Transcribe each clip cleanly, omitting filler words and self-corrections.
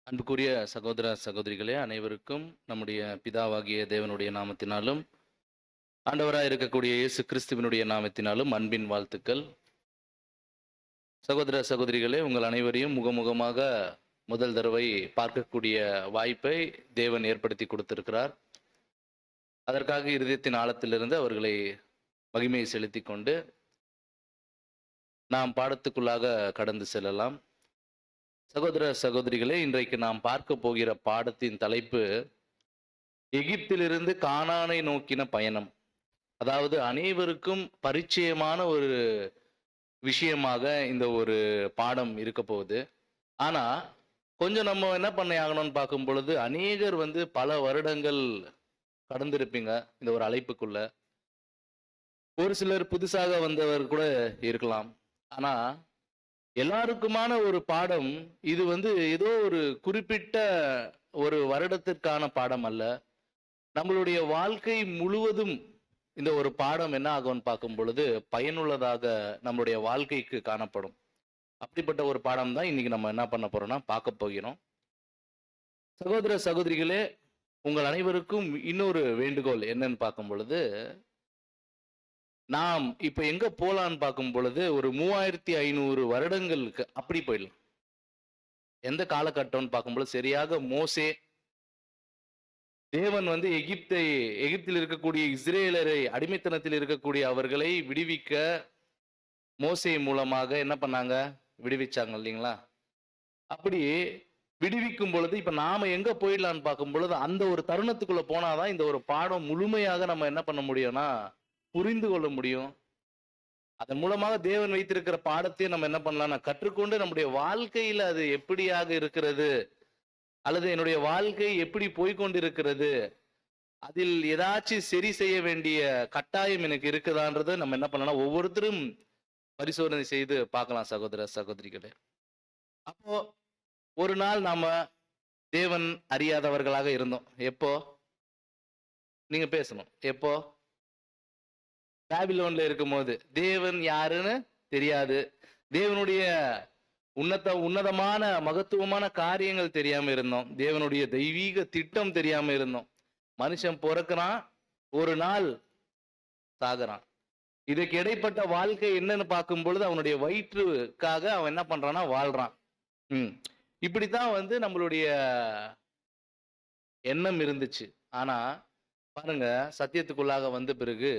அன்புக்குரிய சகோதர சகோதரிகளே, அனைவருக்கும் நம்முடைய பிதாவாகிய தேவனுடைய நாமத்தினாலும், ஆண்டவராய் இருக்கக்கூடிய இயேசு கிறிஸ்துவினுடைய நாமத்தினாலும் அன்பின் வாழ்த்துக்கள். சகோதர சகோதரிகளே, உங்கள் அனைவரையும் முகமுகமாக முதல் தடவை பார்க்கக்கூடிய வாய்ப்பை தேவன் ஏற்படுத்தி கொடுத்திருக்கிறார். அதற்காக இருதயத்தின் ஆழத்திலிருந்து அவர்களை மகிமையை செலுத்திக் கொண்டு நாம் பாடத்துக்குள்ளாக கடந்து செல்லலாம். சகோதர சகோதரிகளே, இன்றைக்கு நாம் பார்க்க போகிற பாடத்தின் தலைப்பு எகிப்திலிருந்து கானானை நோக்கின பயணம். அதாவது அனைவருக்கும் பரிச்சயமான ஒரு விஷயமாக இந்த ஒரு பாடம் இருக்க போகுது. ஆனா கொஞ்சம் நம்ம என்ன பண்ண ஆகணும்னு பார்க்கும் பொழுது, அநேகர் பல வருடங்கள் கடந்திருப்பீங்க இந்த ஒரு அழைப்புக்குள்ள. ஒரு சிலர் புதுசாக வந்தவர் கூட இருக்கலாம். ஆனா எல்லாருக்குமான ஒரு பாடம் இது ஏதோ ஒரு குறிப்பிட்ட ஒரு வருடத்திற்கான பாடம் அல்ல. நம்மளுடைய வாழ்க்கை முழுவதும் இந்த ஒரு பாடம் என்ன ஆகும்னு பார்க்கும் பொழுது பயனுள்ளதாக நம்மளுடைய வாழ்க்கைக்கு காணப்படும். அப்படிப்பட்ட ஒரு பாடம் தான் இன்னைக்கு நம்ம என்ன பண்ண போறோம்னா பார்க்க போகிறோம். சகோதர சகோதரிகளே, உங்கள் அனைவருக்கும் இன்னொரு வேண்டுகோள் என்னன்னு பார்க்கும் பொழுது, நாம் இப்ப எங்க போலான்னு பார்க்கும் பொழுது ஒரு 3500 வருடங்களுக்கு அப்படி போயிடலாம். எந்த காலகட்டம்னு பார்க்கும்போது சரியாக மோசே தேவன் எகிப்தில் இருக்கக்கூடிய இஸ்ரேலரை அடிமைத்தனத்தில் இருக்கக்கூடிய அவர்களை விடுவிக்க மோசே மூலமாக என்ன பண்ணாங்க, விடுவிச்சாங்க இல்லைங்களா? அப்படி விடுவிக்கும் பொழுது இப்ப நாம எங்க போயிடலான்னு பார்க்கும் பொழுது அந்த ஒரு தருணத்துக்குள்ள போனாதான் இந்த ஒரு பாடம் முழுமையாக நம்ம என்ன பண்ண முடியும்னா புரிந்து கொள்ள முடியும். அதன் மூலமாக தேவன் வைத்திருக்கிற பாடத்தையும் நம்ம என்ன பண்ணலாம்னா கற்றுக்கொண்டு நம்முடைய வாழ்க்கையில அது எப்படியாக இருக்கிறது, அல்லது என்னுடைய வாழ்க்கை எப்படி போய்கொண்டிருக்கிறது, அதில் ஏதாச்சும் சரி செய்ய வேண்டிய கட்டாயம் எனக்கு இருக்குதான்றதை நம்ம என்ன பண்ணலாம், ஒவ்வொருத்தரும் பரிசோதனை செய்து பார்க்கலாம் சகோதர சகோதரிகளே. அப்போ ஒரு நாள் நாம தேவன் அறியாதவர்களாக இருந்தோம். எப்போ? நீங்க பேசணும். எப்போ? பாபிலோன்ல இருக்கும்போது தேவன் யாருன்னு தெரியாது. தேவனுடைய உன்னதமான மகத்துவமான காரியங்கள் தெரியாம இருந்தோம். தேவனுடைய தெய்வீக திட்டம் தெரியாம இருந்தோம். மனுஷன் பிறக்கிறான், ஒரு நாள் சாகுறான். இதுக்கு இடைப்பட்ட வாழ்க்கை என்னன்னு பார்க்கும் பொழுது அவனுடைய வயிற்றுக்காக அவன் என்ன பண்றான்னா வாழ்றான். இப்படித்தான் நம்மளுடைய எண்ணம் இருந்துச்சு. ஆனா பாருங்க, சத்தியத்துக்குள்ளாக வந்த பிறகு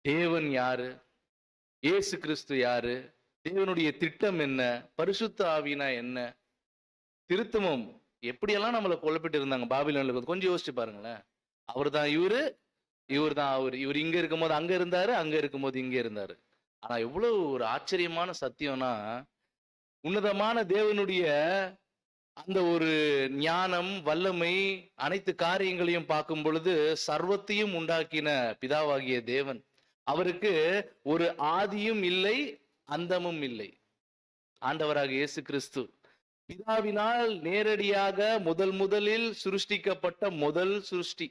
தேவன் யாரு, இயேசு கிறிஸ்து யாரு, தேவனுடைய திட்டம் என்ன, பரிசுத்த ஆவினா என்ன, திருத்தமும் எப்படியெல்லாம் நம்மளை குழப்பிட்டு இருந்தாங்க பாபிலோன்ல. கொஞ்சம் யோசிச்சு பாருங்களேன். அவர் தான் இவரு, இவர் தான் அவரு. இவர் இங்க இருக்கும்போது அங்க இருந்தாரு, அங்க இருக்கும்போது இங்க இருந்தாரு. ஆனா எவ்வளவு ஒரு ஆச்சரியமான சத்தியம்னா, உன்னதமான தேவனுடைய அந்த ஒரு ஞானம், வல்லமை, அனைத்து காரியங்களையும் பார்க்கும் பொழுது சர்வத்தையும் உண்டாக்கின பிதாவாகிய தேவன், அவருக்கு ஒரு ஆதியும் இல்லை, அந்தமும் இல்லை. ஆண்டவராக இயேசு கிறிஸ்து பிதாவினால் நேரடியாக முதலில் சிருஷ்டிக்கப்பட்ட முதல் சிருஷ்டி.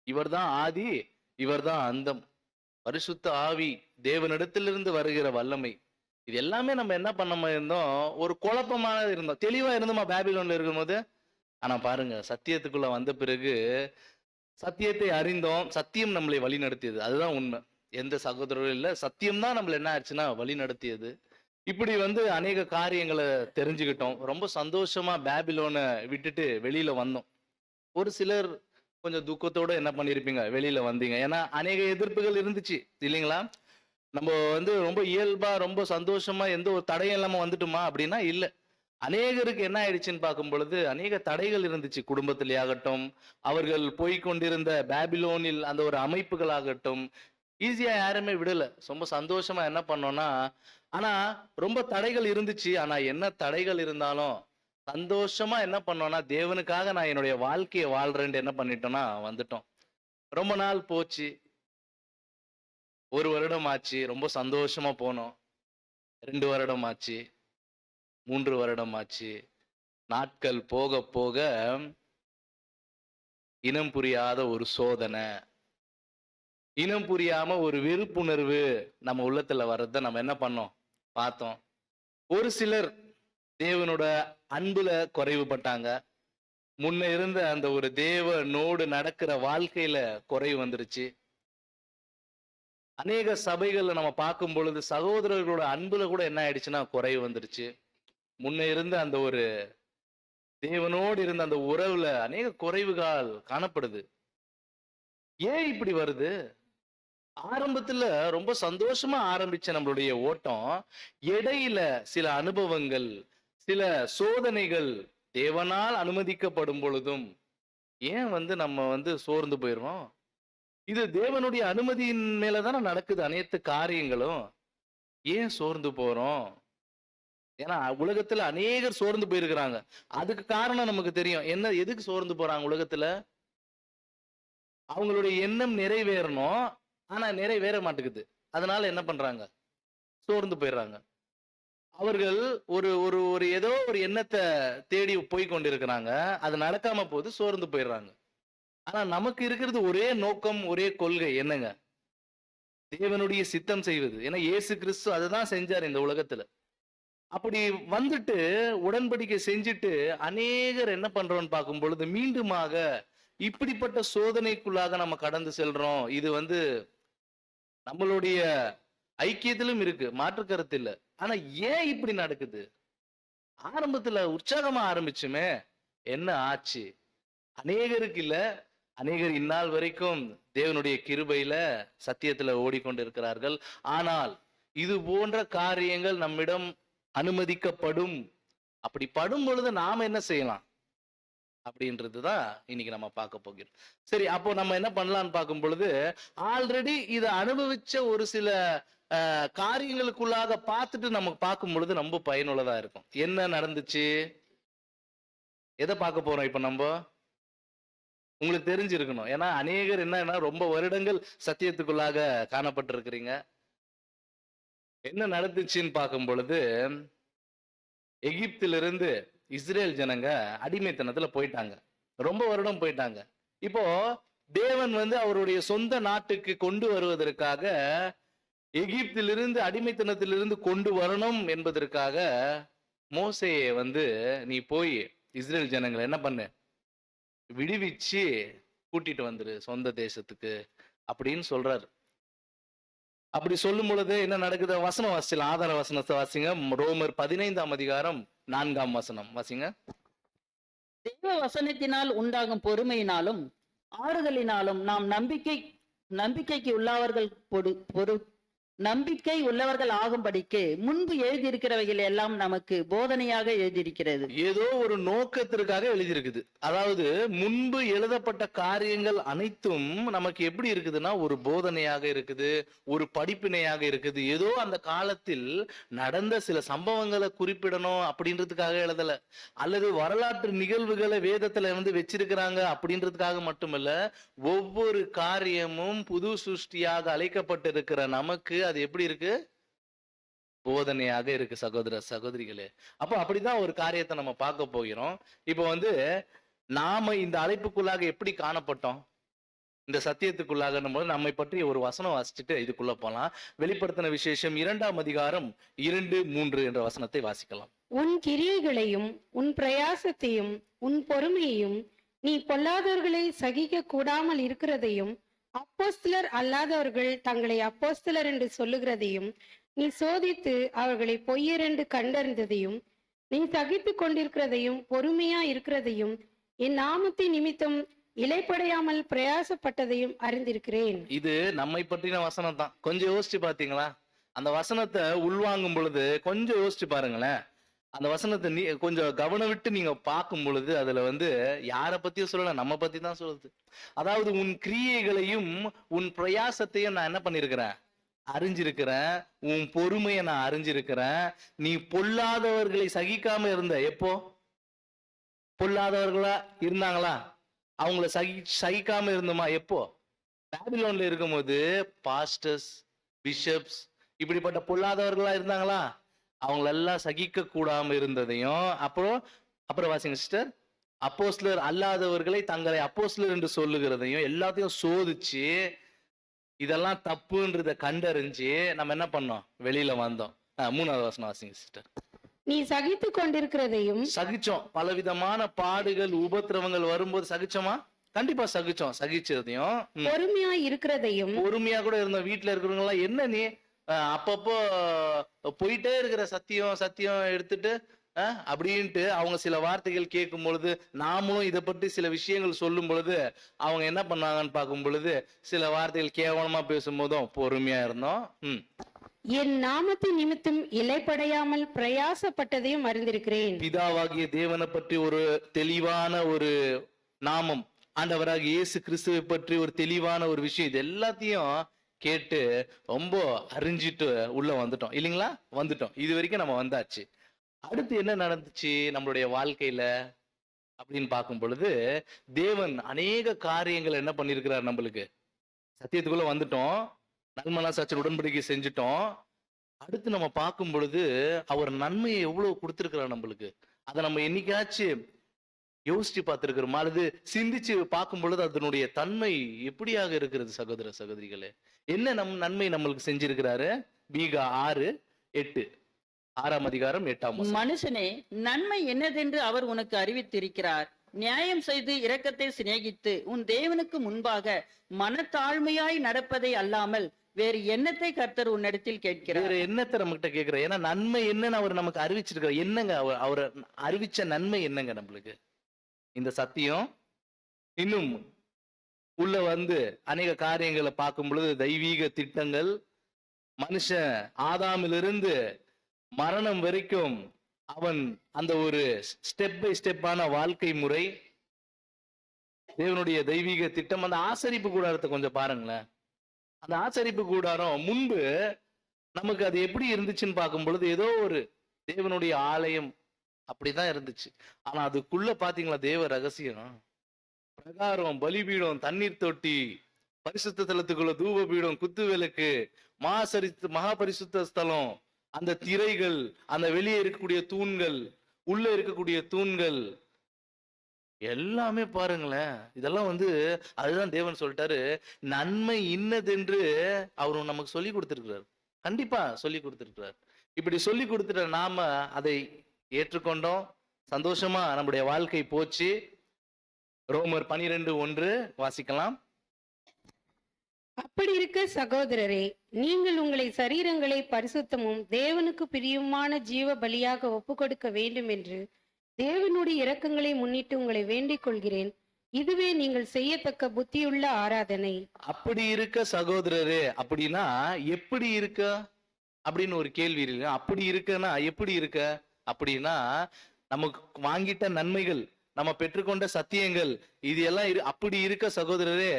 இவர்தான் ஆதி, இவர்தான் அந்தம். பரிசுத்த ஆவி, தேவனிடத்திலிருந்து வருகிற வல்லமை. இது எல்லாமே நம்ம என்ன பண்ண இருந்தோம், ஒரு குழப்பமாக இருந்தோம். தெளிவா இருந்தோமா பாபிலோன்ல இருக்கும்போது? ஆனா பாருங்க, சத்தியத்துக்குள்ள வந்த பிறகு சத்தியத்தை அறிந்தோம், சத்தியம் நம்மளை வழி நடத்தியது. அதுதான் உண்மை. எந்த சகோதரரும் இல்லை, சத்தியம்தான் நம்மள என்ன ஆச்சுன்னா வழி நடத்தியது. இப்படி அநேக காரியங்களை தெரிஞ்சுக்கிட்டோம். ரொம்ப சந்தோஷமா பாபிலோனை விட்டுட்டு வெளியில வந்தோம். ஒரு சிலர் கொஞ்சம் துக்கத்தோட என்ன பண்ணிருப்பீங்க, வெளியில வந்தீங்க. ஏன்னா அநேக எதிர்ப்புகள் இருந்துச்சு இல்லைங்களா? நம்ம ரொம்ப இயல்பா ரொம்ப சந்தோஷமா எந்த ஒரு தடையும் இல்லாம வந்துட்டுமா அப்படின்னா இல்ல. அநேகருக்கு என்ன ஆயிடுச்சுன்னு பார்க்கும் பொழுது அநேக தடைகள் இருந்துச்சு. குடும்பத்திலே ஆகட்டும், அவர்கள் போய்கொண்டிருந்த பாபிலோனில் அந்த ஒரு அமைப்புகளாகட்டும், ஈஸியா யாருமே விடல. ரொம்ப சந்தோஷமா என்ன பண்ணோம்னா, ஆனா ரொம்ப தடைகள் இருந்துச்சு. ஆனா என்ன தடைகள் இருந்தாலும் சந்தோஷமா என்ன பண்ணோம்னா, தேவனுக்காக நான் என்னுடைய வாழ்க்கையை வாழ்றேன்னு என்ன பண்ணிட்டோம்னா வந்துட்டோம். ரொம்ப நாள் போச்சு. 1 வருடம் ஆச்சு. ரொம்ப சந்தோஷமா போனோம். 2 வருடம் ஆச்சு. 3 வருடம் ஆச்சு. நாட்கள் போக போக இனம் புரியாத ஒரு சோதனை, இனம் புரியாம ஒரு வெறுப்புணர்வு நம்ம உள்ளத்துல வர்றத நம்ம என்ன பண்ணோம், பார்த்தோம். ஒரு சிலர் தேவனோட அன்புல குறைவுபட்டாங்க. முன்ன இருந்த அந்த ஒரு தேவனோடு நடக்கிற வாழ்க்கையில குறைவு வந்துருச்சு. அநேக சபைகள்ல நம்ம பார்க்கும் பொழுது சகோதரர்களோட அன்புல கூட என்ன ஆயிடுச்சுன்னா குறைவு வந்துருச்சு. முன்ன இருந்த அந்த ஒரு தேவனோடு இருந்த அந்த உறவுல அநேக குறைவுகள் காணப்படுது. ஏன் இப்படி வருது? ஆரம்பத்துல ரொம்ப சந்தோஷமா ஆரம்பிச்ச நம்மளுடைய ஓட்டம், இடையில சில அனுபவங்கள், சில சோதனைகள் தேவனால் அனுமதிக்கப்படும் பொழுதும், ஏன் நம்ம சோர்ந்து போயிடுறோம்? இது தேவனுடைய அனுமதியின் மேலதானே நடக்குது அனைத்து காரியங்களும். ஏன் சோர்ந்து போறோம்? ஏன்னா உலகத்துல அநேகர் சோர்ந்து போயிருக்கிறாங்க. அதுக்கு காரணம் நமக்கு தெரியும். என்ன எதுக்கு சோர்ந்து போறாங்க உலகத்துல? அவங்களுடைய எண்ணம் நிறைவேறணும். ஆனா நிறைவேற மாட்டேங்குது. அதனால என்ன பண்றாங்க? சோர்ந்து போயிடுறாங்க. அவர்கள் ஒரு ஒரு ஒரு ஏதோ ஒரு எண்ணத்தை தேடி போய் கொண்டிருக்கிறாங்க. அது நடக்காம போது சோர்ந்து போயிடுறாங்க. ஆனா நமக்கு இருக்கிறது ஒரே நோக்கம், ஒரே கொள்கை என்னங்க? தேவனுடைய சித்தம் செய்வது. ஏன்னா இயேசு கிறிஸ்து அதுதான் செஞ்சார் இந்த உலகத்துல. அப்படி வந்துட்டு உடன்படிக்கை செஞ்சுட்டு அநேகர் என்ன பண்றோம்னு பார்க்கும் பொழுது மீண்டுமாக இப்படிப்பட்ட சோதனைக்குள்ளாக நம்ம கடந்து செல்றோம். இது நம்மளுடைய ஐக்கியத்திலும் இருக்கு, மாற்று கருத்து இல்ல. ஆனா ஏன் இப்படி நடக்குது? ஆரம்பத்துல உற்சாகமா ஆரம்பிச்சுமே, என்ன ஆச்சு? அநேகருக்கு இல்ல, அநேகர் இந்நாள் வரைக்கும் தேவனுடைய கிருபையில சத்தியத்துல ஓடிக்கொண்டிருக்கிறார்கள். ஆனால் இது போன்ற காரியங்கள் நம்மிடம் அனுமதிக்கப்படும். அப்படி படும் பொழுது நாம என்ன செய்யலாம் அப்படின்றதுதான் இன்னைக்கு நம்ம பார்க்க போகிறோம். சரி, அப்போ நம்ம என்ன பண்ணலாம்னு பார்க்கும் பொழுது, ஆல்ரெடி இதை அனுபவிச்ச ஒரு சில காரியங்களுக்குள்ளாக பார்த்துட்டு நமக்கு பார்க்கும் பொழுது ரொம்ப பயனுள்ளதா இருக்கும். என்ன நடந்துச்சு? எதை பார்க்க போறோம் இப்ப நம்ம? உங்களுக்கு தெரிஞ்சிருக்கணும். ஏன்னா அநேகர் என்னன்னா ரொம்ப வருடங்கள் சத்தியத்துக்குள்ளாக காணப்பட்டிருக்கிறீங்க. என்ன நடந்துச்சுன்னு பார்க்கும் பொழுது, எகிப்திலிருந்து இஸ்ரேல் ஜனங்க அடிமைத்தனத்துல போயிட்டாங்க. ரொம்ப வருடம் போயிட்டாங்க. இப்போ தேவன் அவருடைய சொந்த நாட்டுக்கு கொண்டு வருவதற்காக எகிப்திலிருந்து அடிமைத்தனத்திலிருந்து கொண்டு வரணும் என்பதற்காக மோசேயை நீ போய் இஸ்ரேல் ஜனங்களை என்ன பண்ணு, விடுவிச்சு கூட்டிட்டு வந்துரு சொந்த தேசத்துக்கு அப்படின்னு சொல்றாரு. அப்படி சொல்லும் பொழுது என்ன நடக்குது? வசனம் வாசிக்கலாம். ஆதார வசனத்தை வாசிங்க. ரோமர் 15ஆம் அதிகாரம் 4ஆம் வசனம் வாசிங்க. தேவ வசனத்தினால் உண்டாகும் பொறுமையினாலும் ஆறுதலினாலும் நாம் நம்பிக்கைக்கு நம்பிக்கை உள்ளவர்கள் ஆகும்படிக்கு முன்பு எழுதியிருக்கிறவைகள் எல்லாம் நமக்கு போதனையாக எழுதியிருக்கிறது. ஏதோ ஒரு நோக்கத்திற்காக எழுதியிருக்குது. அதாவது முன்பு எழுதப்பட்ட காரியங்கள் அனைத்தும் நமக்கு எப்படி இருக்குதுன்னா ஒரு போதனையாக இருக்குது, ஒரு படிப்பினையாக இருக்குது. ஏதோ அந்த காலத்தில் நடந்த சில சம்பவங்களை குறிப்பிடணும் அப்படின்றதுக்காக எழுதல, அல்லது வரலாற்று நிகழ்வுகளை வேதத்துல வச்சிருக்கிறாங்க அப்படின்றதுக்காக மட்டுமல்ல. ஒவ்வொரு காரியமும் புது சிருஷ்டியாக அழைக்கப்பட்டிருக்கிற நமக்கு அது எப்படி இருக்கு? போதனையாக இருக்கு சகோதர சகோதரிகளே. அப்போ அப்படிதான் ஒரு காரியத்தை நம்ம பார்க்க போகிறோம். இப்போ நாம இந்த அழைப்புக்குள்ளாக எப்படி காணப்பட்டோம், இந்த சத்தியத்துக்குள்ளாக நம்மை பற்றி ஒரு வசனம் வாசிச்சுட்டு இதுக்குள்ள போலாம். வெளிப்படுத்தின விசேஷம் 2ஆம் அதிகாரம் 2-3 என்ற வசனத்தை வாசிக்கலாம். உன் கிரியைகளையும் உன் பிரயாசத்தையும் உன் பொறுமையையும் நீ பொல்லாதவர்களை சகிக்க கூடாமல் இருக்கிறதையும் அப்போஸ்தலர் அல்லாதவர்கள் தங்களை அப்போஸ்தலர் என்று சொல்லுகிறதையும் நீ சோதித்து அவர்களை பொய்யர் என்று கண்டறிந்ததையும் நீ சகித்து கொண்டிருக்கிறதையும் பொறுமையா இருக்கிறதையும் என் நாமத்தின் நிமித்தம் இலைப்படையாமல் பிரயாசப்பட்டதையும் அறிந்திருக்கிறேன். இது நம்மை பற்றின வசனம் தான். கொஞ்சம் யோசிச்சு பாத்தீங்களா? அந்த வசனத்தை உள்வாங்கும் பொழுது கொஞ்சம் யோசிச்சு பாருங்களேன். அந்த வசனத்தை கொஞ்சம் கவனம் விட்டு நீங்க பார்க்கும் பொழுது அதுல யார பத்தியும் சொல்லல, நம்ம பத்தி தான் சொல்லுது. அதாவது உன் கிரியைகளையும் உன் பிரயாசத்தையும் நான் என்ன பண்ணிருக்கிறேன், அறிஞ்சிருக்கிறேன். உன் பொறுமையை நான் அறிஞ்சிருக்கிறேன். நீ பொல்லாதவர்களை சகிக்காம இருந்த. எப்போ பொல்லாதவர்களா இருந்தாங்களா? அவங்கள சகிக்காம இருந்தோமா? எப்போ? பாபிலோன்ல இருக்கும்போது பாஸ்டர்ஸ், பிஷப்ஸ் இப்படிப்பட்ட பொல்லாதவர்களா இருந்தாங்களா? அவங்களெல்லாம் சகிக்க கூடாம இருந்ததையும் அப்புறம் வாசிங்க சிஸ்டர். அப்போஸ்தலர் அல்லாதவர்களை தங்களை அப்போஸ்தலர் என்று சொல்லுகிறதையும் எல்லாத்தையும் சோதிச்சு இதெல்லாம் தப்புன்றத கண்டறிஞ்சு நம்ம என்ன பண்ணோம்? வெளியில வந்தோம். 3ஆவது வசனம் வாசிங்க சிஸ்டர். நீ சகித்து கொண்டிருக்கிறதையும் சகிச்சோம். பலவிதமான பாடுகள் உபத்திரவங்கள் வரும்போது சகிச்சோமா? கண்டிப்பா சகிச்சோம். சகிச்சதையும் பொறுமையாய் இருக்கிறதையும் பொறுமையா கூட இருந்தோம். வீட்டுல இருக்கிறவங்க எல்லாம் என்ன நீ அப்பப்போ போயிட்டே இருக்கிற சத்தியம் சத்தியம் எடுத்துட்டு அப்படின்ட்டு அவங்க சில வார்த்தைகள் கேட்கும் பொழுது, நாமளும் இதை பற்றி சில விஷயங்கள் சொல்லும் பொழுது அவங்க என்ன பண்ணாங்கன்னு பார்க்கும் பொழுது சில வார்த்தைகள் கேவலமா பேசும்போதும் பொறுமையா இருந்தோம். என் நாமத்தின் நிமித்தம் இலைப்படையாமல் பிரயாசப்பட்டதையும் அறிந்திருக்கிறேன். பிதாவாகிய தேவனை பற்றி ஒரு தெளிவான ஒரு நாமம், ஆண்டவராகிய இயேசு கிறிஸ்துவை பற்றி ஒரு தெளிவான ஒரு விஷயம், இது எல்லாத்தையும் கேட்டு ரொம்ப அறிஞ்சிட்டு உள்ள வந்துட்டோம் இல்லைங்களா? வந்துட்டோம். இது வரைக்கும் நம்ம வந்தாச்சு. அடுத்து என்ன நடந்துச்சு நம்மளுடைய வாழ்க்கையில அப்படின்னு பார்க்கும் பொழுது, தேவன் அநேக காரியங்கள் என்ன பண்ணிருக்கிறார் நம்மளுக்கு. சத்தியத்துக்குள்ள வந்துட்டோம், நல்மனசாட்சி உடன்படிக்கை செஞ்சுட்டோம். அடுத்து நம்ம பார்க்கும் பொழுது அவர் நன்மையை எவ்வளவு கொடுத்திருக்கிறார் நம்மளுக்கு. அதை நம்ம என்னைக்காச்சும் யோசிச்சு பார்த்திருக்கிறோமா? அல்லது சிந்திச்சு பார்க்கும் பொழுது அதனுடைய தன்மை எப்படியாக இருக்கிறது? சகோதர சகோதரிகளே, என்ன நன்மை நம்மளுக்கு செஞ்சிருக்கிறாரு? மீகா 6:8, 6ஆம் அதிகாரம் 8ஆம் வசனம். மனுஷனே, நன்மை என்னதென்று அவர் உனக்கு அறிவித்திருக்கிறார். நியாயம் செய்து இரக்கத்தை சிநேகித்து உன் தேவனுக்கு முன்பாக மனத்தாழ்மையாய் நடப்பதை அல்லாமல் வேறு என்னத்தை கர்த்தர் உன்னிடத்தில் கேட்கிறார்? வேற என்னத்தை நம்ம கிட்ட கேட்கிறார்? ஏன்னா நன்மை என்னன்னு அவர் நமக்கு அறிவிச்சிருக்கிறார். என்னங்க அவர் அறிவிச்ச நன்மை என்னங்க நம்மளுக்கு? இந்த சத்தியம் இன்னும் உள்ள வந்து அநேக காரியங்களை பார்க்கும் பொழுது தெய்வீக திட்டங்கள், மனுஷன் ஆதாமிலிருந்து மரணம் வரைக்கும் அவன் அந்த ஒரு ஸ்டெப் பை ஸ்டெப்பான வாழ்க்கை முறை, தேவனுடைய தெய்வீக திட்டம். அந்த ஆசரிப்பு கூடாரத்தை கொஞ்சம் பாருங்களேன். அந்த ஆசரிப்பு கூடாரம் முன்பு நமக்கு அது எப்படி இருந்துச்சுன்னு பார்க்கும் பொழுது ஏதோ ஒரு தேவனுடைய ஆலயம் அப்படிதான் இருந்துச்சு. ஆனா அதுக்குள்ள பாத்தீங்களா தேவ ரகசியம், பிரகாரம், பலிபீடம், தண்ணீர் தொட்டி, பரிசுத்த தலத்துக்குள்ள தூப பீடம், குத்து விளக்கு, மகா பரிசுத்த ஸ்தலம், அந்த திரைகள், அந்த வெளியே இருக்கக்கூடிய தூண்கள், உள்ள இருக்கக்கூடிய தூண்கள் எல்லாமே பாருங்களேன். இதெல்லாம் அதுதான் தேவன் சொல்லிட்டாரு, நன்மை இன்னதென்று அவரு நமக்கு சொல்லி கொடுத்திருக்கிறார். கண்டிப்பா சொல்லி கொடுத்திருக்கிறார். இப்படி சொல்லி கொடுத்துட்ட நாம அதை ஏற்றுக்கொண்டோம், சந்தோஷமா நம்முடைய வாழ்க்கை போச்சு. ரோமர் 12:1 வாசிக்கலாம். அப்படி இருக்க சகோதரரே, நீங்கள் உங்களை சரீரங்களை பரிசுத்தமும் தேவனுக்கு பிரியமான ஜீவ பலியாக ஒப்புக்கொடுக்க வேண்டும் என்று தேவனுடைய இரக்கங்களை முன்னிட்டு உங்களை வேண்டிக் கொள்கிறேன். இதுவே நீங்கள் செய்யத்தக்க புத்தியுள்ள ஆராதனை. அப்படி இருக்க சகோதரரே, அப்படின்னா எப்படி இருக்க அப்படின்னு ஒரு கேள்வி இருக்கு. அப்படி இருக்கன்னா எப்படி இருக்க அப்படின்னா, நமக்கு வாங்கிட்ட நன்மைகள், நம்ம பெற்றுக்கொண்ட சத்தியங்கள், இது எல்லாம் அப்படி இருக்க சகோதரரே.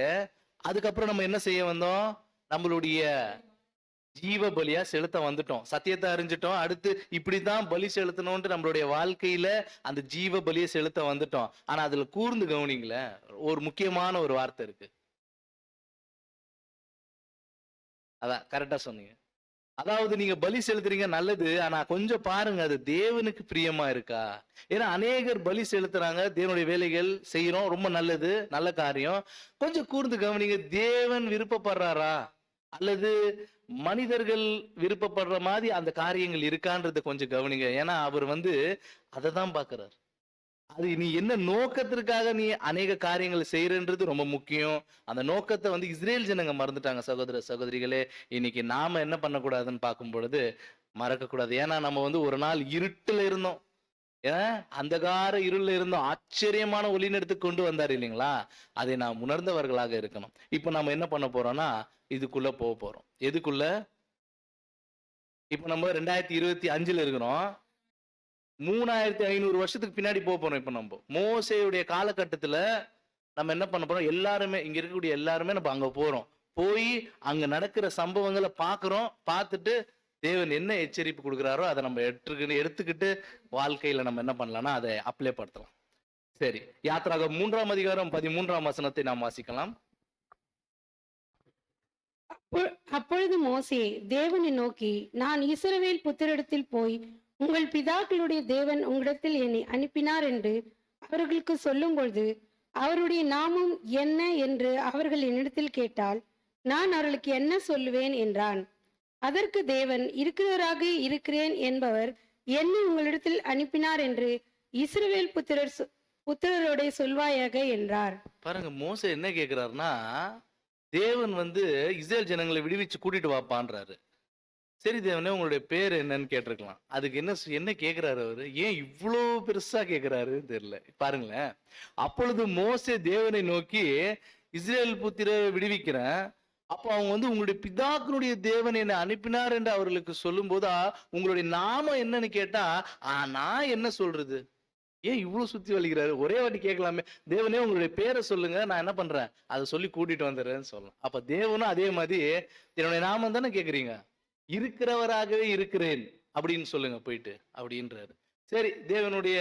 அதுக்கப்புறம் நம்ம என்ன செய்ய வந்தோம்? நம்மளுடைய ஜீவ பலியா செலுத்த வந்துட்டோம். சத்தியத்தை அறிஞ்சிட்டோம். அடுத்து இப்படித்தான் பலி செலுத்தணும்னு நம்மளுடைய வாழ்க்கையில அந்த ஜீவ பலியை செலுத்த வந்துட்டோம். ஆனா அதுல கூர்ந்து கவனிங்களேன், ஒரு முக்கியமான ஒரு வார்த்தை இருக்கு. அதான் கரெக்டா சொன்னீங்க. அதாவது நீங்க பலி செலுத்துறீங்க, நல்லது. ஆனா கொஞ்சம் பாருங்க, அது தேவனுக்கு பிரியமா இருக்கா? ஏன்னா அநேகர் பலி செலுத்துறாங்க, தேவனுடைய வேலைகள் செய்யறோம், ரொம்ப நல்லது, நல்ல காரியம். கொஞ்சம் கூர்ந்து கவனிங்க, தேவன் விருப்பப்படுறாரா அல்லது மனிதர்கள் விருப்பப்படுற மாதிரி அந்த காரியங்கள் இருக்கான்றத கொஞ்சம் கவனிங்க. ஏன்னா அவர் அதை தான் பாக்குறாரு. அது நீ என்ன நோக்கத்திற்காக நீ அநேக காரியங்கள் செய்யறன்றது ரொம்ப முக்கியம். அந்த நோக்கத்தை இஸ்ரேல் ஜனங்க மறந்துட்டாங்க. சகோதர சகோதரிகளே, இன்னைக்கு நாம என்ன பண்ணக்கூடாதுன்னு பார்க்கும் பொழுது மறக்க கூடாது. ஏன்னா நம்ம ஒரு நாள் இருட்டுல இருந்தோம், அந்தகார இருள்ல இருந்தோம், ஆச்சரியமான ஒளிநெடுத்து கொண்டு வந்தார் இல்லைங்களா? அதை நாம் உணர்ந்தவர்களாக இருக்கணும். இப்ப நம்ம என்ன பண்ண போறோம்னா இதுக்குள்ள போக போறோம். எதுக்குள்ள? இப்ப நம்ம 2025 இருக்கிறோம். 3500 வருஷத்துக்கு பின்னாடி போக போறோம். இப்ப நம்ம மோசேயுடைய காலகட்டத்துல நம்ம என்ன பண்ண போறோம்? எல்லாருமே இங்க இருக்கக்கூடிய எல்லாருமே நம்ம அங்க போறோம். போய் அங்க நடக்கிற சம்பவங்களை பாக்குறோம். பார்த்துட்டு தேவன் என்ன எச்சரிப்பு கொடுக்குறாரோ அதை நம்ம எடுத்துக்கிட்டு வாழ்க்கையில நம்ம என்ன பண்ணலாம்னா அதை அப்ளை படுத்தலாம். சரி, யாத்ராகமம் 3ஆம் அதிகாரம் 13ஆம் வசனத்தை நாம் வாசிக்கலாம். அப்பொழுது மோசே தேவனை நோக்கி, நான் இஸ்ரவேல் புத்திரிடத்தில் போய் உங்கள் பிதாக்களுடைய தேவன் உங்களிடத்தில் என்னை அனுப்பினார் என்று அவர்களுக்கு சொல்லும் பொழுது அவருடைய நாமம் என்ன என்று அவர்கள் என்னிடத்தில் கேட்டால் நான் அவர்களுக்கு என்ன சொல்லுவேன் என்றான். அதற்கு தேவன், இருக்கிறவராக இருக்கிறேன் என்பவர் என்னை உங்களிடத்தில் அனுப்பினார் என்று இஸ்ரவேல் புத்திரரோட சொல்வாயாக என்றார். பாருங்க, மோசே என்ன கேக்குறாருன்னா, தேவன் வந்து இஸ்ரேல் ஜனங்களை விடுவிச்சு கூட்டிட்டு வாப்பான்றாரு. சரி தேவனே, உங்களுடைய பேர் என்னன்னு கேட்டிருக்கலாம். அதுக்கு என்ன கேக்குறாரு அவரு? ஏன் இவ்வளோ பெருசா கேக்குறாரு தெரியல. பாருங்களேன், அப்பொழுது மோசே தேவனை நோக்கி, இஸ்ரேல் புத்திரரை விடுவிக்கிறேன், அப்போ அவங்க வந்து உங்களுடைய பிதாக்களுடைய தேவன் என்னை அனுப்பினார் என்று அவர்களுக்கு சொல்லும் போது, உங்களுடைய நாமம் என்னன்னு கேட்டா, நான் என்ன சொல்றது? ஏன் இவ்வளவு சுத்தி வலிக்கிறாரு? ஒரே வாட்டி கேட்கலாமே, தேவனே உங்களுடைய பேரை சொல்லுங்க, நான் என்ன பண்றேன் அதை சொல்லி கூட்டிட்டு வந்துடுறேன்னு சொல்லலாம். அப்ப தேவனும் அதே மாதிரி என்னுடைய நாமம் தானே கேக்குறீங்க, இருக்கிறவராகவே இருக்கிறேன் அப்படின்னு சொல்லுங்க போயிட்டு அப்படின்றாரு. சரி, தேவனுடைய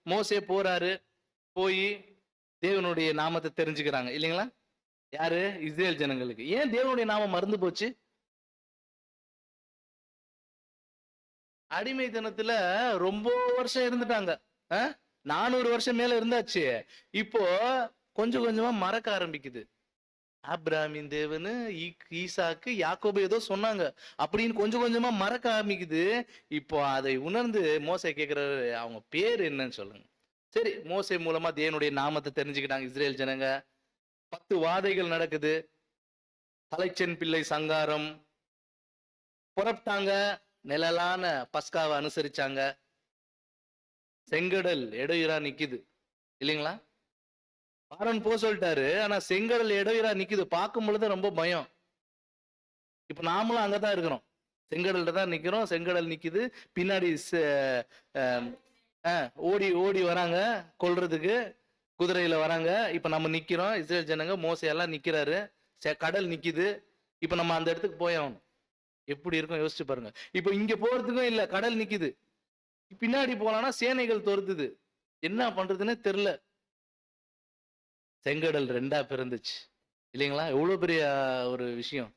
மோசே போறாரு, போய் தேவனுடைய நாமத்தை தெரிஞ்சுக்கிறாங்க இல்லைங்களா? யாரு? இஸ்ரேல் ஜனங்களுக்கு. ஏன் தேவனுடைய நாமம் மறந்து போச்சு? அடிமைத்தனத்துல ரொம்ப வருஷம் இருந்துட்டாங்க. 400 வருஷம் மேல இருந்தாச்சு. இப்போ கொஞ்சம் கொஞ்சமா மறக்க ஆரம்பிக்குது. ஆபிரகாமின் தேவனு, ஈசாக்கு, யாக்கோபு ஏதோ சொன்னாங்க அப்படின்னு கொஞ்சம் கொஞ்சமா மறக்க ஆரம்பிக்குது. இப்போ அதை உணர்ந்து மோசே கேக்குறாரு, அவங்க பேர் என்னன்னு சொல்லுங்க. சரி, மோசே மூலமா தேவனுடைய நாமத்தை தெரிஞ்சுக்கிட்டாங்க இஸ்ரேல் ஜனங்க. 10 வாதைகள் நடக்குது. தலைச்சன் பிள்ளை சங்காரம் புறப்பட்டாங்க, நிழலான பஸ்காவை அனுசரிச்சாங்க. செங்கடல் இடையூறா நிக்குது இல்லைங்களா? பாரன் போ சொல்லிட்டாரு, ஆனா செங்கடல் இடையூறா நிக்குது. பார்க்கும் பொழுது ரொம்ப பயம். இப்ப நாமளும் அங்கதான் இருக்கிறோம், செங்கடல்ல தான் நிக்கிறோம். செங்கடல் நிக்குது, பின்னாடி ஓடி ஓடி வராங்க கொல்றதுக்கு, குதிரையில வராங்க. இப்ப நம்ம நிக்கிறோம், இஸ்ரேல் ஜனங்க, மோசையெல்லாம் நிக்கிறாரு, கடல் நிக்குது. இப்ப நம்ம அந்த இடத்துக்கு போயாகணும். எப்படி இருக்கும் யோசிச்சு பாருங்க. இப்ப இங்க போறதுக்கும் இல்ல, கடல் நிக்குது. பின்னாடி போலான்னா சேனைகள் துரத்துது, என்ன பண்றதுன்னு தெரியல. செங்கடல் 2ஆ பிறந்துச்சு இல்லைங்களா? எவ்வளவு பெரிய ஒரு விஷயம்.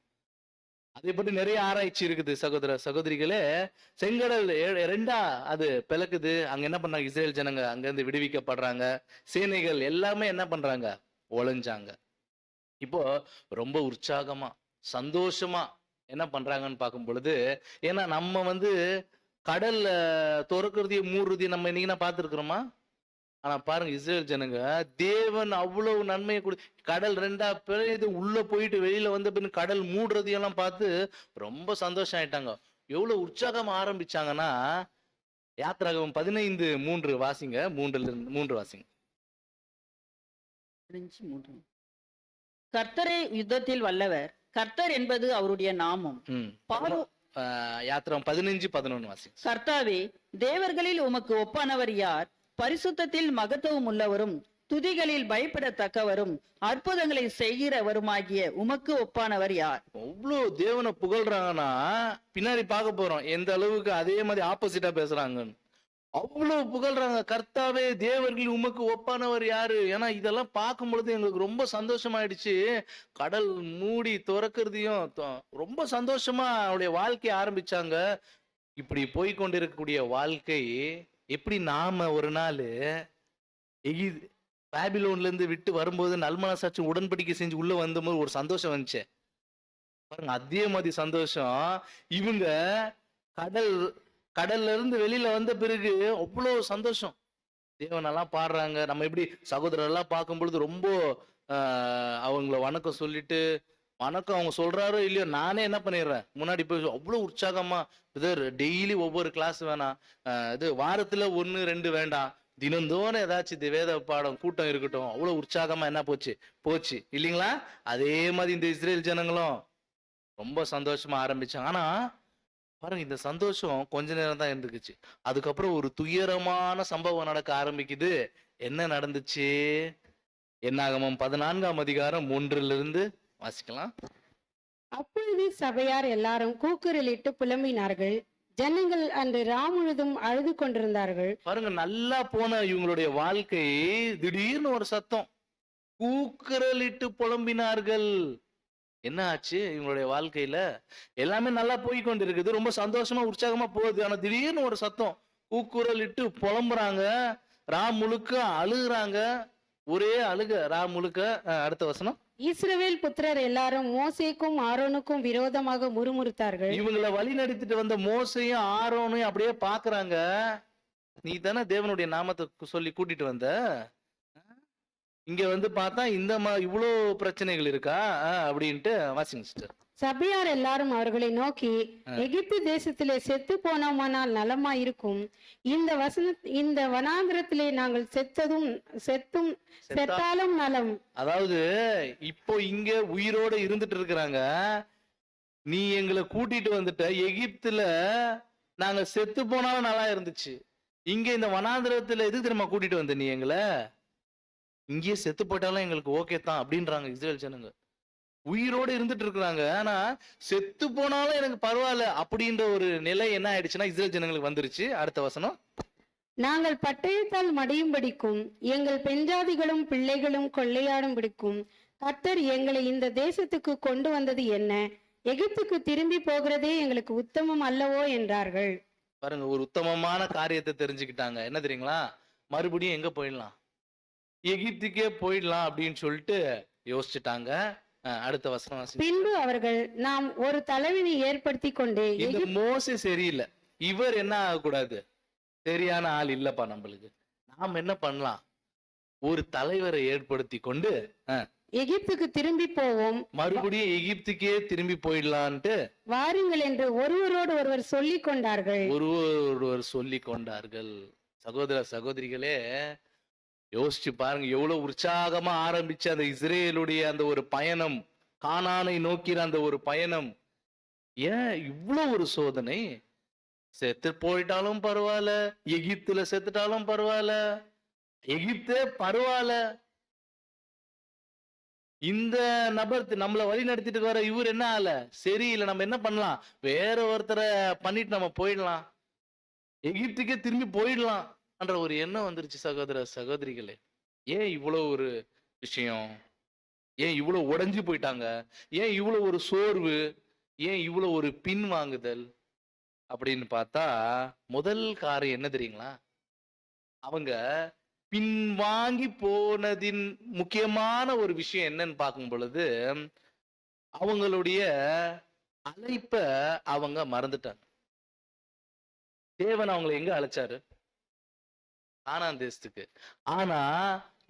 அதை பற்றி நிறைய ஆராய்ச்சி இருக்குது சகோதர சகோதரிகளே. செங்கடல் 2ஆ அது பிளக்குது. அங்க என்ன பண்றாங்க இஸ்ரேல் ஜனங்க? அங்க இருந்து விடுவிக்கப்படுறாங்க. சேனைகள் எல்லாமே என்ன பண்றாங்க? ஒளிஞ்சாங்க. இப்போ ரொம்ப உற்சாகமா சந்தோஷமா என்ன பண்றாங்கன்னு பார்க்கும் பொழுது, ஏன்னா நம்ம வந்து கடல்ல துறக்கிறதையும் மூடுறதையும் நம்ம இன்னைக்கு பார்த்துருக்கிறோமா? ஆனா பாருங்க, இஸ்ரேல் ஜனங்க தேவன் அவ்வளவு நன்மையை கடல் 2ஆ பிறகு உள்ள போயிட்டு வெளியில வந்த பின் கடல் மூடுறதையெல்லாம் பார்த்து ரொம்ப சந்தோஷம் ஆயிட்டாங்க. எவ்வளவு உற்சாகம் ஆரம்பிச்சாங்கன்னா, யாத்திராகமம் 15:3 வாசிங்க. 3 வாசிங்க. கர்த்தரே யுத்தத்தில் வல்லவர், கர்த்தர் என்பது அவருடைய நாமம். யாத்திராகமம் 15:11 வாசிங்க. கர்த்தாவே, தேவர்களில் உமக்கு ஒப்பானவர் யார்? பரிசுத்தத்தில் மகத்துவம் உள்ளவரும், துதிகளில் பயப்படத்தக்கவரும், அற்புதங்களை செய்கிறவருமாகிய உமக்கு ஒப்பானவர் யார்? அவ்வளவு தேவனை புகழ்றாங்கன்னா பின்னாடி பார்க்க போறோம் எந்த அளவுக்கு அதே மாதிரி ஆப்போசிட்டா பேசுறாங்கன்னு. அவ்வளவு புகழ்றாங்க, கர்த்தாவே தேவர்கள் உமக்கு ஒப்பானவர் யாரு? ஏன்னா இதெல்லாம் பார்க்கும் பொழுது எங்களுக்கு ரொம்ப சந்தோஷமாயிடுச்சு. கடல் மூடி துறக்கிறதையும் ரொம்ப சந்தோஷமா அவருடைய வாழ்க்கையை ஆரம்பிச்சாங்க. இப்படி போய்கொண்டிருக்கக்கூடிய வாழ்க்கை எப்படி நாம ஒரு நாள் பாபிலோன்ல இருந்து விட்டு வரும்போது நல்மனசாட்சி உடன்படிக்கை செஞ்சு உள்ள வந்தபோது ஒரு சந்தோஷம் வந்துச்சு பாருங்க, அதே மாதிரி சந்தோஷம் இவங்க கடல்ல இருந்து வெளியில வந்த பிறகு அவ்வளவு சந்தோஷம். தேவனெல்லாம் பாடுறாங்க. நம்ம எப்படி சகோதரர் எல்லாம் பார்க்கும் பொழுது ரொம்ப அவங்கள வணக்கம் சொல்லிட்டு, வணக்கம் அவங்க சொல்றாரோ இல்லையோ, நானே என்ன பண்ணிடுறேன் முன்னாடி போய் அவ்வளவு உற்சாகமா, பிரதர் டெய்லி ஒவ்வொரு கிளாஸ் வேணாம், இது வாரத்துல 1-2 வேண்டாம், தினந்தோறும் ஏதாச்சும் வேத பாடம் கூட்டம் இருக்கட்டும், அவ்வளவு உற்சாகமா என்ன போச்சு இல்லைங்களா? அதே மாதிரி இந்த இஸ்ரேல் ஜனங்களும் ரொம்ப சந்தோஷமா ஆரம்பிச்சாங்க. ஆனா பாருங்க, இந்த சந்தோஷம் கொஞ்ச நேரம் தான் இருந்துக்குச்சு. அதுக்கப்புறம் ஒரு துயரமான சம்பவம் நடக்க ஆரம்பிக்குது. என்ன நடந்துச்சு? என்னாகமம் 14ஆம் அதிகாரம் 1 வாசிக்கலாம். அப்பொழுது சபையார் எல்லாரும் கூக்குரலிட்டு புலம்பினார்கள். ஜனங்கள் அன்று ராம் முழுதும் அழுது கொண்டிருந்தார்கள். பாருங்க, நல்லா போன இவங்களுடைய வாழ்க்கை திடீர்னு ஒரு சத்தம், கூக்குரலிட்டு புலம்பினார்கள். என்ன ஆச்சு இவங்களுடைய வாழ்க்கையில? எல்லாமே நல்லா போய் கொண்டு இருக்குது, ரொம்ப சந்தோஷமா உற்சாகமா போகுது. ஆனா திடீர்னு ஒரு சத்தம், கூக்குரலிட்டு புலம்புறாங்க, ராம் முழுக்க அழுகுறாங்க, ஒரே அழுக ராம் முழுக்க. அடுத்த வசனம். இஸ்ரவேல் புத்திரர் எல்லாரும் மோசேக்கும் ஆரோனுக்கும் விரோதமாக முறுமுறுத்தார்கள். இவங்களை வழி நடத்திட்டு வந்த மோசையும் ஆரோனையும் அப்படியே பாக்குறாங்க. நீ தானே தேவனுடைய நாமத்தை சொல்லி கூட்டிட்டு வந்த, இங்க வந்து பார்த்தா இந்த இவ்வளோ பிரச்சனைகள் இருக்கா அப்படின்ட்டு வாசிங்க சிஸ்டர். சபையார் எல்லாரும் அவர்களை நோக்கி, எகிப்து தேசத்திலே செத்து போனோமானால் நலமாயிருக்கும். இந்த வனாந்திரத்திலே நாங்கள் செத்தாலும் நலம். அதாவது இப்போ இங்க உயிரோட இருந்துட்டு இருக்கிறாங்க, நீ எங்களை கூட்டிட்டு வந்துட்ட. எகிப்துல நாங்க செத்து போனாலும் நல்லா இருந்துச்சு, இங்க இந்த வனாந்திரத்துல எது தெரியுமா கூட்டிட்டு வந்த நீ எங்களை? இங்கேயே செத்து போட்டாலும் எங்களுக்கு ஓகே தான் அப்படின்றாங்க இஸ்ரேல் ஜனங்க. உயிரோடு இருந்துட்டு இருக்கிறாங்க, ஆனா செத்து போனாலும் எனக்கு பரவாயில்ல அப்படின்ற ஒரு நிலை என்ன ஆயிடுச்சுன்னா இஸ்ரேல் ஜனங்களுக்கு வந்துருச்சு. அடுத்த வசனம், நாங்கள் பட்டயத்தால் மடியும்படிக்கும் எங்கள் பெண்ஜாதிகளும் பிள்ளைகளும் கொள்ளையாடும்படிக்கும் கர்த்தர் எங்களை இந்த தேசத்துக்கு கொண்டு வந்தது என்ன? எகிப்துக்கு திரும்பி போகிறதே எங்களுக்கு உத்தமம் அல்லவோ என்றார்கள். பாருங்க, ஒரு உத்தமமான காரியத்தை தெரிஞ்சுக்கிட்டாங்க. என்ன தெரியுங்களா? மறுபடியும் எங்க போயிடலாம், எகிப்துக்கே போயிடலாம் அப்படின்னு சொல்லிட்டு யோசிச்சுட்டாங்க. அடுத்த வசனம். பின்பு அவர்கள், நாம் ஒரு தலைவனை ஏற்படுத்தி கொண்டு, இந்த மோசே சரியில்லை, இவர் என்ன ஆகக்கூடாது, சரியான ஆள் இல்லப்பா நம்மளுக்கு, நாம் என்ன பண்ணலாம், ஒரு தலைவரை ஏற்படுத்தி கொண்டு எகிப்துக்கு திரும்பி போவோம், மறுபடியும் எகிப்துக்கே திரும்பி போயிடலான்ட்டு வாருங்கள் என்று ஒருவரோடு ஒருவர் சொல்லிக் கொண்டார்கள். ஒருவர் சொல்லி கொண்டார்கள். சகோதர சகோதரிகளே, யோசிச்சு பாருங்க, எவ்வளவு உற்சாகமா ஆரம்பிச்ச அந்த இஸ்ரேலுடைய அந்த ஒரு பயணம், கானானை நோக்கிற அந்த ஒரு பயணம், ஏன் இவ்வளவு ஒரு சோதனை? செத்து போயிட்டாலும் பரவாயில்ல, எகிப்துல செத்துட்டாலும் பரவாயில்ல, எகிப்தே பரவாயில்ல, இந்த நபர் நம்மளை வழி நடத்திட்டு வர இவர் என்ன ஆல சரியில்லை, நம்ம என்ன பண்ணலாம், வேற ஒருத்தரை பண்ணிட்டு நம்ம போயிடலாம், எகிப்துக்கே திரும்பி போயிடலாம் என்ற ஒரு எண்ணம் வந்துருச்சு. சகோதர சகோதரிகளே, ஏன் இவ்வளவு ஒரு விஷயம், ஏன் இவ்வளவு உடைஞ்சு போயிட்டாங்க, ஏன் இவ்வளவு ஒரு சோர்வு, ஏன் இவ்வளவு ஒரு பின்வாங்குதல் அப்படின்னு பார்த்தா, முதல் காரியம் என்ன தெரியுங்களா? அவங்க பின்வாங்கி போனதின் முக்கியமான ஒரு விஷயம் என்னன்னு பார்க்கும் பொழுது, அவங்களுடைய அழைப்ப அவங்க மறந்துட்டாங்க. தேவன் அவங்களை எங்க அழைச்சாரு? கானான் தேசத்துக்கு. ஆனா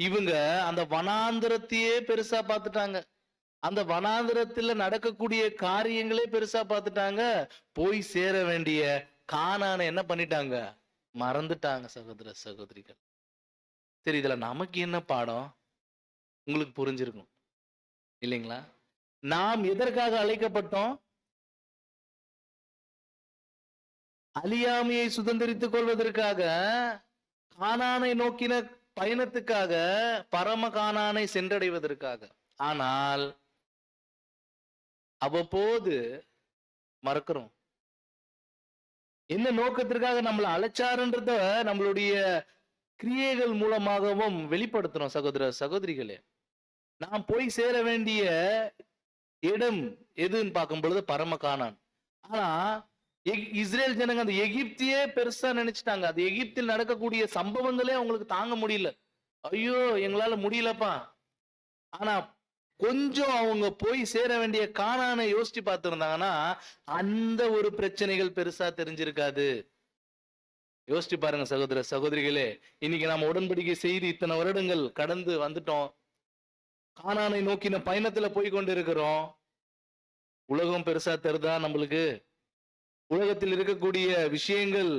இவங்க அந்த வனாந்திரத்தையே பெருசா பார்த்துட்டாங்க, அந்த வனாந்திரத்துல நடக்கக்கூடிய காரியங்களே பெருசா பார்த்துட்டாங்க, போய் சேர வேண்டிய கானானை என்ன பண்ணிட்டாங்க, மறந்துட்டாங்க. சகோதர சகோதரிகள், சரி, இதுல நமக்கு என்ன பாடம் உங்களுக்கு புரிஞ்சிருக்கும் இல்லைங்களா? நாம் எதற்காக அழைக்கப்பட்டோம்? அழியாமையை சுதந்திரித்துக் கொள்வதற்காக, கானானை நோக்கின பயணத்துக்காக, பரம கானானை சென்றடைவதற்காக. ஆனால் அவ்வப்போது மறக்கிறோம். என்ன நோக்கத்திற்காக நம்மளை அழைச்சாருன்றத நம்மளுடைய கிரியைகள் மூலமாகவும் வெளிப்படுத்துறோம். சகோதர சகோதரிகளே, நாம் போய் சேர வேண்டிய இடம் எதுன்னு பார்க்கும் பொழுது பரம கானான். ஆனா இஸ்ரேல் ஜனங்க அந்த எகிப்தியே பெருசா நினைச்சிட்டாங்க. அது எகிப்தில் நடக்கக்கூடிய சம்பவங்களே அவங்களுக்கு தாங்க முடியல. ஐயோ, எங்களால முடியலப்பா. ஆனா கொஞ்சம் அவங்க போய் சேர வேண்டிய கானானை யோசிச்சு பார்த்திருந்தாங்கன்னா அந்த ஒரு பிரச்சனைகள் பெருசா தெரிஞ்சிருக்காது. யோசிச்சு பாருங்க சகோதர சகோதரிகளே, இன்னைக்கு நாம உடன்படிக்கை செய்து இத்தனை வருடங்கள் கடந்து வந்துட்டோம், கானானை நோக்கின பயணத்துல போய் கொண்டு இருக்கிறோம். உலகம் பெருசா தெரிதா நம்மளுக்கு? உலகத்தில் இருக்கக்கூடிய விஷயங்கள்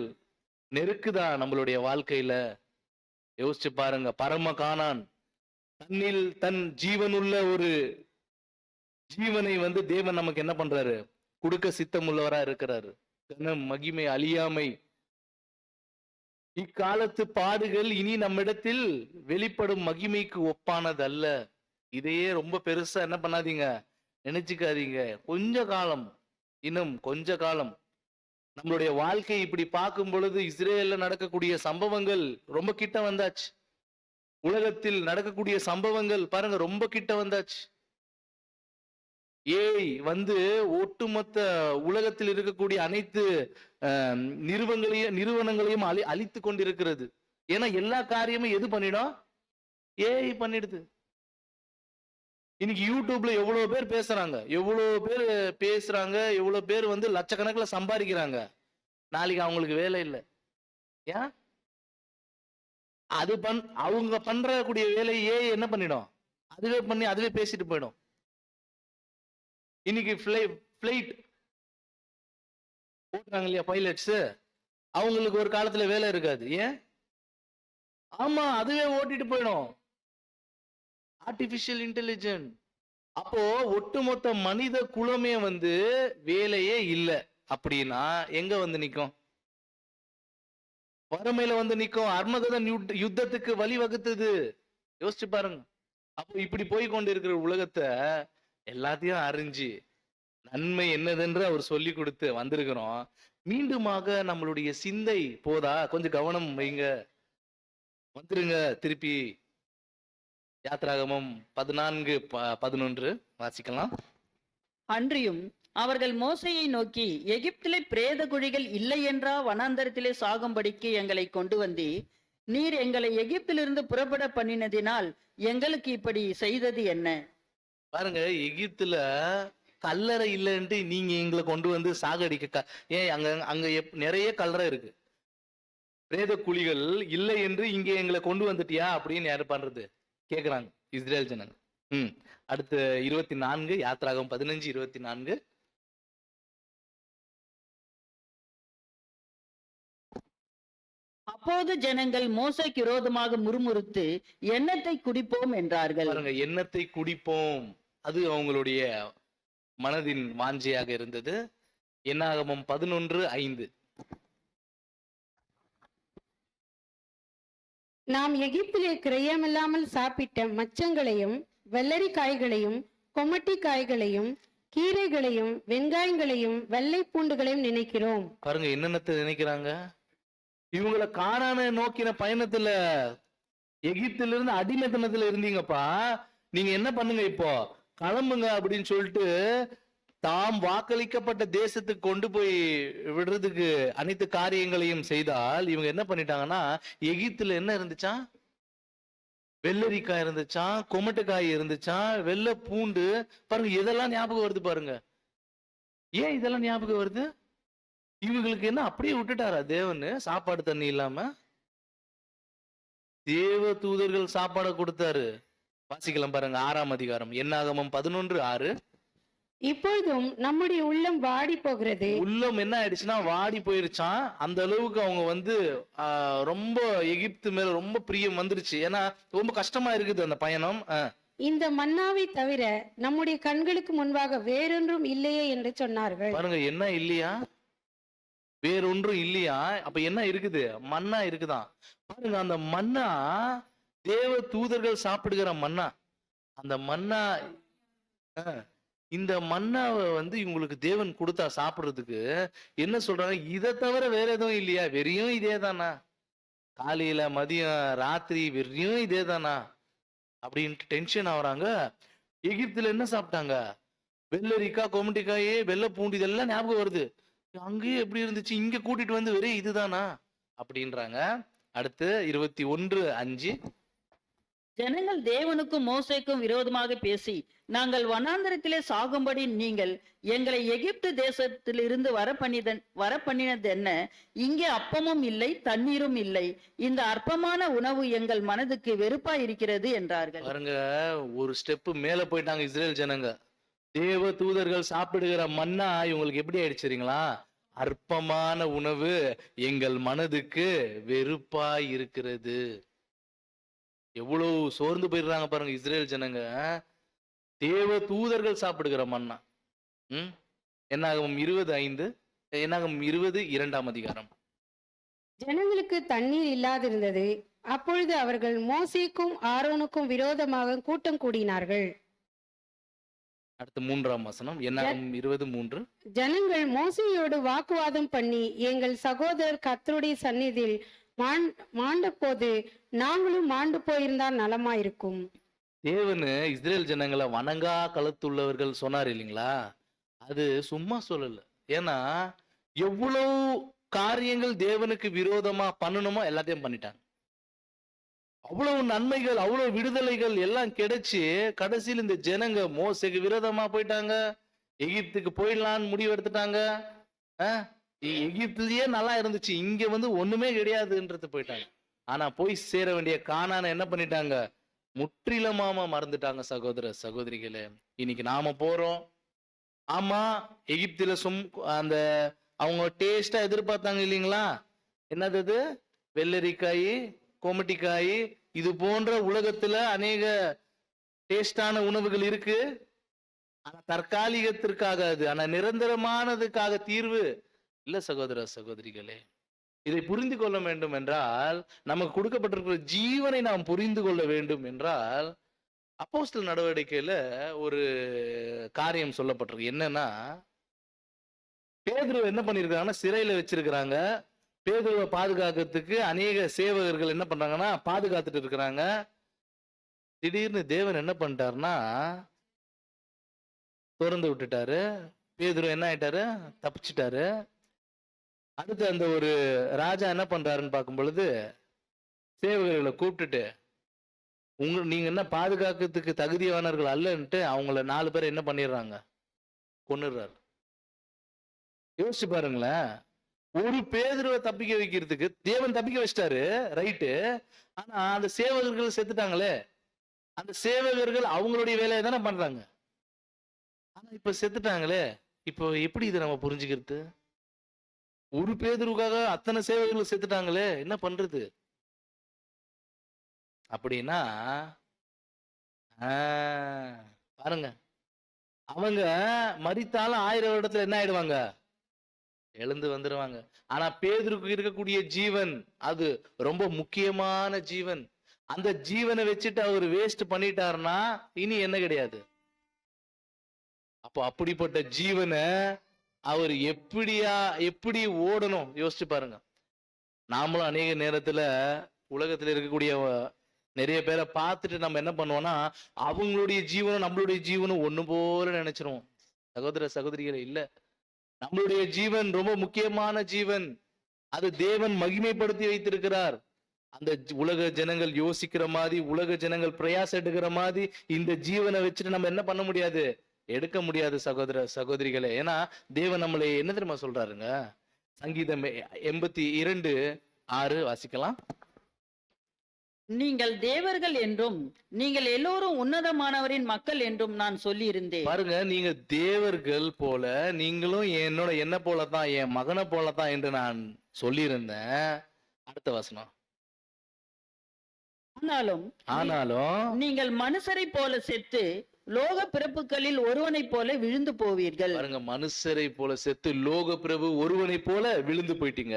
நெருக்குதா நம்மளுடைய வாழ்க்கையில? யோசிச்சு பாருங்க. பரம கானான் தன்னில் தன் ஜீவனுள்ள ஒரு ஜீவனை தேவன் நமக்கு என்ன பண்றாரு, கொடுக்க சித்தம் உள்ளவரா இருக்கிறாரு. கனம், மகிமை, அழியாமை, இக்காலத்து பாடுகள் இனி நம்மிடத்தில் வெளிப்படும் மகிமைக்கு ஒப்பானது அல்ல. இதையே ரொம்ப பெருசா என்ன பண்ணாதீங்க, நினைச்சுக்காதீங்க. கொஞ்ச காலம், இன்னும் கொஞ்ச காலம் நம்மளுடைய வாழ்க்கை இப்படி பார்க்கும் பொழுது இஸ்ரேல்ல நடக்கக்கூடிய சம்பவங்கள் ரொம்ப கிட்ட வந்தாச்சு. உலகத்தில் நடக்கக்கூடிய சம்பவங்கள் பாருங்க ரொம்ப கிட்ட வந்தாச்சு. ஒட்டுமொத்த உலகத்தில் இருக்கக்கூடிய அனைத்து நிறுவனங்களையும் அழித்து கொண்டிருக்கிறது. ஏன்னா எல்லா காரியமும் எது பண்ணிடும்? ஏஐ பண்ணிடுது. இன்னைக்கு யூடியூப்ல எவ்வளவு பேர் பேசுறாங்க, எவ்வளவு பேர் வந்து லட்சக்கணக்கில் சம்பாதிக்கிறாங்க. நாளைக்கு அவங்களுக்கு வேலை இல்லை. ஏன்? அவங்க பண்றக்கூடிய வேலையே என்ன பண்ணிடும்? அதுவே பண்ணி அதுவே பேசிட்டு போயிடும். இன்னைக்கு பிளைட் ஓட்டுறாங்க இல்லையா, பைலட்ஸ், அவங்களுக்கு ஒரு காலத்துல வேலை இருக்காது. ஏன்? ஆமா, அதுவே ஓட்டிட்டு போயிடும். Artificial intelligent. அப்போ ஒட்டுமொத்த மனித குலமே வந்து வேலையே இல்லை அப்படின்னா எங்க வந்து நிக்கும்? வறுமையில வந்து நிக்கும். அர்மதன் யுத்தத்துக்கு வழி வகுத்தது. யோசிச்சு பாருங்க. அப்போ இப்படி போய் கொண்டு இருக்கிற உலகத்தை எல்லாத்தையும் அறிஞ்சு நன்மை என்னதென்று அவர் சொல்லி கொடுத்து வந்திருக்கிறோம். மீண்டுமாக நம்மளுடைய சிந்தை போதா? கொஞ்சம் கவனம் வைங்க. வந்துருங்க திருப்பி. யாத்ராகமம் 14:11 வாசிக்கலாம். அன்றியும் அவர்கள் மோசேயை நோக்கி, எகிப்திலே பிரேத குழிகள் இல்லை என்றா வனாந்தரத்திலே சாகும்படிக்கு எங்களை கொண்டு வந்தீர்? நீர் எங்களை எகிப்திலிருந்து புறப்பட பண்ணினதினால் எங்களுக்கு இப்படி செய்தது என்ன? பாருங்க, எகிப்துல கல்லறை இல்லைன்ட்டு நீங்க எங்களை கொண்டு வந்து சாகடிக்க ஏன்? அங்க நிறைய கல்லறை இருக்கு. பிரேத குழிகள் இல்லை என்று இங்க எங்களை கொண்டு வந்துட்டியா அப்படின்னு யாரு பண்றது கேக்குறாங்க இஸ்ரேல் ஜனங்க. அடுத்து 24, யாத்ராகம் 15:24. அப்போது ஜனங்கள் மோசேக்கு விரோதமாக முறுமுறுத்து, எண்ணத்தை குடிப்போம் என்றார்கள். பாருங்க, எண்ணத்தை குடிப்போம், அது அவங்களுடைய மனதின் வாஞ்சையாக இருந்தது. என்னாகமம் 11:5. நாம் எகிப்திலே கிரயமில்லாமல் சாப்பிட்ட மச்சங்களையும் வெள்ளரி காய்களையும் கொமட்டி காய்களையும் கீரைகளையும் வெங்காயங்களையும் வெள்ளை பூண்டுகளையும் நினைக்கிறோம். பாருங்க என்னென்னத்தை நினைக்கிறாங்க. இவங்களை கானானை நோக்கின பயணத்துல எகிப்திலிருந்து அடிமைத்தனத்துல இருந்தீங்கப்பா, நீங்க என்ன பண்ணுங்க, இப்போ கிளம்புங்க அப்படின்னு சொல்லிட்டு தாம் வாக்களிக்கப்பட்ட தேசத்துக்கு கொண்டு போய் விடுறதுக்கு அனைத்து காரியங்களையும் செய்தால், இவங்க என்ன பண்ணிட்டாங்கன்னா, எகிப்துல என்ன இருந்துச்சா? வெள்ளரிக்காய் இருந்துச்சா, கொமட்டுக்காய் இருந்துச்சா, வெள்ளை பூண்டு. பாருங்க இதெல்லாம் ஞாபகம் வருது. பாருங்க ஏன் இதெல்லாம் ஞாபகம் வருது? இவங்களுக்கு என்ன அப்படியே விட்டுட்டாரா தேவன் சாப்பாடு தண்ணி இல்லாம? தேவ தூதர்கள் சாப்பாடை கொடுத்தாரு. வாசிக்கலாம் பாருங்க, 6ஆம் அதிகாரம், என்னாகமம் 11:6. இப்பொழுதும் நம்முடைய உள்ளம் வாடி போகிறது. உள்ளம் என்ன ஆயிடுச்சுன்னா வாடி போயிருச்சான். அந்த அளவுக்கு அவங்க வந்து ரொம்ப எகிப்து மேல ரொம்ப பிரியம் வந்துருச்சு. ஏன்னா ரொம்ப கஷ்டமா இருக்குது அந்த பயணம். இந்த மன்னாவை தவிர நம்முடைய கண்களுக்கு முன்பாக வேறொன்றும் இல்லையே என்று சொன்னார்கள். பாருங்க, என்ன இல்லையா? வேறொன்றும் இல்லையா? அப்ப என்ன இருக்குது? மன்னா இருக்குதான். பாருங்க, அந்த மன்னா தேவ தூதர்கள் சாப்பிடுகிற மன்னா. அந்த மன்னா, இந்த மன்னாவை வந்து இவங்களுக்கு தேவன் கொடுத்தா சாப்பிடுறதுக்கு. என்ன சொல்றாங்க? இதை தவிர வேற எதுவும் இல்லையா? வெறியும் இதே தானா? காலையில மதியம் ராத்திரி வெறியும் இதே தானா அப்படின்ட்டு டென்ஷன் ஆகுறாங்க. எகிப்துல என்ன சாப்பிட்டாங்க? வெள்ளரிக்காய், கொமட்டிக்காயே, வெள்ளை பூண்டு, இதெல்லாம் ஞாபகம் வருது. அங்கேயே எப்படி இருந்துச்சு, இங்க கூட்டிட்டு வந்து வெறும் இதுதானா அப்படின்றாங்க. அடுத்து 21:5. ஜனங்கள் தேவனுக்கும் மோசேக்கும் விரோதமாக பேசி, நாங்கள் வனாந்தரத்திலே சாகும்படி நீங்கள் எங்களை எகிப்து தேசத்திலிருந்து வரப்பண்ணினது என்ன? இங்கே அப்பமும் இல்லை தண்ணீரும் இல்லை. இந்த அற்பமான உணவு எங்கள் மனதுக்கு வெறுப்பா இருக்கிறது என்றார்கள். பாருங்க, ஒரு ஸ்டெப் மேல போயிட்டாங்க இஸ்ரேல் ஜனங்க. தேவ தூதர்கள் சாப்பிடுகிற மன்னா இவங்களுக்கு எப்படி ஆயிடுச்சுங்களா? அற்பமான உணவு எங்கள் மனதுக்கு வெறுப்பாய் இருக்கிறது. எவ்வளவு சோர்ந்து போயிடுறாங்க பாருங்க இஸ்ரேல் ஜனங்க. தேவ தூதர்கள் சாப்பிடுகிற மன்னா. என்னாகமம் 20:5, என்னாகமம் 20:2ஆம் அதிகாரம். ஜனங்களுக்கு தண்ணீர் இல்லாதிருந்தது. அப்பொழுது அவர்கள் மோசேக்கும் ஆரோனுக்கும் விரோதமாக கூட்டம் கூடினார்கள். அடுத்து 3ஆம் வசனம், என்னாகமம் 20:3. ஜனங்கள் மோசேயோடு வாக்குவாதம் பண்ணி, எங்கள் சகோதரர் கர்த்தருடைய சந்நிதியில் மாண்ட போது நாங்களும் மாண்டு போயிருந்தால் நலமாயிருக்கும். தேவனு இஸ்ரேல் ஜனங்களை வணங்கா களத்துள்ளவர்கள் சொன்னார் இல்லைங்களா? அது சும்மா சொல்லல. ஏன்னா எவ்வளவு காரியங்கள் தேவனுக்கு விரோதமா பண்ணணுமோ எல்லாத்தையும் பண்ணிட்டாங்க. அவ்வளவு நன்மைகள், அவ்வளவு விடுதலைகள் எல்லாம் கிடைச்சு கடைசியில் இந்த ஜனங்க மோசேக்கு விரோதமா போயிட்டாங்க. எகிப்துக்கு போயிடலான்னு முடிவு எடுத்துட்டாங்க. எகிப்துலயே நல்லா இருந்துச்சு, இங்க வந்து ஒண்ணுமே கிடையாதுன்றது போயிட்டாங்க. ஆனா போய் சேர வேண்டிய கானானை என்ன பண்ணிட்டாங்க? முற்றிலுமாம மறந்துட்டாங்க. சகோதர சகோதரிகளே, இன்னைக்கு நாம போறோம். ஆமா, எகிப்துல அந்த அவங்க டேஸ்டா எதிர்பார்த்தாங்க இல்லைங்களா? என்னது அது? வெள்ளரிக்காய், கொமட்டிக்காய், இது போன்ற உலகத்துல அநேக டேஸ்டான உணவுகள் இருக்கு. ஆனா தற்காலிகத்திற்காக அது, ஆனா நிரந்தரமானதுக்காக தீர்வு இல்ல. சகோதர சகோதரிகளே, இதை புரிந்து கொள்ள வேண்டும் என்றால், நமக்கு கொடுக்கப்பட்டிருக்கிற ஜீவனை நாம் புரிந்து கொள்ள வேண்டும் என்றால், அப்போஸ்தலர் நடவடிக்கையில ஒரு காரியம் சொல்லப்பட்டிருக்கு. என்னன்னா, பேதுருவை என்ன பண்ணிருக்காங்கன்னா சிறையில வச்சிருக்கிறாங்க. பேதுருவை பாதுகாக்கிறதுக்கு அநேக சேவகர்கள் என்ன பண்றாங்கன்னா பாதுகாத்துட்டு இருக்கிறாங்க. திடீர்னு தேவன் என்ன பண்ணிட்டாருன்னா திறந்து விட்டுட்டாரு. பேதுரு என்ன ஆயிட்டாரு? தப்பிச்சிட்டாரு. அடுத்து அந்த ஒரு ராஜா என்ன பண்றாருன்னு பார்க்கும் பொழுது, சேவகர்களை கூப்பிட்டுட்டு, நீங்க என்ன பாதுகாக்கிறதுக்கு தகுதியானவர்கள் அல்லன்ட்டு அவங்கள 4 பேர் என்ன பண்ணிடுறாங்க? கொன்னுடுறாரு. யோசிச்சு பாருங்களேன். ஒரு பேதுருவை தப்பிக்க வைக்கிறதுக்கு தேவன் தப்பிக்க வச்சிட்டாரு, ரைட்டு. ஆனா அந்த சேவகர்கள் செத்துட்டாங்களே. அந்த சேவகர்கள் அவங்களுடைய வேலையை தானே பண்றாங்க. ஆனா இப்ப செத்துட்டாங்களே. இப்போ எப்படி இதை நம்ம புரிஞ்சுக்கிறது? ஒரு பேதுருக்காக அத்தனை சேவகர்கள் செத்துட்டாங்களே, என்ன பண்றது? அப்படின்னா பாருங்க, அவங்க மரித்தாலும் 1000 வருடத்துல என்ன ஆயிடுவாங்க? எழுந்து வந்துருவாங்க. ஆனா பேதுருக்கு இருக்கக்கூடிய ஜீவன் அது ரொம்ப முக்கியமான ஜீவன். அந்த ஜீவனை வச்சுட்டு அவர் வேஸ்ட் பண்ணிட்டாருன்னா இனி என்ன கிடையாது. அப்போ அப்படிப்பட்ட ஜீவனை அவர் எப்படி ஓடணும் யோசிச்சு பாருங்க. நாமளும் அநேக நேரத்துல உலகத்துல இருக்கக்கூடிய நிறைய பேரை பார்த்துட்டு நம்ம என்ன பண்ணுவோம்னா, அவங்களுடைய ஜீவனும் நம்மளுடைய ஜீவனும் ஒண்ணு போல நினைச்சிருவோம். சகோதர சகோதரிகளை இல்ல, நம்மளுடைய ஜீவன் ரொம்ப முக்கியமான ஜீவன். அது தேவன் மகிமைப்படுத்தி வைத்திருக்கிறார். அந்த உலக ஜனங்கள் யோசிக்கிற மாதிரி, உலக ஜனங்கள் பிரயாசம் எடுக்கிற மாதிரி இந்த ஜீவனை வச்சுட்டு நம்ம என்ன பண்ண முடியாது? எடுக்க முடியாது சகோதர சகோதரிகளே. ஏன்னா தேவன் நம்மளை என்ன தெரியுமா சொல்றாருங்க? சங்கீதம் 82:6 வாசிக்கலாம். நீங்கள் தேவர்கள் என்றும் நீங்கள் எல்லோரும் உன்னதமானவரின் மக்கள் என்றும் நான் சொல்லி இருந்தேன். பாருங்க, நீங்க தேவர்கள் போல, நீங்களும் என்ன போலதான், என் மகனை போலதான் என்று நான் சொல்லியிருந்தேன். அடுத்த வசனம். ஆனாலும் நீங்கள் மனுஷரை போல செத்து லோக பிரபுக்களில் ஒருவனை போல விழுந்து போவீர்கள். பாருங்க, மனுஷரை போல செத்து லோக பிரபு ஒருவனை போல விழுந்து போயிட்டீங்க.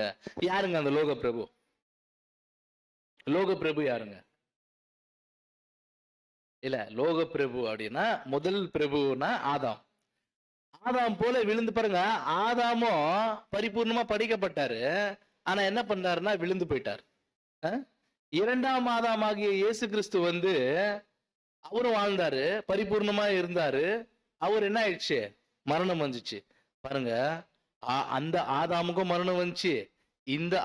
யாருங்க அந்த லோக பிரபு? லோக பிரபு யாருங்க? இல்ல, லோக பிரபு அப்படின்னா முதல் பிரபுனா ஆதாம். ஆதாம் போல விழுந்து பாருங்க. ஆதாமும் பரிபூர்ணமா படைக்கப்பட்டாரு, ஆனா என்ன பண்ணாருன்னா விழுந்து போயிட்டார். இரண்டாம் ஆதாம் ஆகிய இயேசு கிறிஸ்து வந்து அவரும் வாழ்ந்தாரு, பரிபூர்ணமா இருந்தாரு. அவர் என்ன ஆயிடுச்சு? மரணம் வந்துச்சு. பாருங்க, அந்த ஆதாமுக்கும் மரணம் வந்துச்சு, இந்த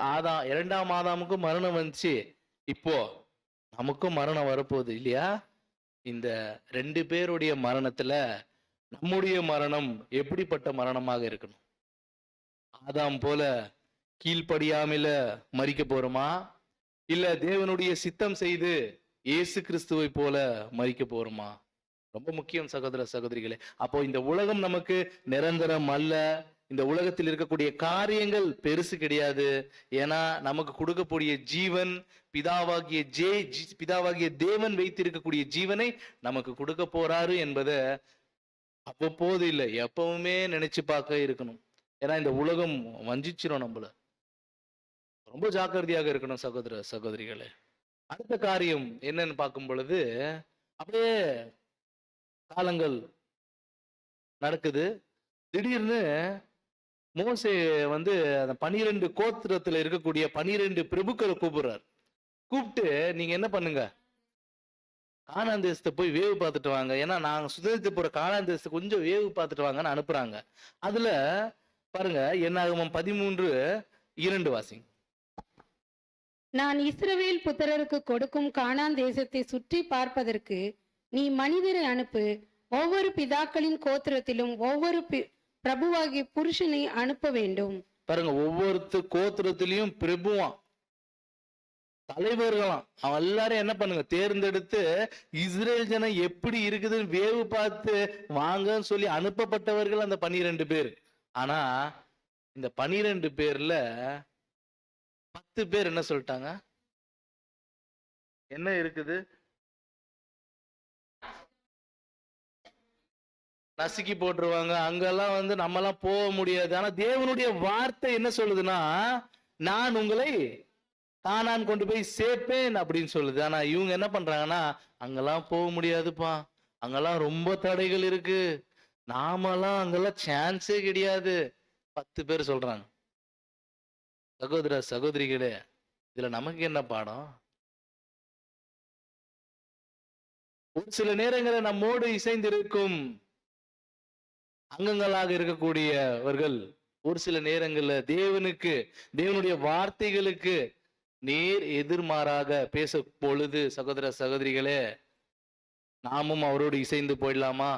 இரண்டாம் ஆதாமுக்கும் மரணம் வந்துச்சு. இப்போ நமக்கும் மரணம் வரப்போகுது இல்லையா? இந்த 2 பேருடைய மரணத்துல நம்முடைய மரணம் எப்படிப்பட்ட மரணமாக இருக்கணும்? ஆதாம் போல கீழ்ப்படியாமல மரிக்க போறோமா, இல்ல தேவனுடைய சித்தம் செய்து இயேசு கிறிஸ்துவை போல மரிக்க போறோமா? ரொம்ப முக்கியம் சகோதர சகோதரிகளே. அப்போ இந்த உலகம் நமக்கு நிரந்தரம் அல்ல. இந்த உலகத்தில் இருக்கக்கூடிய காரியங்கள் பெருசு கிடையாது. ஏன்னா நமக்கு கொடுக்கக்கூடிய ஜீவன் பிதாவாகிய தேவன் வைத்திருக்கக்கூடிய ஜீவனை நமக்கு கொடுக்க போறாரு என்பதை அவ்வப்போது இல்லை, எப்பவுமே நினைச்சு பார்க்க இருக்கணும். ஏன்னா இந்த உலகம் வஞ்சிச்சிரும் நம்மள. ரொம்ப ஜாக்கிரதையாக இருக்கணும் சகோதர சகோதரிகளே. அடுத்த காரியம் என்னன்னு பார்க்கும் பொழுது, அப்படியே காலங்கள் நடக்குது. திடீர்னு மோசே வந்து அந்த 12 கோத்திரத்துல இருக்கக்கூடிய 12 பிரபுக்களை கூப்பிடுறாரு. கூப்பிட்டு, நீங்க என்ன பண்ணுங்க, கானான் தேசத்தை போய் வேவு பார்த்துட்டு வாங்க. ஏன்னா நாங்க சுதந்திரத்தை போற கானான் தேசத்தை கொஞ்சம் வேவு பார்த்துட்டு வாங்கன்னு அனுப்புறாங்க. அதுல பாருங்க, என்னாகமம் 13:2 வாசிங்க. நான் இஸ்ரவேல் புத்திரருக்கு கொடுக்கும் கானான் தேசத்தை சுற்றி பார்ப்பதற்கு நீ மனிதரை அனுப்பு. ஒவ்வொரு பிதாக்களின் கோத்திரத்திலும் ஒவ்வொரு பிரபுவாகிய புருஷனை அனுப்ப வேண்டும். பாருங்க, ஒவ்வொருத்த கோத்திரத்திலையும் பிரபுவான், தலைவர்களாம், அவன் எல்லாரும் என்ன பண்ணுங்க, தேர்ந்தெடுத்து இஸ்ரேல் ஜனம் எப்படி இருக்குதுன்னு வேவு பார்த்து வாங்கன்னு சொல்லி அனுப்பப்பட்டவர்கள் அந்த 12 பேர். ஆனா இந்த 12 பேர்ல 10 பேர் என்ன சொல்லிட்டாங்க? என்ன இருக்குது? நசுக்கி போட்டுருவாங்க, அங்கெல்லாம் வந்து நம்மலாம் போக முடியாது. ஆனா தேவனுடைய வார்த்தை என்ன சொல்லுதுன்னா, நான் உங்களை கானான் கொண்டு போய் சேர்ப்பேன் அப்படின்னு சொல்லுது. ஆனா இவங்க என்ன பண்றாங்கன்னா, அங்கெல்லாம் போக முடியாதுப்பா, அங்கெல்லாம் ரொம்ப தடைகள் இருக்கு, நாமெல்லாம் அங்கெல்லாம் சான்ஸே கிடையாது 10 பேர் சொல்றாங்க. சகோதர சகோதரிகளே, இதுல நமக்கு என்ன பாடம்? ஒரு சில நேரங்களில் நம்மோடு இசைந்திருக்கும் அங்கங்களாக இருக்கக்கூடியவர்கள் ஒரு சில நேரங்கள்ல தேவனுடைய வார்த்தைகளுக்கு நேர் எதிர்மாறாக பேச பொழுது, சகோதர சகோதரிகளே, நாமும் அவரோடு இசைந்து போயிடலாமா?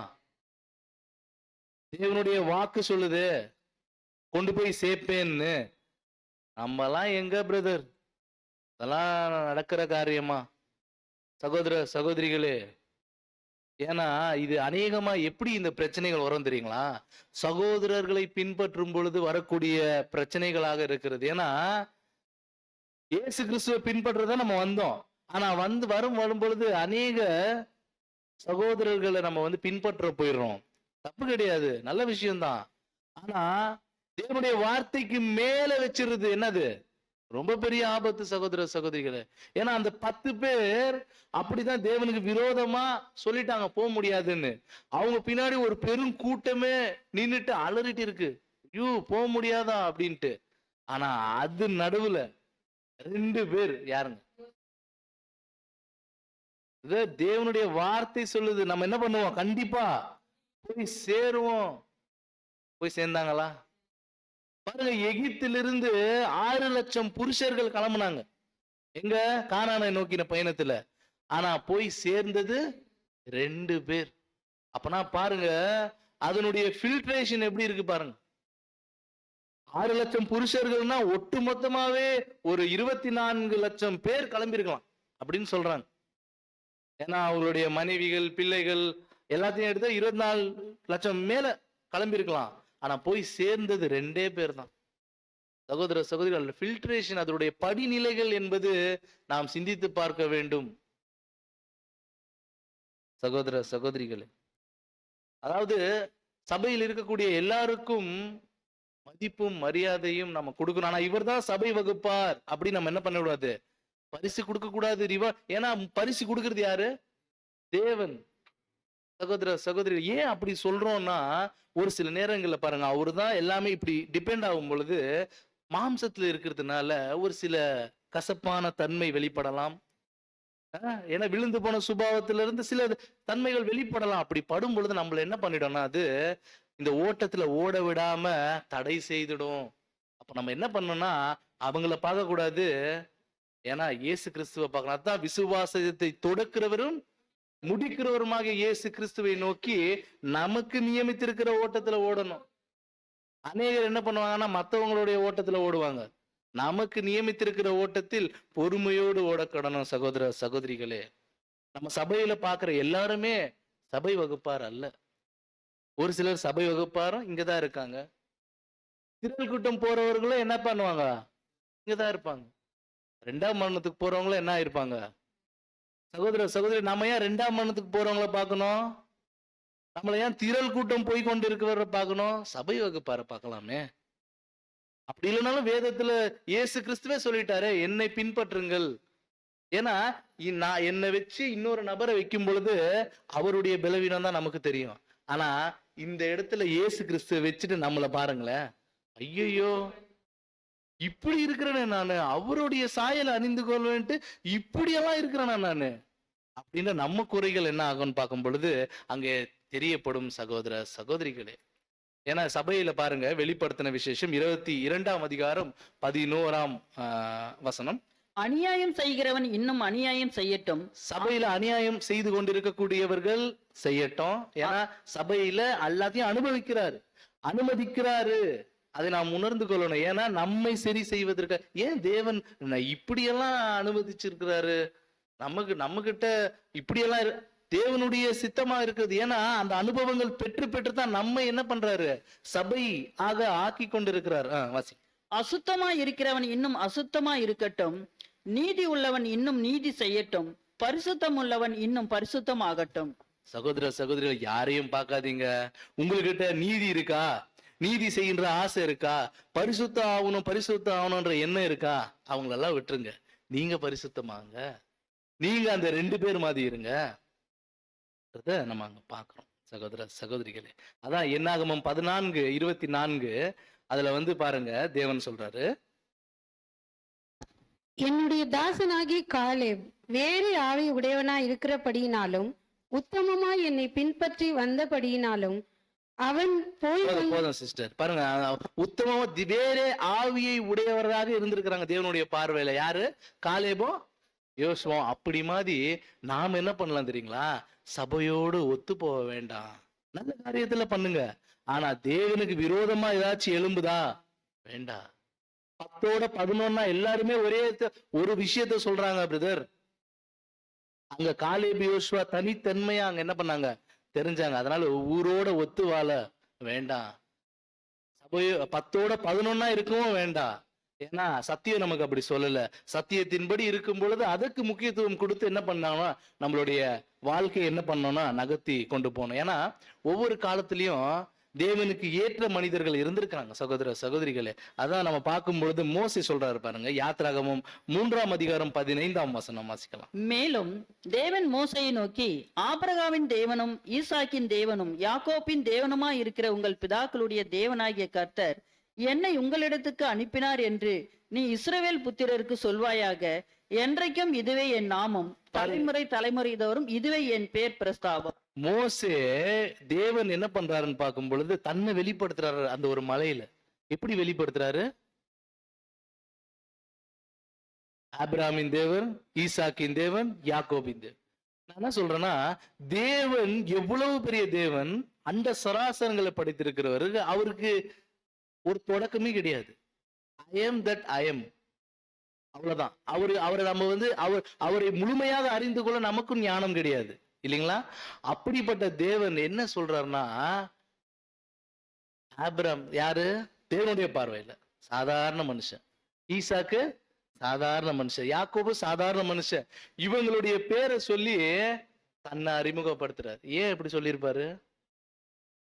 தேவனுடைய வாக்கு சொல்லுது கொண்டு போய் சேர்ப்பேன்னு, நம்மலாம் எங்க பிரதர், அதெல்லாம் நடக்கிற காரியமா? சகோதர சகோதரிகளே, ஏன்னா இது அநேகமா எப்படி இந்த பிரச்சனைகள் வரும் தெரியுங்களா? சகோதரர்களை பின்பற்றும் பொழுது வரக்கூடிய பிரச்சனைகளாக இருக்கிறது. ஏன்னா இயேசு கிறிஸ்துவை பின்பற்றதான் நம்ம வந்தோம். ஆனா வரும் பொழுது அநேக சகோதரர்களை நம்ம பின்பற்ற போயிடுறோம். தப்பு கிடையாது, நல்ல விஷயம்தான். ஆனா தேவனுடைய வார்த்தைக்கு மேல வச்சிருது என்னது? ரொம்ப பெரிய ஆபத்து சகோதர சகோதரிகளே. ஏன்னா அந்த 10 பேர் அப்படிதான் தேவனுக்கு விரோதமா சொல்லிட்டாங்க, போக முடியாதுன்னு. அவங்க பின்னாடி ஒரு பெரும் கூட்டமே நின்னுட்டு அலறிட்டு இருக்கு, ஐயோ போக முடியாதா அப்படின்ட்டு. ஆனா அது நடுவுல 2 பேர் யாருங்க? தேவனுடைய வார்த்தை சொல்லுது, நம்ம என்ன பண்ணுவோம்? கண்டிப்பா போய் சேருவோம். போய் சேர்ந்தாங்களா? பாருங்க, எகிப்திலிருந்து 6 லட்சம் புருஷர்கள் கிளம்புனாங்க எங்க? கானானை நோக்கின பயணத்துல. ஆனா போய் சேர்ந்தது 2 பேர். அப்பனா பாருங்க அதனுடைய ஃபில்ட்ரேஷன் எப்படி இருக்கு பாருங்க. 6 லட்சம் புருஷர்கள்னா ஒட்டு மொத்தமாவே ஒரு 24 லட்சம் பேர் கிளம்பிருக்கலாம் அப்படின்னு சொல்றாங்க. ஏன்னா அவருடைய மனைவிகள், பிள்ளைகள் எல்லாத்தையும் எடுத்தா 24 லட்சம் மேல கிளம்பிருக்கலாம். ஆனா போய் சேர்ந்தது 2 பேர் தான். சகோதர சகோதரிகள், ஃபில்ட்ரேஷன், அதனுடைய படிநிலைகள் என்பது நாம் சிந்தித்து பார்க்க வேண்டும் சகோதர சகோதரிகளே. அதாவது சபையில் இருக்கக்கூடிய எல்லாருக்கும் மதிப்பும் மரியாதையும் நம்ம கொடுக்கணும். ஆனா இவர் தான் சபை வகுப்பார் அப்படி நம்ம என்ன பண்ணக்கூடாது? பரிசு கொடுக்க கூடாது. ஏன்னா பரிசு கொடுக்கறது யாரு? தேவன். சகோதர சகோதரி, ஏன் அப்படி சொல்றோம்னா, ஒரு சில நேரங்கள்ல பாருங்க, அவரு தான் எல்லாமே இப்படி டிபெண்ட் ஆகும் பொழுது மாம்சத்துல இருக்கிறதுனால ஒரு சில கசப்பான தன்மை வெளிப்படலாம். ஏன்னா விழுந்து போன சுபாவத்துல இருந்து சில தன்மைகள் வெளிப்படலாம். அப்படி படும் பொழுது நம்மள என்ன பண்ணிடும்னா, அது இந்த ஓட்டத்துல ஓட விடாம தடை செய்திடும். அப்ப நம்ம என்ன பண்ணோம்னா, அவங்கள பார்க்க கூடாது. ஏன்னா இயேசு கிறிஸ்துவை பார்க்கணும். அதான் விசுவாசத்தை தொடக்கிறவரும் முடிக்கிறவருமாக இயேசு கிறிஸ்துவை நோக்கி நமக்கு நியமித்திருக்கிற ஓட்டத்துல ஓடணும். அநேகர் என்ன பண்ணுவாங்கன்னா, மற்றவங்களுடைய ஓட்டத்துல ஓடுவாங்க. நமக்கு நியமித்திருக்கிற ஓட்டத்தில் பொறுமையோடு ஓடக்கடணும். சகோதர சகோதரிகளே, நம்ம சபையில பாக்குற எல்லாருமே சபை வகுப்பார் அல்ல. ஒரு சிலர் சபை வகுப்பாரும் இங்கதான் இருக்காங்க. திரள் கூட்டம் போறவர்களும் என்ன பண்ணுவாங்க? இங்கதான் இருப்பாங்க. 2ஆம் மரணத்துக்கு போறவங்களும் என்ன இருப்பாங்க? சகோதர சகோதரி, நம்ம ஏன் 2ஆம் மரணத்துக்கு போறவங்கள பார்க்கணும்? நம்மள ஏன் திரள் கூட்டம் போய் கொண்டு இருக்கிறவரை பார்க்கணும்? சபை வகுப்பார பார்க்கலாமே. அப்படி இல்லைனாலும் வேதத்துல இயேசு கிறிஸ்துவே சொல்லிட்டாரு, என்னை பின்பற்றுங்கள். ஏன்னா நான் என்னை வச்சு இன்னொரு நபரை வைக்கும் பொழுது அவருடைய பலவீனம் தான் நமக்கு தெரியும். ஆனா இந்த இடத்துல இயேசு கிறிஸ்துவை வச்சுட்டு நம்மள பாருங்களேன், ஐயோ இப்படி இருக்கிறேனே நானு, அவருடைய சாயலை அணிந்து கொள்வேன்ட்டு இப்படியெல்லாம் இருக்கிறேனா நானு அப்படின்னு நம்ம குறைகள் என்ன ஆகும்னு பார்க்கும் பொழுது அங்கே தெரியப்படும் சகோதர சகோதரிகளே. ஏன்னா சபையில பாருங்க, வெளிப்படுத்தின விசேஷம் 22ஆம் அதிகாரம் 11ஆம் வசனம். அநியாயம் செய்கிறவன் இன்னும் அநியாயம் செய்யட்டும். சபையில அநியாயம் செய்து கொண்டிருக்கக்கூடியவர்கள் செய்யட்டும். ஏன்னா சபையில எல்லாத்தையும் அனுமதிக்கிறாரு. அதை நாம் உணர்ந்து கொள்ளணும். ஏன்னா நம்மை சரி செய்வதற்கு ஏன் தேவன் இப்படியெல்லாம் அனுமதிச்சிருக்கிறாரு? நம்ம கிட்ட இப்படியெல்லாம் தேவனுடைய சித்தமா இருக்குது. ஏன்னா அந்த அனுபவங்கள் பெற்று தான் நம்ம என்ன பண்றாரு, சபை ஆக்கி கொண்டிருக்கிறார். வாசி. அசுத்தமா இருக்கிறவன் இன்னும் அசுத்தமா இருக்கட்டும், நீதி உள்ளவன் இன்னும் நீதி செய்யட்டும், பரிசுத்தம் உள்ளவன் இன்னும் பரிசுத்தம் ஆகட்டும். சகோதர சகோதரிகள், யாரையும் பார்க்காதீங்க. உங்ககிட்ட நீதி இருக்கா, நீதி செய்கின்ற ஆசை இருக்கா, பரிசுத்தம் ஆகணும்ன்ற எண்ணம் இருக்கா, அவங்களெல்லாம் விட்டுருங்க. நீங்க பரிசுத்தமாங்க. நீங்க அந்த 2 பேர் மாதிரி இருங்க. நம்ம அங்க பாக்குறோம் சகோதர சகோதரிகளே. அதான் என்னாகமம் 14:24 அதுல பாருங்க, தேவன் சொல்றாரு, என்னுடைய தாசனாகி காலேப் வேறு ஆவி உடையவனாய் இருக்கிறபடியினாலும் உத்தமமாய் என்னை பின்பற்றி வந்தபடியினாலும் அவன் போய் போதும் சிஸ்டர். பாருங்க, உத்தமமா வேறே ஆவியை உடையவராக இருந்திருக்கிறாங்க தேவனுடைய பார்வையில. யாரு? காலேபோ யோசுவா. அப்படி மாதிரி நாம என்ன பண்ணலாம் தெரியுங்களா? சபையோடு ஒத்து போக வேண்டாம், நல்ல காரியத்துல பண்ணுங்க. ஆனா தேவனுக்கு விரோதமா ஏதாச்சும் எழும்புதா? வேண்டாம். 10ஓட 11 எல்லாருமே ஒரே ஒரு விஷயத்த சொல்றாங்க பிரதர். அங்க காலேப் யோசுவா தனித்தன்மையா அங்க என்ன பண்ணாங்க தெரிஞ்சாங்க. அதனால ஊரோட ஒத்து வாழ வேண்டாம். சபையோ 10ஓட 11 இருக்கவும் வேண்டாம். ஏன்னா சத்தியம் நமக்கு அப்படி சொல்லல. சத்தியத்தின்படி இருக்கும் பொழுது அதுக்கு முக்கியத்துவம் கொடுத்து என்ன பண்ணாங்கன்னா நம்மளுடைய வாழ்க்கையை என்ன பண்ணோம்னா நகர்த்தி கொண்டு போகணும். ஏன்னா ஒவ்வொரு காலத்திலயும் தேவனுக்கு ஏற்ற மனிதர்கள் இருந்திருக்காங்க சகோதர சகோதரிகளே. அதான் நம்ம பார்க்கும் பொழுது மோசே சொல்றாரு பாருங்க, யாத்ராகமம் 3:15 வாசிக்கலாம். மேலும் தேவன் மோசையை நோக்கி, ஆபிரகாமின் தேவனும் ஈசாக்கின் தேவனும் யாக்கோப்பின் தேவனுமாய் இருக்கிற உங்கள் பிதாக்களுடைய தேவனாகிய கர்த்தர் என்னை உங்களிடத்துக்கு அனுப்பினார் என்று நீ இஸ்ரவேல் புத்திரருக்கு சொல்வாயாக. என்றைக்கும் இதுவே என் நாமம், தலைமுறை தோறும் இதுவே என் பேர் பிரஸ்தாபம். மோசே தேவன் என்ன பண்றாருன்னு பார்க்கும் பொழுது தன்னை வெளிப்படுத்துறாரு அந்த ஒரு மலையில. எப்படி வெளிப்படுத்துறாரு? ஆபிரகாமின் தேவன், ஈசாக்கின் தேவன், யாக்கோபின் தேவன். நான் என்ன சொல்றேன்னா, தேவன் எவ்வளவு பெரிய தேவன், அந்த சராசரங்களை படைத்திருக்கிறவரு. அவருக்கு ஒரு தொடக்கமே கிடையாது. I am that I am, அவ்வளவுதான். அவரை நம்ம அவரை முழுமையாக அறிந்து கொள்ள நமக்கும் ஞானம் கிடையாது இல்லைங்களா? அப்படிப்பட்ட தேவன் என்ன சொல்றாருன்னா, ஆபிரகாம் யாரு? தேவனுடைய பார்வையில சாதாரண மனுஷன், ஈசாக்கு சாதாரண மனுஷன், யாக்கோபு சாதாரண மனுஷன். இவங்களுடைய பேரை சொல்லி தன்னை அறிமுகப்படுத்துறாரு. ஏன் இப்படி சொல்லியிருப்பாரு?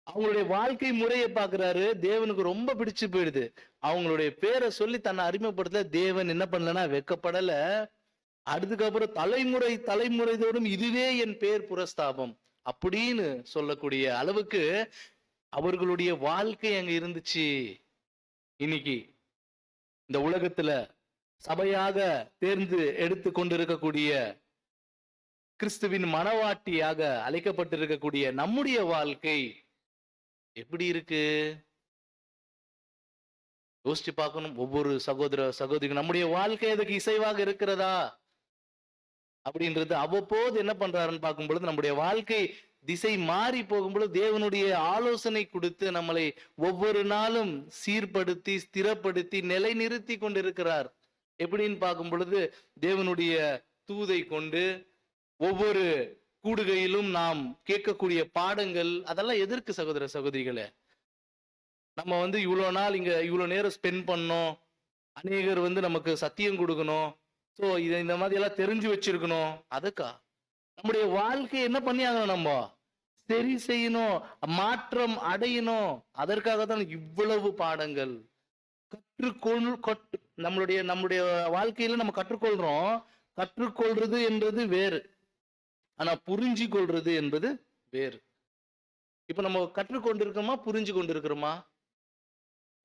அவங்களுடைய வாழ்க்கை முறையை பாக்குறாரு, தேவனுக்கு ரொம்ப பிடிச்சு போயிடுது. அவங்களுடைய பேரை சொல்லி தன்னை அறிமுகப்படுத்தல. தேவன் என்ன பண்ணலன்னா வெக்கப்படல. அதுக்கப்புறம் தலைமுறை தோறும் இதுவே என் பேர் புரஸ்தாபம் அப்படின்னு சொல்லக்கூடிய அளவுக்கு அவர்களுடைய வாழ்க்கை அங்க இருந்துச்சு. இன்னைக்கு இந்த உலகத்துல சபையாக தேர்ந்து எடுத்து கொண்டிருக்கக்கூடிய கிறிஸ்துவின் மனவாட்டியாக அழைக்கப்பட்டிருக்கக்கூடிய நம்முடைய வாழ்க்கை எப்படி இருக்கு? யோசிச்சு பார்க்கணும். ஒவ்வொரு சகோதர சகோதரிக்கும் நம்முடைய வாழ்க்கை அதுக்கு இசைவாக இருக்கிறதா அப்படின்றது அவ்வப்போது என்ன பண்றாருன்னு பார்க்கும் பொழுது நம்முடைய வாழ்க்கை திசை மாறி போகும்பொழுது தேவனுடைய ஆலோசனை கொடுத்து நம்மளை ஒவ்வொரு நாளும் சீர்படுத்தி ஸ்திரப்படுத்தி நிலைநிறுத்தி கொண்டிருக்கிறார். எப்படின்னு பார்க்கும் பொழுது தேவனுடைய தூதை கொண்டு ஒவ்வொரு கூடுகையிலும் நாம் கேட்கக்கூடிய பாடங்கள் அதெல்லாம் எதற்கு சகோதர சகோதரிகளே? நம்ம இவ்வளவு நாள் இங்க இவ்வளவு நேரம் ஸ்பெண்ட் பண்ணோம், அநேகர் நமக்கு சத்தியம் கொடுக்கணும், ஸோ இதை இந்த மாதிரி எல்லாம் தெரிஞ்சு வச்சிருக்கணும். அதுக்கா நம்முடைய வாழ்க்கை என்ன பண்ணி ஆகணும்? நம்ம சரி செய்யணும், மாற்றம் அடையணும். அதற்காக தான் இவ்வளவு பாடங்கள் நம்மளுடைய வாழ்க்கையில நம்ம கற்றுக்கொள்றோம். கற்றுக்கொள்றது என்றது வேறு, ஆனா புரிஞ்சு கொள்றது என்பது வேறு. இப்ப நம்ம கற்றுக்கொண்டிருக்கோமா புரிஞ்சு கொண்டிருக்கிறோமா?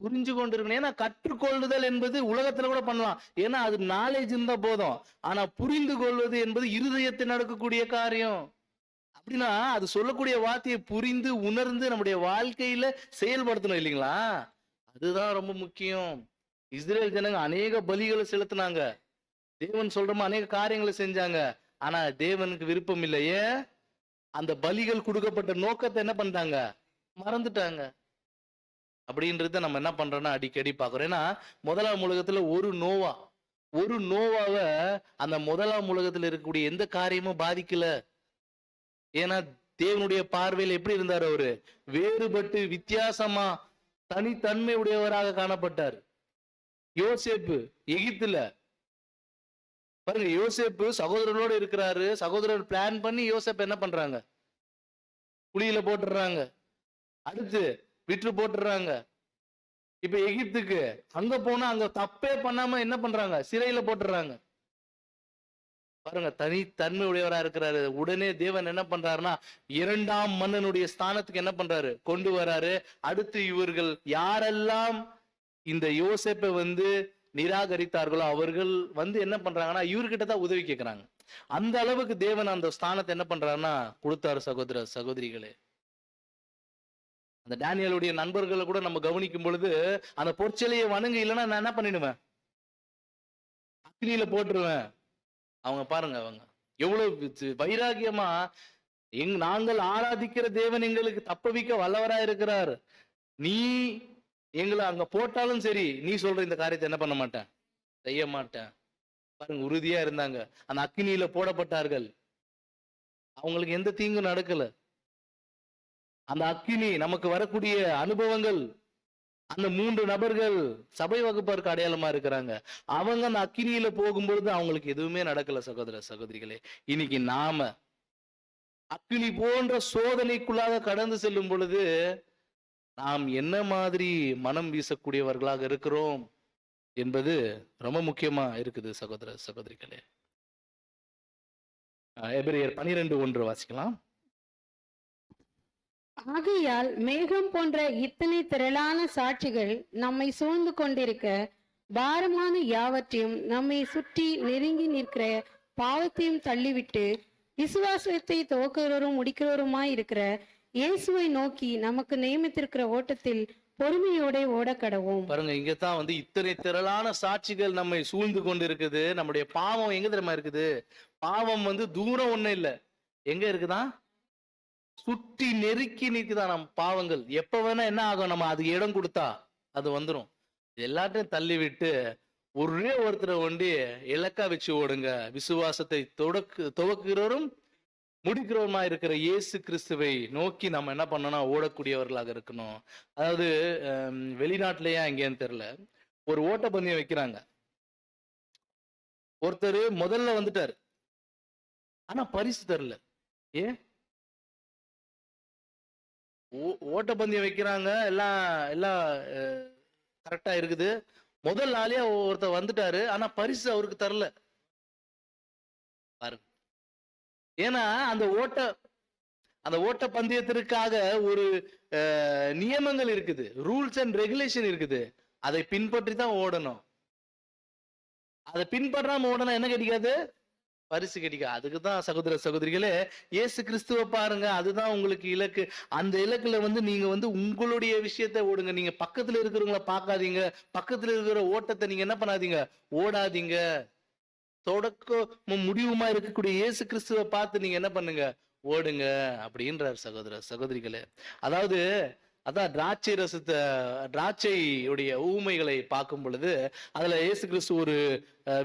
புரிஞ்சு கொண்டிருக்கணும். ஏன்னா கற்றுக்கொள்ளுதல் என்பது உலகத்துல கூட பண்ணலாம், ஏன்னா அது நாலேஜ் இருந்தா போதும். ஆனா புரிந்து கொள்வது என்பது இருதயத்தில் நடக்கக்கூடிய காரியம். அப்படின்னா அது சொல்லக்கூடிய வார்த்தையை புரிந்து உணர்ந்து நம்முடைய வாழ்க்கையில செயல்படுத்தணும் இல்லைங்களா? அதுதான் ரொம்ப முக்கியம். இஸ்ரேல் ஜனங்க அநேக பலிகளை செலுத்தினாங்க. தேவன் சொல்றமா அநேக காரியங்களை செஞ்சாங்க. ஆனா தேவனுக்கு விருப்பம் இல்லையே, அந்த பலிகள் கொடுக்கப்பட்ட நோக்கத்தை என்ன பண்ணிட்டாங்க, மறந்துட்டாங்க. அப்படின்றத நம்ம என்ன பண்றோம்னா அடிக்கடி பாக்குறோம். ஏன்னா முதலாம் உலகத்துல ஒரு நோவாவை அந்த முதலாம் உலகத்துல இருக்கக்கூடிய எந்த காரியமும் பாதிக்கல. ஏன்னா தேவனுடைய பார்வையில் எப்படி இருந்தார் அவரு, வேறுபட்டு வித்தியாசமா தனித்தன்மை உடையவராக காணப்பட்டார். யோசேப்பு எகிப்துல பாருங்க, யோசேப்பு சகோதரர்களோட இருக்கிறாரு. சகோதரர் பிளான் பண்ணி யோசேப்பு என்ன பண்றாங்க, குழியில போட்டுறாங்க, அடுத்து விற்று போட்டுறாங்க. இப்ப எகிப்துக்கு அங்க போனா அங்க தப்பே பண்ணாம என்ன பண்றாங்க, சிறையில போட்டுறாங்க. பாருங்க, தனித்தன்மை உடையவரா இருக்கிறாரு. உடனே தேவன் என்ன பண்றாருன்னா இரண்டாம் மன்னனுடைய ஸ்தானத்துக்கு என்ன பண்றாரு, கொண்டு வராரு. அடுத்து இவர்கள் யாரெல்லாம் இந்த யோசேப்பை நிராகரித்தார்களோ அவர்கள் என்ன பண்றாங்கன்னா இவர்கிட்ட தான் உதவி கேட்கிறாங்க. அந்த அளவுக்கு தேவன் அந்த ஸ்தானத்தை என்ன பண்றாருன்னா கொடுத்தாரு. சகோதர சகோதரிகளே, அந்த டேனியலுடைய நண்பர்களை கூட நம்ம கவனிக்கும் பொழுது அந்த பொற்சிலையை வணங்க இல்லைன்னா நான் என்ன பண்ணிடுவேன், அக்னியில போட்டுருவேன். அவங்க பாருங்க, அவங்க எவ்வளவு வைராகியமா, நாங்கள் ஆராதிக்கிற தேவன் எங்களுக்கு தப்பவிக்க வல்லவரா இருக்கிறார், நீ எங்களை அங்க போட்டாலும் சரி, நீ சொல்ற இந்த காரியத்தை என்ன பண்ண மாட்டேன், செய்ய மாட்டேன். பாருங்க, உறுதியா இருந்தாங்க. அந்த அக்னியில போடப்பட்டார்கள். அவங்களுக்கு எந்த தீங்கும் நடக்கல. அந்த அக்கினி நமக்கு வரக்கூடிய அனுபவங்கள், அந்த 3 நபர்கள் சபை வகுப்பாருக்கு அடையாளமா இருக்கிறாங்க. அவங்க அந்த அக்கினியில போகும்பொழுது அவங்களுக்கு எதுவுமே நடக்கல. சகோதர சகோதரிகளே, இன்னைக்கு நாம அக்கினி போன்ற சோதனைக்குள்ளாக கடந்து செல்லும் பொழுது நாம் என்ன மாதிரி மனம் வீசக்கூடியவர்களாக இருக்கிறோம் என்பது ரொம்ப முக்கியமா இருக்குது. சகோதர சகோதரிகளே, எபிரேயர் 12:1 வாசிக்கலாம். ஆகையால் மேகம் போன்ற இத்தனை திரளான சாட்சிகள் நம்மை சூழ்ந்து கொண்டிருக்க, பாரமான யாவற்றையும் நம்மை சுற்றி நெருங்கி நிற்கிற பாவத்தையும் தள்ளிவிட்டு, விசுவாசத்தை துவக்குகிறவரும் முடிக்கிறவருமாய் இருக்கிற இயேசுவை நோக்கி நமக்கு நியமித்திருக்கிற ஓட்டத்தில் பொறுமையோட ஓட கடவோம். பாருங்க, இங்கதான் இத்தனை திரளான சாட்சிகள் நம்மை சூழ்ந்து கொண்டு இருக்குது. நம்முடைய பாவம் எங்க தெரியுமா இருக்குது, பாவம் தூரம் ஒண்ணும் இல்ல, எங்க இருக்குதான், சுற்றி நெருக்கி நிற்குதான் நம் பாவங்கள். எப்ப வேணா என்ன ஆகும், நம்ம அதுக்கு இடம் கொடுத்தா அது வந்துடும். எல்லாத்தையும் தள்ளி விட்டு ஒரே ஒருத்தரை இலக்கா வச்சு ஓடுங்க. விசுவாசத்தை துவக்குகிறவரும் முடிக்கிறவருமா இருக்கிற இயேசு கிறிஸ்துவை நோக்கி நம்ம என்ன பண்ணணும், ஓடக்கூடியவர்களாக இருக்கணும். அதாவது வெளிநாட்டுலயா எங்கேன்னு தெரியல, ஒரு ஓட்டப்பந்தயம் வைக்கிறாங்க. ஒருத்தர் முதல்ல வந்துட்டாரு, ஆனா பரிசு தரல. ஏன்? ஓட்டப்பந்தயம் வைக்கிறாங்க, எல்லாம் எல்லாம் கரெக்டா இருக்குது. முதல் நாளே ஒருத்தர் வந்துட்டாரு, ஆனா பரிசு அவருக்கு தரல. பாருங்க, ஏன்னா அந்த ஓட்ட பந்தயத்திற்காக ஒரு நியமங்கள் இருக்குது, ரூல்ஸ் அண்ட் ரெகுலேஷன் இருக்குது. அதை பின்பற்றி தான் ஓடணும். அதை பின்பற்றாம ஓடணும் என்ன கிடைக்காது, பரிசு கிடைக்கும். அதுக்குதான் சகோதர சகோதரிகளே, இயேசு கிறிஸ்துவ பாருங்க, அதுதான் உங்களுக்கு இலக்கு. அந்த இலக்குல நீங்க உங்களுடைய விஷயத்தை ஓடுங்க. நீங்க பக்கத்துல இருக்கிறவங்கள பார்க்காதீங்க, பக்கத்துல இருக்கிற ஓட்டத்தை நீங்க என்ன பண்ணாதீங்க, ஓடாதீங்க. தொடக்க முடிவுமா இருக்கக்கூடிய இயேசு கிறிஸ்துவ பார்த்து நீங்க என்ன பண்ணுங்க, ஓடுங்க அப்படின்றார். சகோதர சகோதரிகளே, அதான் திராட்சையுடைய ஊமைகளை பார்க்கும் பொழுது அதுல இயேசு கிறிஸ்து ஒரு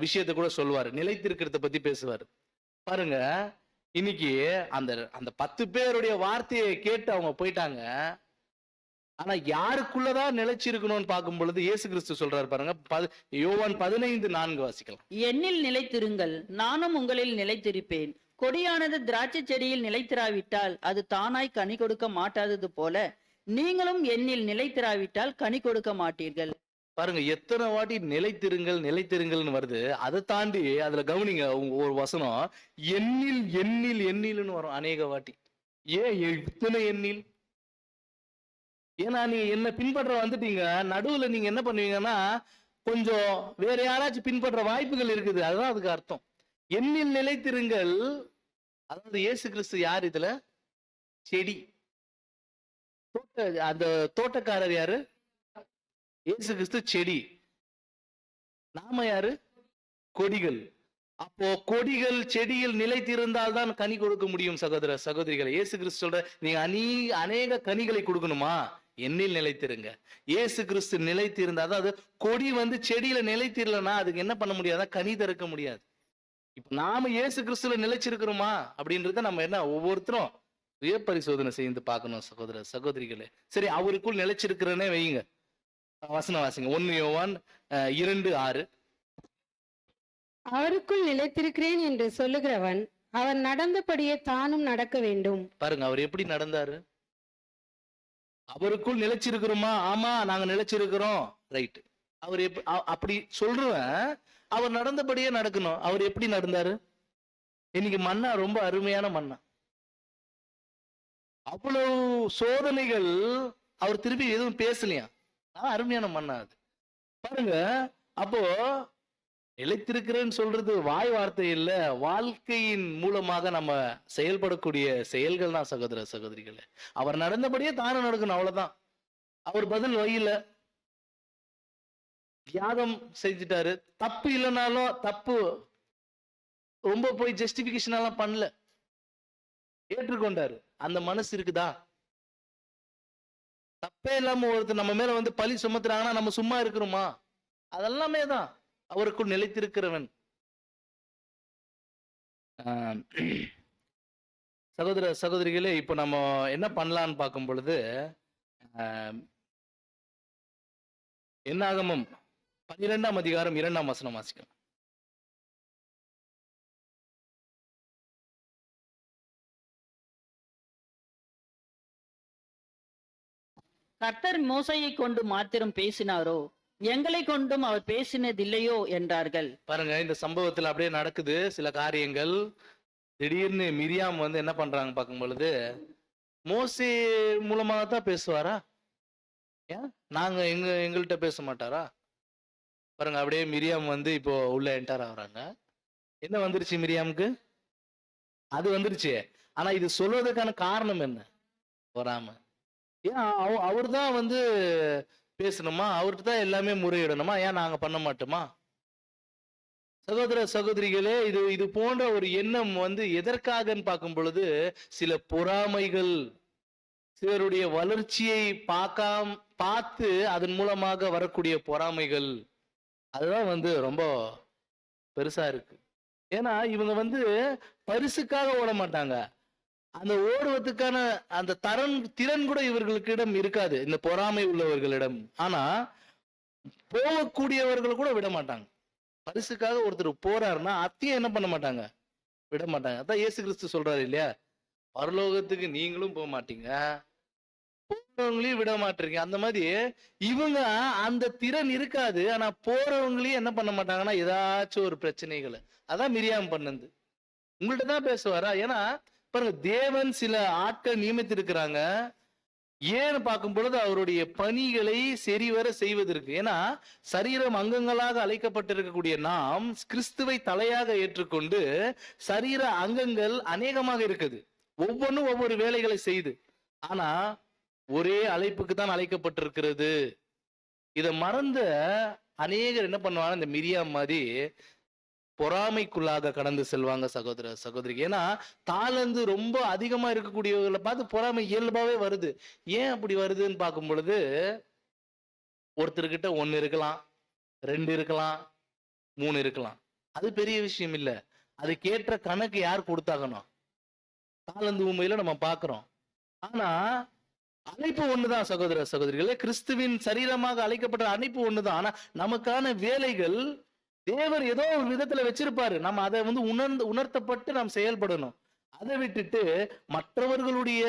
விஷயத்தை கூட சொல்லுவார், நிலைத்திருக்கிறத பத்தி பேசுவார். பாருங்க, இன்னைக்கு அந்த 10 பேருடைய வார்த்தையை கேட்டு அவங்க போயிட்டாங்க. ஆனா யாருக்குள்ளதான் நிலைச்சிருக்கணும்னு பார்க்கும் பொழுது இயேசு கிறிஸ்து சொல்றாரு பாருங்க, யோவான் 15:4 வாசிக்கலாம். என்னில் நிலைத்திருங்கள், நானும் உங்களில் நிலைத்திருப்பேன். கொடியானது திராட்சை செடியில் நிலைத்திராவிட்டால் அது தானாய் கனி கொடுக்க மாட்டாதது போல, நீங்களும் என்னில் நிலைத்திராவிட்டால் கனி கொடுக்க மாட்டீர்கள். பாருங்க, எத்தனை வாட்டி நிலைத்திருங்கள் நிலைத்திருங்கள்னு வருது. அதை தாண்டி அதுல கவனிங்க, ஒரு வசனம் எண்ணில் எண்ணில் எண்ணில்னு வரும் அநேக வாட்டி. ஏன் இத்தனை எண்ணில்? ஏன்னா நீங்க என்ன பின்பற்ற வந்துட்டீங்க, நடுவுல நீங்க என்ன பண்ணுவீங்கன்னா கொஞ்சம் வேற யாராச்சும் பின்பற்ற வாய்ப்புகள் இருக்குது. அதுதான் அதுக்கு அர்த்தம். எண்ணில் நிலைத்திருங்கள். அதாவது இயேசு கிறிஸ்து யார் இதுல? செடி. அந்த தோட்டக்காரர் யாரு? இயேசு கிறிஸ்து செடி. நாம யாரு? கொடிகள். அப்போ கொடிகள் செடியில் நிலைத்திருந்தால் தான் கனி கொடுக்க முடியும். சகோதர சகோதரிகளை, இயேசு கிறிஸ்து சொல்ற, நீங்க அநேக கனிகளை கொடுக்கணுமா, என்னில் நிலைத்திருங்க. இயேசு கிறிஸ்து நிலைத்திருந்தா, அதாவது கொடி வந்து செடியில நிலைத்திரலன்னா அதுக்கு என்ன பண்ண முடியாதா, கனி திறக்க முடியாது. இப்ப நாம இயேசு கிறிஸ்துல நிலைச்சிருக்கிறோமா அப்படின்றத நம்ம என்ன ஒவ்வொருத்தரும் சுய பரிசோதனை செய்து பார்க்கணும். சகோதர சகோதரிகளே, சரி, அவருக்குள் நிலைச்சிருக்கிறனே வைங்க. வசனம் வாசிங்க. 1 யோவான் 2:6. அவருக்குள் நிலைத்திருக்கிறேன் என்று சொல்லுகிறவன் அவர் நடந்தபடியே தானும் நடக்க வேண்டும். பாருங்க, அவர் எப்படி நடந்தாரு. அவருக்குள் நிலைச்சிருக்கிறோமா, ஆமா நாங்க நிலைச்சிருக்கிறோம், ரைட். அவர் அப்படி சொல்றவன் அவர் நடந்தபடியே நடக்கணும். அவர் எப்படி நடந்தாரு? இன்னைக்கு மன்னா ரொம்ப அருமையான மன்னா, அவ்வளவு சோதனைகள், அவர் திருப்பி எதுவும் பேசலையா, அருமையான மன்னா அது. பாருங்க, அப்போ நிலைத்திருக்கிறேன்னு சொல்றது வாய் வார்த்தை இல்ல, வாழ்க்கையின் மூலமாக நம்ம செயல்படக்கூடிய செயல்கள் தான் சகோதர சகோதரிகளே. அவர் நடந்தபடியே தானும் நடக்கணும், அவ்வளவுதான். அவர் பதில் வையில தியாகம் செஞ்சுட்டாரு. தப்பு இல்லைனாலும், தப்பு ரொம்ப போய் ஜஸ்டிபிகேஷன் எல்லாம் பண்ணல, ஏற்றுக்கொண்டாரு. அந்த மனசு இருக்குதா? தப்பே இல்லாம ஒருத்தர் நம்ம மேல வந்து பழி சுமத்துறாங்கன்னா நம்ம சும்மா இருக்கிறோமா? அதெல்லாமே தான் அவருக்குள் நிலைத்திருக்கிறவன். சகோதர சகோதரிகளே, இப்ப நம்ம என்ன பண்ணலான்னு பார்க்கும் பொழுது, என்னாகமம் 12ஆம் அதிகாரம் 2ஆம் வசனம் வாசிக்கலாம். கர்த்தர் மோசையை கொண்டு மாத்திரம் பேசினாரோ, எங்களை கொண்டும் அவர் பேசினதில்லையோ என்றார்கள். பாருங்க, இந்த சம்பவத்துல அப்படியே நடக்குது சில காரியங்கள். திடீர்னு மிரியாம் வந்து என்ன பண்றாங்க பார்க்கும் பொழுது, மோசே மூலமாகத்தான் பேசுவாரா, ஏன் நாங்க எங்கள்கிட்ட பேச மாட்டாரா? பாருங்க, அப்படியே மிரியாம் வந்து இப்போ உள்ள என்டர் ஆகுறாங்க. என்ன வந்துருச்சு மிரியாமுக்கு? அது வந்துருச்சு. ஆனா இது சொல்வதற்கான காரணம் என்ன? வராம ஏன் அவர் தான் வந்து பேசணுமா, அவர்கிட்ட தான் எல்லாமே முறையிடணுமா, ஏன் நாங்க பண்ண மாட்டோமா? சகோதர சகோதரிகளே, இது போன்ற ஒரு எண்ணம் வந்து எதற்காகன்னு பார்க்கும் பொழுது, சில பொறாமைகள், சிலருடைய வளர்ச்சியை பார்த்து அதன் மூலமாக வரக்கூடிய பொறாமைகள், அதுதான் வந்து ரொம்ப பெருசா இருக்கு. ஏன்னா இவங்க வந்து பரிசுக்காக ஓட மாட்டாங்க, அந்த ஓடுவதற்கான அந்த திறன் கூட இவர்களுக்கிடம் இருக்காது, இந்த பொறாமை உள்ளவர்களிடம். ஆனா போகக்கூடியவர்கள் கூட விட மாட்டாங்க. பரிசுக்காக ஒருத்தர் போறாருன்னா அத்தையும் என்ன பண்ண மாட்டாங்க, விட மாட்டாங்க. அதான் இயேசு கிறிஸ்து சொல்றாரு இல்லையா, பரலோகத்துக்கு நீங்களும் போக மாட்டீங்க, போறவங்களையும் விட மாட்டீங்க. அந்த மாதிரி இவங்க அந்த திறன் இருக்காது, ஆனா போறவங்களையும் என்ன பண்ண மாட்டாங்கன்னா ஏதாச்சும் ஒரு பிரச்சனைகளை. அதான் மிரியாம் பண்ணது. உங்கள்கிட்ட தான் பேசுவாரா? ஏன்னா பாருங்க, தேவன் சில ஆட்கள் நியமித்திருக்கிறாங்க, ஏன்னு பார்க்கும் பொழுது அவருடைய பணிகளை சரிவர செய்வதற்கு. ஏன்னா சரீரம் அங்கங்களாக அழைக்கப்பட்டிருக்கக்கூடிய நாம் கிறிஸ்துவை தலையாக ஏற்றுக்கொண்டு சரீர அங்கங்கள் அநேகமாக இருக்குது, ஒவ்வொன்றும் ஒவ்வொரு வேலைகளை செய்து, ஆனா ஒரே அழைப்புக்கு தான் அழைக்கப்பட்டிருக்கிறது. இதை மறந்த அநேகர் என்ன பண்ணுவாங்க, இந்த மிரியாம் மாதிரி பொறாமைக்குள்ளாக கடந்து செல்வாங்க சகோதர சகோதரி. ஏன்னா தாளந்து ரொம்ப அதிகமா இருக்கக்கூடியவர்களை பார்த்து பொறாமை இயல்பாவே வருது. ஏன் அப்படி வருதுன்னு பார்க்கும் பொழுது, ஒருத்தர்கிட்ட 1 இருக்கலாம், 2 இருக்கலாம், 3 இருக்கலாம், அது பெரிய விஷயம் இல்ல. அதுக்கேற்ற கணக்கு யார் கொடுத்தாகணும், தாளந்து உண்மையில நம்ம பார்க்கிறோம். ஆனா அழைப்பு ஒண்ணுதான் சகோதர சகோதரிகளே, கிறிஸ்துவின் சரீரமாக அழைக்கப்பட்ட அழைப்பு ஒண்ணுதான். ஆனா நமக்கான வேலைகள் தேவர் ஏதோ ஒரு விதத்துல வச்சிருப்பாரு, நம்ம அதை வந்து உணர்த்தப்பட்டு நாம் செயல்படணும். அதை விட்டுட்டு மற்றவர்களுடைய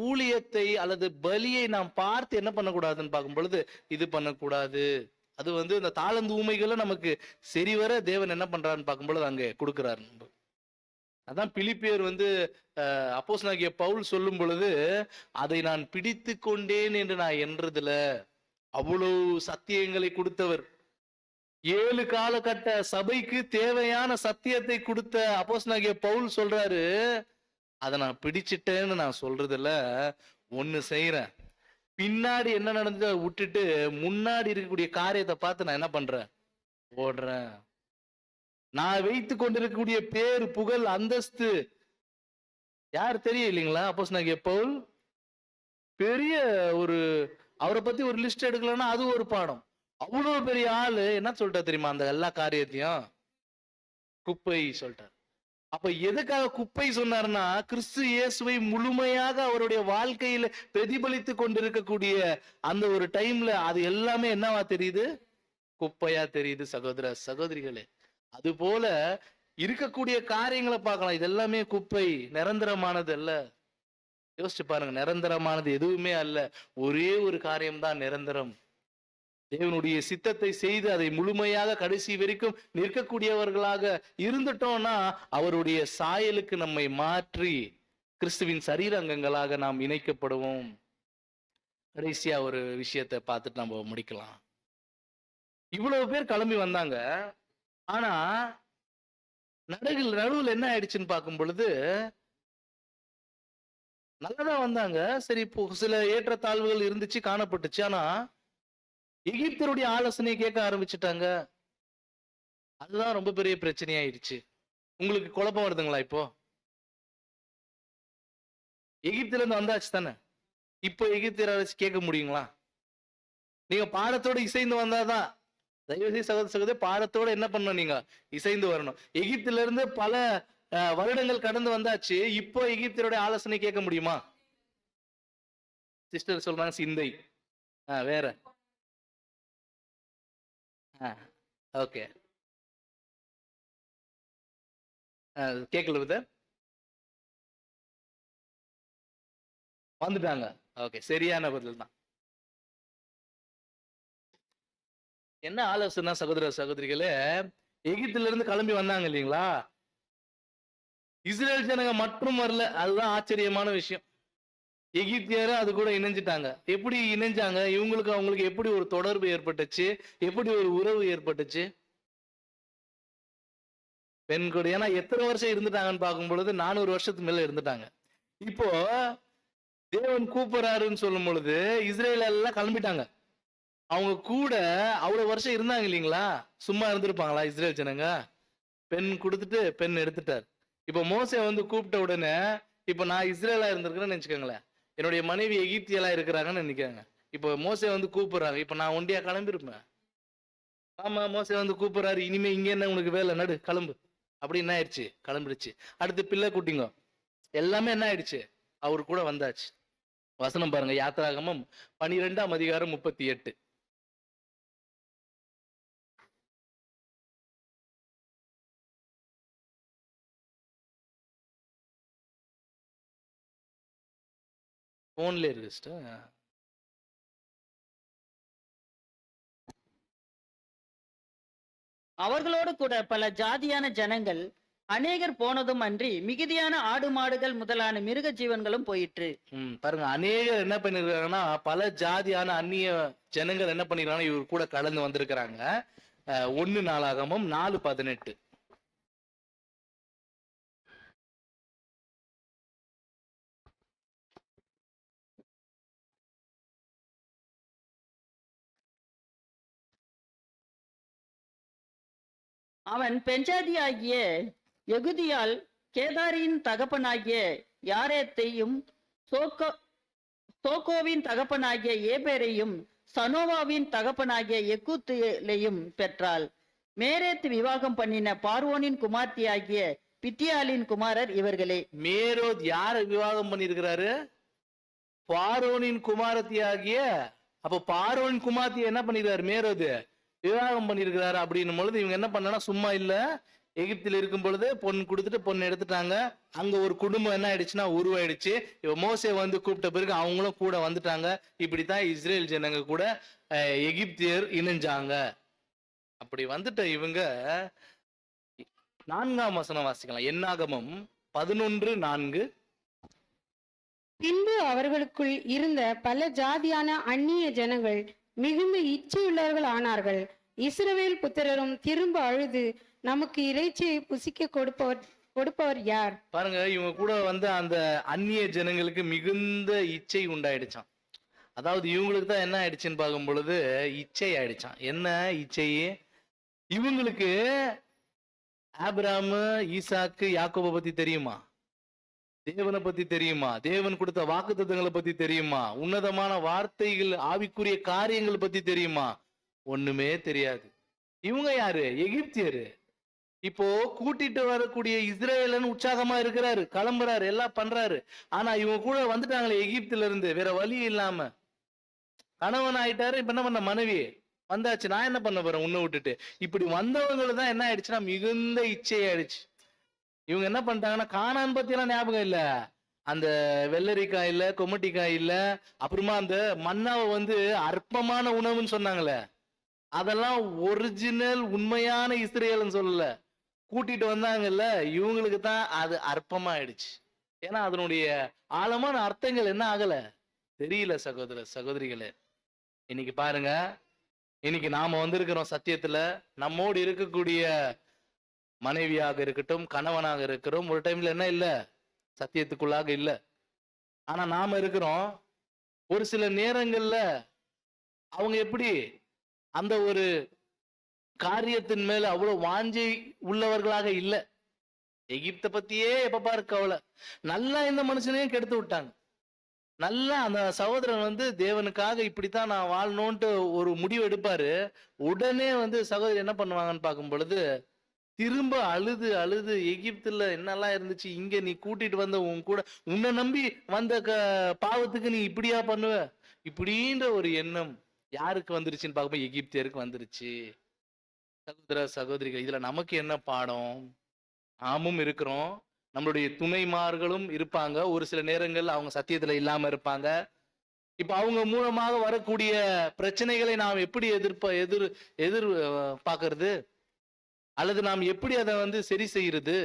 ஊழியத்தை அல்லது பலியை நாம் பார்த்து என்ன பண்ணக்கூடாதுன்னு பார்க்கும் பொழுது, இது பண்ணக்கூடாது. அது வந்து இந்த தாளந்து ஊமைகளை நமக்கு சரிவர தேவன் என்ன பண்றாருன்னு பார்க்கும் பொழுது அங்கே கொடுக்கிறாரு. அதான் பிலிப்பியர் வந்து அப்போஸ்தலனாகிய பவுல் சொல்லும் பொழுது, அதை நான் பிடித்து கொண்டேன் என்று நான் என்றதுல அவ்வளவு சத்தியங்களை கொடுத்தவர். 7 காலகட்ட சபைக்கு தேவையான சத்தியத்தை கொடுத்த அப்போஸ்தலனாகிய பவுல் சொல்றாரு, அதை நான் பிடிச்சிட்டேன்னு நான் சொல்றதுல ஒண்ணு செய்யறேன், பின்னாடி என்ன நடந்ததை விட்டுட்டு முன்னாடி இருக்கக்கூடிய காரியத்தை பார்த்து நான் என்ன பண்றேன், ஓடுறேன். நான் வைத்து கொண்டிருக்கக்கூடிய பேர், புகழ், அந்தஸ்து யார் தெரியும் இல்லைங்களா? அப்போஸ்தலனாகிய பவுல் பெரிய ஒரு, அவரை பத்தி ஒரு லிஸ்ட் எடுக்கலன்னா அது ஒரு பாடம். அவ்வளவு பெரிய ஆளு என்ன சொல்லிட்டார் தெரியுமா? அந்த எல்லா காரியத்தையும் குப்பை சொல்லிட்டார். அப்ப எதுக்காக குப்பை சொன்னார்னா, கிறிஸ்து இயேசுவை முழுமையாக அவருடைய வாழ்க்கையில பிரதிபலித்து கொண்டிருக்கக்கூடிய அந்த ஒரு டைம்ல அது எல்லாமே என்னவா தெரியுது? குப்பையா தெரியுது சகோதர சகோதரிகளே. அது போல இருக்கக்கூடிய காரியங்களை பார்க்கலாம், இது எல்லாமே குப்பை, நிரந்தரமானது அல்ல. யோசிச்சு பாருங்க, நிரந்தரமானது எதுவுமே அல்ல. ஒரே ஒரு காரியம்தான் நிரந்தரம். தேவனுடைய சித்தத்தை செய்து அதை முழுமையாக கடைசி வரைக்கும் நிற்கக்கூடியவர்களாக இருந்துட்டோம்னா, அவருடைய சாயலுக்கு நம்மை மாற்றி கிறிஸ்துவின் சரீர அங்கங்களாக நாம் இணைக்கப்படுவோம். கடைசியா ஒரு விஷயத்தை பார்த்துட்டு நம்ம முடிக்கலாம். இவ்வளவு பேர் கிளம்பி வந்தாங்க. ஆனா நடுவில் என்ன ஆயிடுச்சுன்னு பார்க்கும் பொழுது, நல்லதான் வந்தாங்க. சரி, இப்போ சில ஏற்றத்தாழ்வுகள் இருந்துச்சு, காணப்பட்டுச்சு. ஆனா எகிப்தருடைய ஆலோசனையை கேட்க ஆரம்பிச்சுட்டாங்க. அதுதான் ரொம்ப பெரிய பிரச்சனையாயிருச்சு. உங்களுக்கு குழப்பம் வருதுங்களா? இப்போ எகிப்துல இருந்து வந்தாச்சு தானே, இப்போ எகிப்தியரை வச்சு கேட்க முடியுங்களா? நீங்க பாடத்தோட இசைந்து வந்தாதான். தயவுசெய்து சகோதர சகோதரி, பாடத்தோட என்ன பண்ணணும்? நீங்க இசைந்து வரணும். எகிப்துல இருந்து பல வருடங்கள் கடந்து வந்தாச்சு. இப்போ எகிப்தியருடைய ஆலோசனை கேட்க முடியுமா? சிஸ்டர் சொல்றாங்க சிந்தை. வேற ஓகே, கேட்கல பிரதர். வந்துட்டாங்க. ஓகே, சரியான பதில் தான். என்ன ஆலோசனை சகோதர சகோதரிகளே? எகிப்துல இருந்து கிளம்பி வந்தாங்க இல்லைங்களா? இஸ்ரேல் ஜனங்க மட்டும் வரல, அதுதான் ஆச்சரியமான விஷயம். எகிப்தியரும் அது கூட இணைஞ்சிட்டாங்க. எப்படி இணைஞ்சாங்க? இவங்களுக்கு அவங்களுக்கு எப்படி ஒரு தொடர்பு ஏற்பட்டுச்சு? எப்படி ஒரு உறவு ஏற்பட்டுச்சு? பெண் கூட. ஏன்னா எத்தனை வருஷம் இருந்துட்டாங்கன்னு பார்க்கும் பொழுது 400 வருஷத்துக்கு மேல இருந்துட்டாங்க. இப்போ தேவன் கூப்பிடுறாருன்னு சொல்லும் பொழுது இஸ்ரேல் எல்லாம் கிளம்பிட்டாங்க. அவங்க கூட அவ்வளவு வருஷம் இருந்தாங்க இல்லைங்களா? சும்மா இருந்திருப்பாங்களா இஸ்ரேல் ஜனங்க? பெண் கொடுத்துட்டு பெண் எடுத்துட்டார். இப்ப மோசே வந்து கூப்பிட்ட உடனே, இப்ப நான் இஸ்ரேலா இருந்திருக்கிறேன்னு நினைச்சுக்கோங்களேன், என்னுடைய மனைவி எகிப்தியலா இருக்கிறாங்கன்னு நினைக்கிறாங்க. இப்போ மோசே வந்து கூப்பிடுறாங்க, இப்ப நான் ஒண்டியா கிளம்பிருப்பேன். ஆமா, மோசே வந்து கூப்பிடுறாரு, இனிமே இங்க என்ன உனக்கு வேலை, நடு கிளம்பு அப்படி என்ன ஆயிடுச்சு? கிளம்பிடுச்சு. அடுத்து பிள்ளை குட்டிங்க எல்லாமே என்ன ஆயிடுச்சு? அவரு கூட வந்தாச்சு. வசனம் பாருங்க, யாத்திராகமம் 12ஆம் அதிகாரம் 38. போன்ல இருக்கு சிஸ்டர். அவர்களோடு கூட பல ஜாதியான ஜனங்கள் அநேகர் போனதும் அன்றி மிகுதியான ஆடு மாடுகள் முதலான மிருக ஜீவன்களும் போயிற்று. பாருங்க, அநேகர் என்ன பண்ணிருக்காங்கன்னா, பல ஜாதியான அந்நிய ஜனங்கள் என்ன பண்ணிருக்காங்கன்னா இவர் கூட கலந்து வந்திருக்கிறாங்க. 1 நாளாகமம் 4:18. அவன் பெஞ்சாதியாகிய யெகுதியால் கேதாரின் தகப்பனாகிய யாரேத்தையும் சோகோவின் தகப்பனாகிய ஏபேரையும் சனோவாவின் தகப்பனாகிய எக்கூத்தையும் பெற்றாள். மேரேத் விவாகம் பண்ணின பார்வோனின் குமார்த்தியாகிய பித்தியாலின் குமாரர் இவர்களே. மேரோத் யார விவாகம் பண்ணிருக்கிறாரு? பார்வோனின் குமாரத்தியாகிய. அப்ப பார்வோனின் குமார்த்திய என்ன பண்ணிருக்காரு? மேரோது விவாகம் பண்ணிருக்கிறாரு. அப்படின்னும் பொழுது இவங்க என்ன பண்ணா, சும்மா இல்ல, எகிப்தில் இருக்கும் பொழுது பொண்ணு கொடுத்துட்டு பொண்ணு எடுத்துட்டாங்க. அங்க ஒரு குடும்பம் என்ன ஆயிடுச்சுன்னா உருவாயிடுச்சு. இப்ப மோசே வந்து கூப்பிட்ட பிறகு அவங்களும் கூட வந்துட்டாங்க. இப்படித்தான் இஸ்ரேல் ஜனங்க கூட எகிப்தியர் இணைஞ்சாங்க. அப்படி வந்துட்ட இவங்க 4ஆம் வசனம் வாசிக்கலாம். என்னாகமம் 11:4. பின்பு அவர்களுக்குள் இருந்த பல ஜாதியான அந்நிய ஜனங்கள் மிகுந்த இச்சையுள்ளவர்கள் ஆனார்கள். இஸ்ரவேல் புத்திரரும் திரும்ப அழுது, நமக்கு இறைச்சியை புசிக்க கொடுப்பவர் யார்? பாருங்க, இவங்க கூட வந்து அந்த அந்நிய ஜனங்களுக்கு மிகுந்த இச்சை உண்டாயிடுச்சான். அதாவது இவங்களுக்கு தான் என்ன ஆயிடுச்சுன்னு பார்க்கும் பொழுது இச்சை ஆயிடுச்சான். என்ன இச்சை? இவங்களுக்கு ஆபிரகாமு, ஈசாக்கு, யாக்கோபை பத்தி தெரியுமா? தேவனை பத்தி தெரியுமா? தேவன் கொடுத்த வாக்குத்தத்தங்களை பத்தி தெரியுமா? உன்னதமான வார்த்தைகள், ஆவிக்குரிய காரியங்கள் பத்தி தெரியுமா? ஒண்ணுமே தெரியாது. இவங்க யாரு? எகிப்தியரு. இப்போ கூட்டிட்டு வரக்கூடிய இஸ்ரேலன் உற்சாகமா இருக்கிறாரு, கிளம்புறாரு, எல்லாம் பண்றாரு. ஆனா இவங்க கூட வந்துட்டாங்களே எகிப்துல இருந்து, வேற வழி இல்லாம. கணவன் ஆயிட்டாரு, இப்ப என்ன பண்ண? மனைவி வந்தாச்சு, நான் என்ன பண்ண போறேன் உன்னை விட்டுட்டு? இப்படி வந்தவங்களுக்கு தான் என்ன ஆயிடுச்சுன்னா மிகுந்த இச்சையாயிடுச்சு. இவங்க என்ன பண்ணிட்டாங்கன்னா, கானான் பத்தி எல்லாம் ஞாபகம் இல்ல, அந்த வெள்ளரிக்காய் இல்ல, கொமட்டிக்காய் இல்ல, அப்புறமா அந்த மன்னாவை வந்து அற்பமான உணவுன்னு சொன்னாங்களே, அதெல்லாம் ஒரிஜினல் உண்மையான இஸ்ரேல்னு சொல்லல. கூட்டிட்டு வந்தாங்கல்ல, இவங்களுக்கு தான் அது அற்பமா ஆயிடுச்சு. ஏன்னா அதனுடைய ஆழமான அர்த்தங்கள் என்ன ஆகல தெரியல. சகோதர சகோதரிகளே, இன்னைக்கு பாருங்க, இன்னைக்கு நாம வந்திருக்கிறோம் சத்தியத்துல. நம்மோடு இருக்கக்கூடிய மனைவியாக இருக்கட்டும், கணவனாக இருக்கிறோம், ஒரு டைம்ல என்ன இல்ல, சத்தியத்துக்குள்ளாக இல்ல. ஆனா நாம இருக்கிறோம். ஒரு சில நேரங்கள்ல அவங்க எப்படி அந்த ஒரு காரியத்தின் மேல அவ்வளவு வாஞ்சை உள்ளவர்களாக இல்ல. எகிப்த பத்தியே எப்ப பாரு கவலை. நல்லா இந்த மனுஷனையும் கெடுத்து விட்டாங்க. நல்லா அந்த சகோதரன் வந்து தேவனுக்காக இப்படித்தான் நான் வாழணும்ட்டு ஒரு முடிவு எடுப்பாரு. உடனே வந்து சகோதரி என்ன பண்ணுவாங்கன்னு பார்க்கும் பொழுது, திரும்ப அழுது அழுது, எகிப்துல என்னெல்லாம் இருந்துச்சு, இங்க நீ கூட்டிட்டு வந்த உன் கூட உன்னை நம்பி வந்த பாவத்துக்கு நீ இப்படியா பண்ணுவ, இப்படின்ற ஒரு எண்ணம் யாருக்கு வந்துருச்சுன்னு பார்க்கும்போது எகிப்தியருக்கு வந்துருச்சு. சகோதர சகோதரிகள், இதுல நமக்கு என்ன பாடம்? நாமும் இருக்கிறோம், நம்மளுடைய துணைமார்களும் இருப்பாங்க. ஒரு சில நேரங்கள் அவங்க சத்தியத்துல இல்லாம இருப்பாங்க. இப்ப அவங்க மூலமாக வரக்கூடிய பிரச்சனைகளை நாம் எப்படி எதிர் பார்க்கறது, அல்லது நாம் எப்படி அதை வந்து சரி செய்யறது?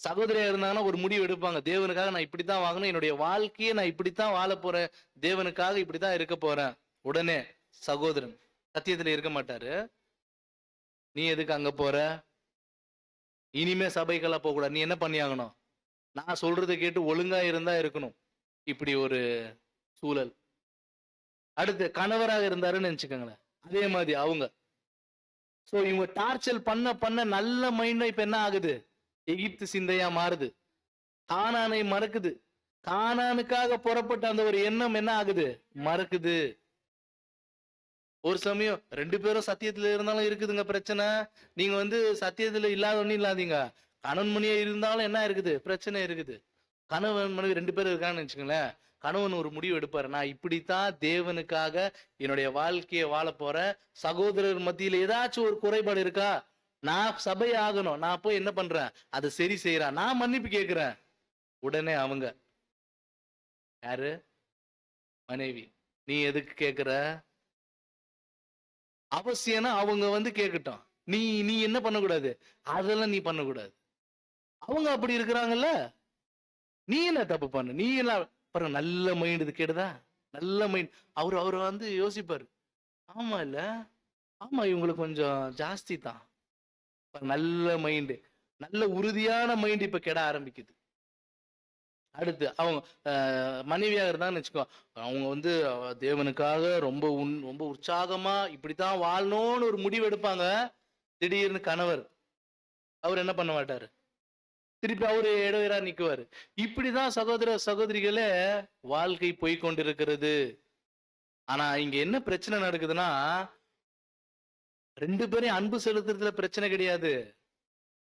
சகோதரியா இருந்தாங்கன்னா ஒரு முடிவு எடுப்பாங்க, தேவனுக்காக நான் இப்படித்தான் வாங்கணும், என்னுடைய வாழ்க்கையை நான் இப்படித்தான் வாழ போறேன், தேவனுக்காக இப்படித்தான் இருக்க போறேன். உடனே சகோதரன் சத்தியத்துல இருக்க மாட்டாரு, நீ எதுக்கு அங்க போற, இனிமே சபைக்கெல்லாம் போக கூடாது, நீ என்ன பண்ணியாகணும், நான் சொல்றதை கேட்டு ஒழுங்கா இருந்தா இருக்கணும். இப்படி ஒரு சூழல். அடுத்து கணவராக இருந்தாருன்னு நினைச்சுக்கோங்களேன், அதே மாதிரி அவங்க. சோ இவங்க டார்ச்சல் பண்ண பண்ண நல்ல மைண்ட் இப்ப என்ன ஆகுது, எகிப்து சிந்தையா மாறுது, கானானை மறக்குது. கானானுக்காக புறப்பட்ட அந்த ஒரு எண்ணம் என்ன ஆகுது, மறக்குது. ஒரு சமயம் ரெண்டு பேரும் சத்தியத்துல இருந்தாலும் இருக்குதுங்க பிரச்சனை. நீங்க வந்து சத்தியத்துல இல்லாத ஒன்னும் இல்லாதீங்க, கணவன் மணியா இருந்தாலும் என்ன இருக்குது, பிரச்சனை இருக்குது. கணவன் மனைவி ரெண்டு பேரும் இருக்கான்னு வச்சுக்கோங்களேன். கணவன் ஒரு முடிவு எடுப்பாரு, நான் இப்படித்தான் தேவனுக்காக என்னுடைய வாழ்க்கையை வாழ போறேன். சகோதரர் மத்தியில ஏதாச்சும் ஒரு குறைபாடு இருக்கா, நான் சபை ஆகணும், நான் போய் என்ன பண்றேன், அதை சரி செய்யறேன், நான் மன்னிப்பு கேட்கிறேன். உடனே அவங்க யாரு, மனைவி, நீ எதுக்கு கேட்கிற, அவசியம்னா அவங்க வந்து கேட்கட்டும், நீ நீ என்ன பண்ணக்கூடாது, அதெல்லாம் நீ பண்ணக்கூடாது. அவங்க அப்படி இருக்கிறாங்கல்ல, நீ என்ன தப்பு பண்ணு, நீ எல்லாம் பாருங்க. நல்ல மைண்ட் இது கேடுதா, நல்ல மைண்ட். அவரு வந்து யோசிப்பாரு, ஆமா இல்ல, ஆமா இவங்களுக்கு கொஞ்சம் ஜாஸ்தி தான். நல்ல மைண்டு, நல்ல உறுதியான மைண்ட் இப்ப கெட ஆரம்பிக்குது. அடுத்து அவங்க மனைவியா இருந்தான்னு வச்சுக்கோ, அவங்க வந்து தேவனுக்காக ரொம்ப உற்சாகமா இப்படித்தான் வாழணும்னு ஒரு முடிவு எடுப்பாங்க. திடீர்னு கணவர் அவர் என்ன பண்ண மாட்டாரு, திருப்பி அவரு இடைவெளா நிக்குவாரு. இப்படிதான் சகோதர சகோதரிகளே வாழ்க்கை போய்கொண்டிருக்கிறது. ஆனா இங்க என்ன பிரச்சனை நடக்குதுன்னா, ரெண்டு பேரையும் அன்பு செலுத்துறதுல பிரச்சனை கிடையாது,